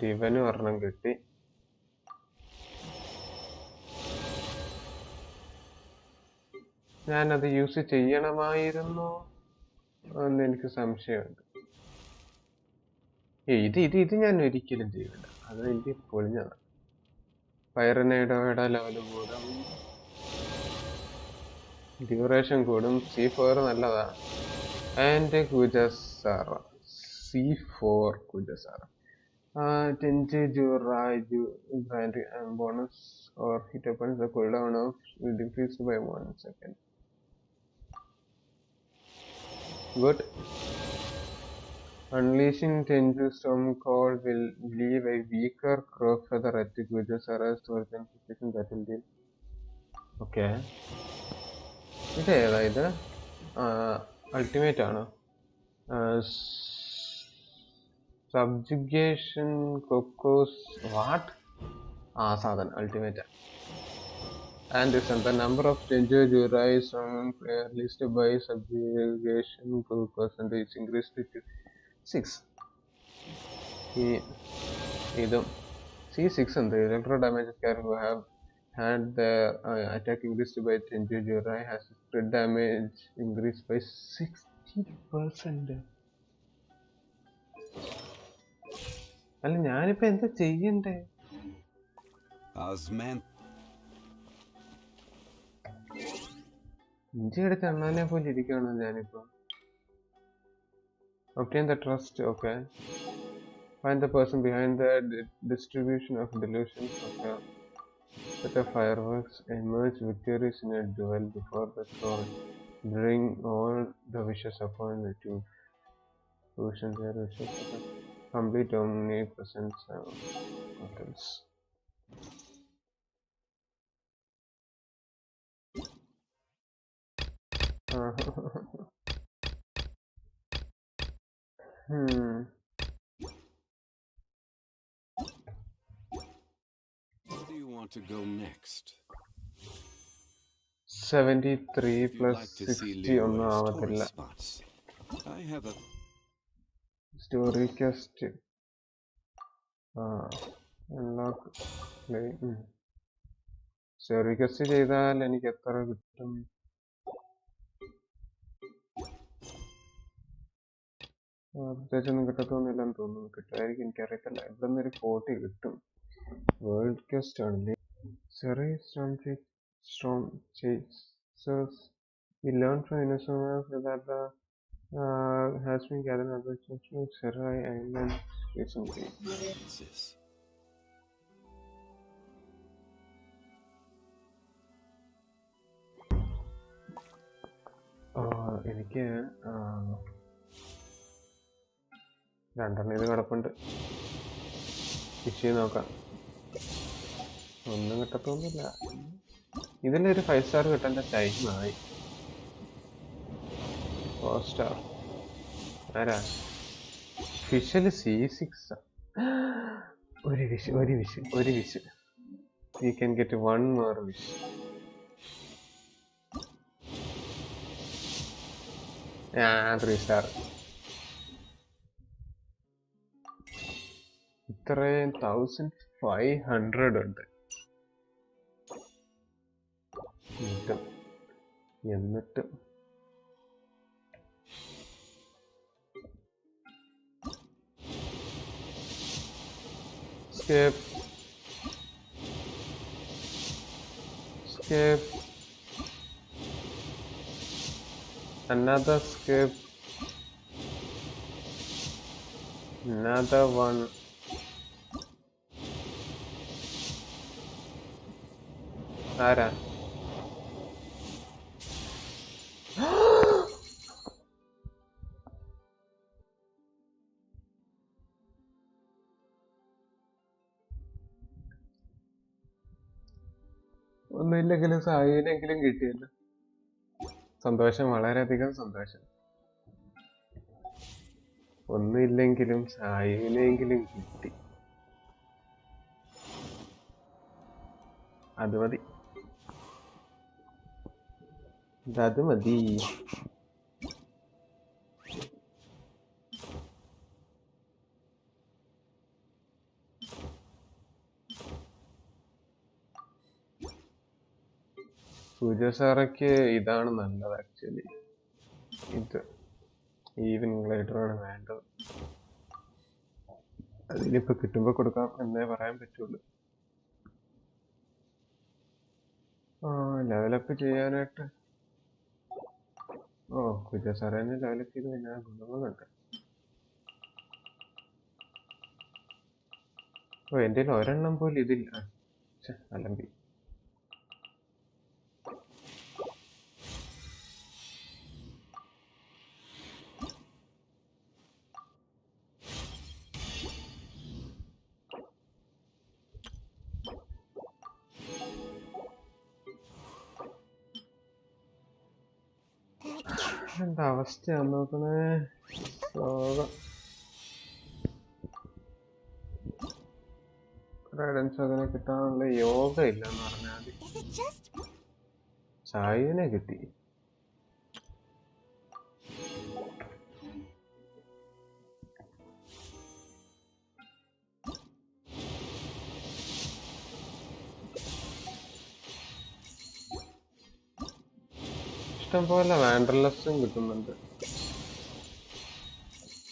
ഇവനും ഒരെണ്ണം കിട്ടി. ഞാനത് യൂസ് ചെയ്യണമായിരുന്നോ എന്ന് എനിക്ക് സംശയമുണ്ട്. ഇത് ഞാൻ ഒരിക്കലും ചെയ്യില്ല. അത് എനിക്ക് പൊളിഞ്ഞതാണ്. ഫയറിനയുടെ ലെവൽ കൂടും, ഡ്യൂറേഷൻ കൂടും. C4 നല്ലതാണ്. And Kujou Sara C4 Kujou Sara. Tenji Jurai grant bonus or hit opens the cooldown of decreased by 1 second. Good. Unleashing Tenju Storm Call will leave a weaker crow feather at Gujasara's organization that will deal. Okay. ഇത് ഏതാ ഇത്? Ultimate ആണോ? Subjugation Cocos. What? സാധനം ultimate. And the number of Tenju Jurai on player list by subjugation percentage increased to 6. ഇതും C6 ഉണ്ട്. Electro damage can have had the attack increased by Tenju Jurai has crit damage increased by 60%. അല്ല ഞാനിപ്പോ എന്താ ചെയ്യണ്ടേ? ഇഞ്ചി എടുത്ത് അണ്ണാനെ പോലെ ഇരിക്കുകയാണോ ഞാനിപ്പോ? Obtain the trust, okay. Find the person behind the distribution of delusions, okay. Set of fireworks, emerge victorious in a duel before the throne. Bring all the wishes upon the two. Fruition their wishes, okay. Complete omnipresence portals. Where do you want to go next? 73 plus Like to see 60 ഒന്നും Leroy's ആവത്തില്ല. tourist spots. I have a Story cast. Unlock play. Story cast ചെയ്താൽ എനിക്ക് എത്ര കിട്ടും? പ്രത്യേകിച്ചൊന്നും കിട്ടത്തൊന്നുമില്ലെന്ന് തോന്നുന്നു. കിട്ടുമായിരിക്കും, എനിക്കറിയത്തില്ല. ഇവിടെ നിന്നൊരു 40 കിട്ടും. വേൾഡ് ക്വസ്റ്റ് ആണല്ലേ. ചെറിയ storm chasers. We learn from Inazuma that the has been gathered at the Serai Island recently. എനിക്ക് രണ്ടെണ്ണം ഇത് കിടപ്പുണ്ട്. ഫിഷ് നോക്കാം. ഒന്നും കിട്ടത്തൊന്നുമില്ല. ഇതിലൊരു 5 സ്റ്റാർ കിട്ടേണ്ട ടൈമായി. 4 സ്റ്റാർ ആരാ? ഫിഷല് C6. ഒരു wish. You can get one more wish. Yeah, 3 star. ഇത്രയും 1500 ഉണ്ട്. എന്നിട്ട് skip another skip, another one. ആരാ? ഒന്നുമില്ലെങ്കിലും സായിനെങ്കിലും കിട്ടിയല്ലോ. സന്തോഷം, വളരെയധികം സന്തോഷം. ഒന്നുമില്ലെങ്കിലും സായിനെങ്കിലും കിട്ടി. അത് മതി. അത് മതി. സൂര്യ സാറയ്ക്ക് ഇതാണ് നല്ലത് ആക്ച്വലി. ഇത് ഈവനിങ് ഗ്ലൈഡർ ആണ് വേണ്ടത്. അതിനിപ്പോ കിട്ടുമ്പോ കൊടുക്കാം എന്നേ പറയാൻ പറ്റുള്ളൂ. ലെവലപ്പ് ചെയ്യാനായിട്ട് സൂര്യ സാറെ തന്നെ ലെവലപ്പ് ചെയ്ത് കഴിഞ്ഞാൽ ഗുണങ്ങളുണ്ട്. എൻ്റെ കയ്യിൽ ഒരെണ്ണം പോലും ഇതില്ല. അലമ്പി. എന്താ അവസ്ഥയാന്ന് നോക്കണേ. റൈഡൻ ഷോഗനെ കിട്ടാനുള്ള യോഗ ഇല്ലെന്ന് പറഞ്ഞാൽ മതി. സായിനെ കിട്ടി. ഇഷ്ടംപോലെ വാൻഡർലെസ്സും കിട്ടുന്നുണ്ട്.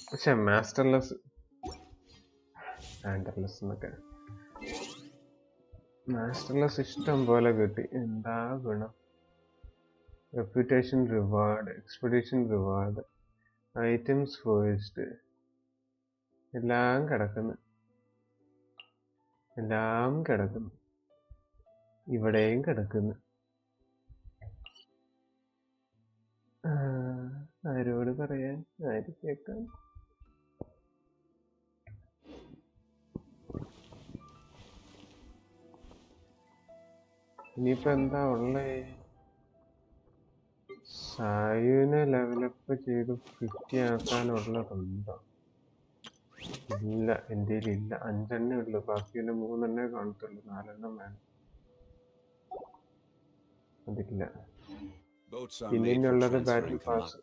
പക്ഷെ മാസ്റ്റർലെസ് ആൻഡർലെസ് എന്നൊക്കെ. മാസ്റ്റർലെസ് ഇഷ്ടം പോലെ കിട്ടി. എന്താ ഗുണം? Reputation reward, expedition reward, items ഫോയിസ്റ്റ്, എല്ലാം കിടക്കുന്നു. ഇവിടെയും കിടക്കുന്നു. ആരോട് പറയാൻ, ആര് കേൾക്കാൻ? ഇനിയിപ്പോ എന്താ ഉള്ളേ? സായുവിനെ ലെവലപ്പ് ചെയ്ത് 50 ആക്കാനുള്ളതുണ്ടോ? ഇല്ല, എൻ്റെ ഇല്ല. 5 ഉള്ളു. ബാക്കിയുള്ള 3 കാണത്തുള്ളൂ. 4 വേണം. അതില്ല. പിന്നെയുള്ളത് ബാറ്റിൽ pass.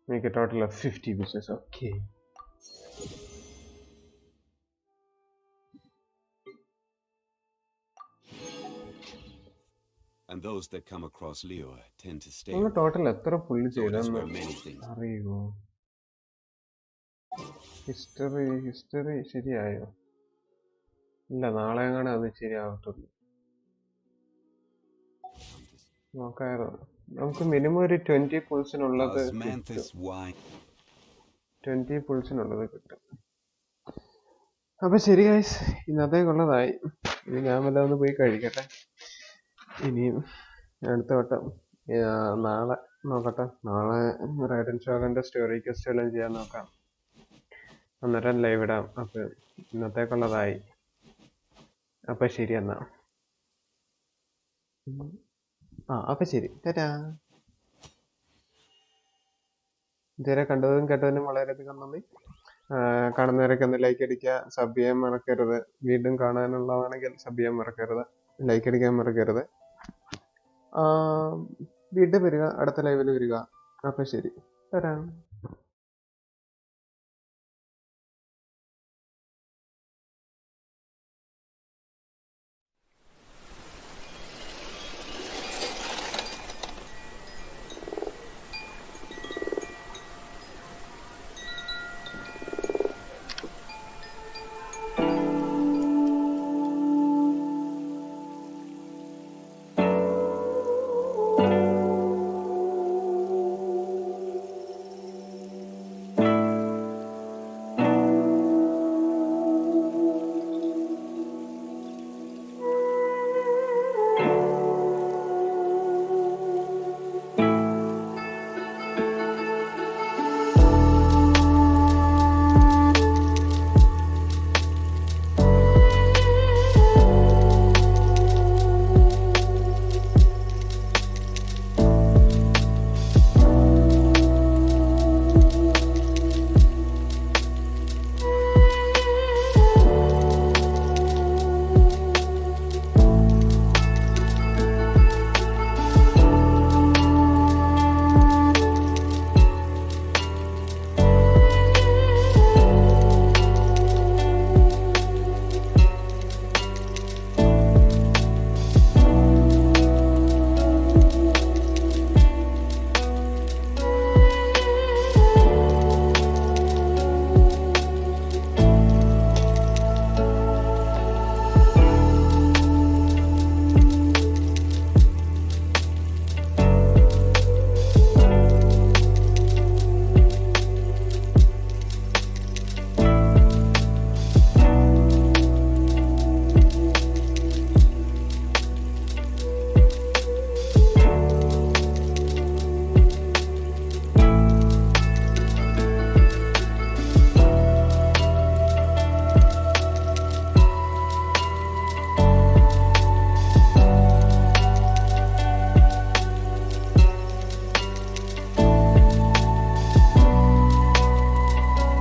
Make a total of 50 wishes. Okay. And those that come across Leo tend to stay. നമ്മൾ ടോട്ടൽ എത്ര പുള്ളി ചെയ്തെന്ന് അറിയുമോ? ഹിസ്റ്ററി ശരിയായോ? ഇല്ല, നാളെ എങ്ങാനും അത് ശരിയാവത്തുള്ളൂ. നോക്കായിരുന്നു. നമുക്ക് മിനിമം ഒരു 20 പുൾസിനുള്ളത് കിട്ടും. അപ്പൊ ശരി ഗൈസ്, ഇന്നത്തേക്കുള്ളതായി. ഇനി ഞാൻ വല്ല ഒന്ന് പോയി കഴിക്കട്ടെ. ഇനിയും അടുത്ത വട്ടം നാളെ നോക്കട്ടെ. നാളെ റൈഡൻ ഷോഗന്റെ സ്റ്റോറി ക്വസ്റ്റ് എല്ലാം ചെയ്യാൻ നോക്കാം. അന്നേരം ലൈവ് ഇടാം. അപ്പൊ ഇന്നത്തേക്കുള്ളതായി. അപ്പൊ ശരി എന്നാ. അപ്പൊ ശരി, തരാ. ഇതുവരെ കണ്ടതും കേട്ടതിനും വളരെയധികം നന്ദി. കാണുന്നവരൊക്കെ ഒന്ന് ലൈക്ക് അടിക്കുക, സബ് ചെയ്യാൻ മറക്കരുത്. വീണ്ടും കാണാനുള്ളതാണെങ്കിൽ സബ് ചെയ്യാൻ മറക്കരുത്, ലൈക്ക് അടിക്കാൻ മറക്കരുത്. വീണ്ടും വരിക, അടുത്ത ലൈവിൽ വരിക. അപ്പൊ ശരി, തരാം.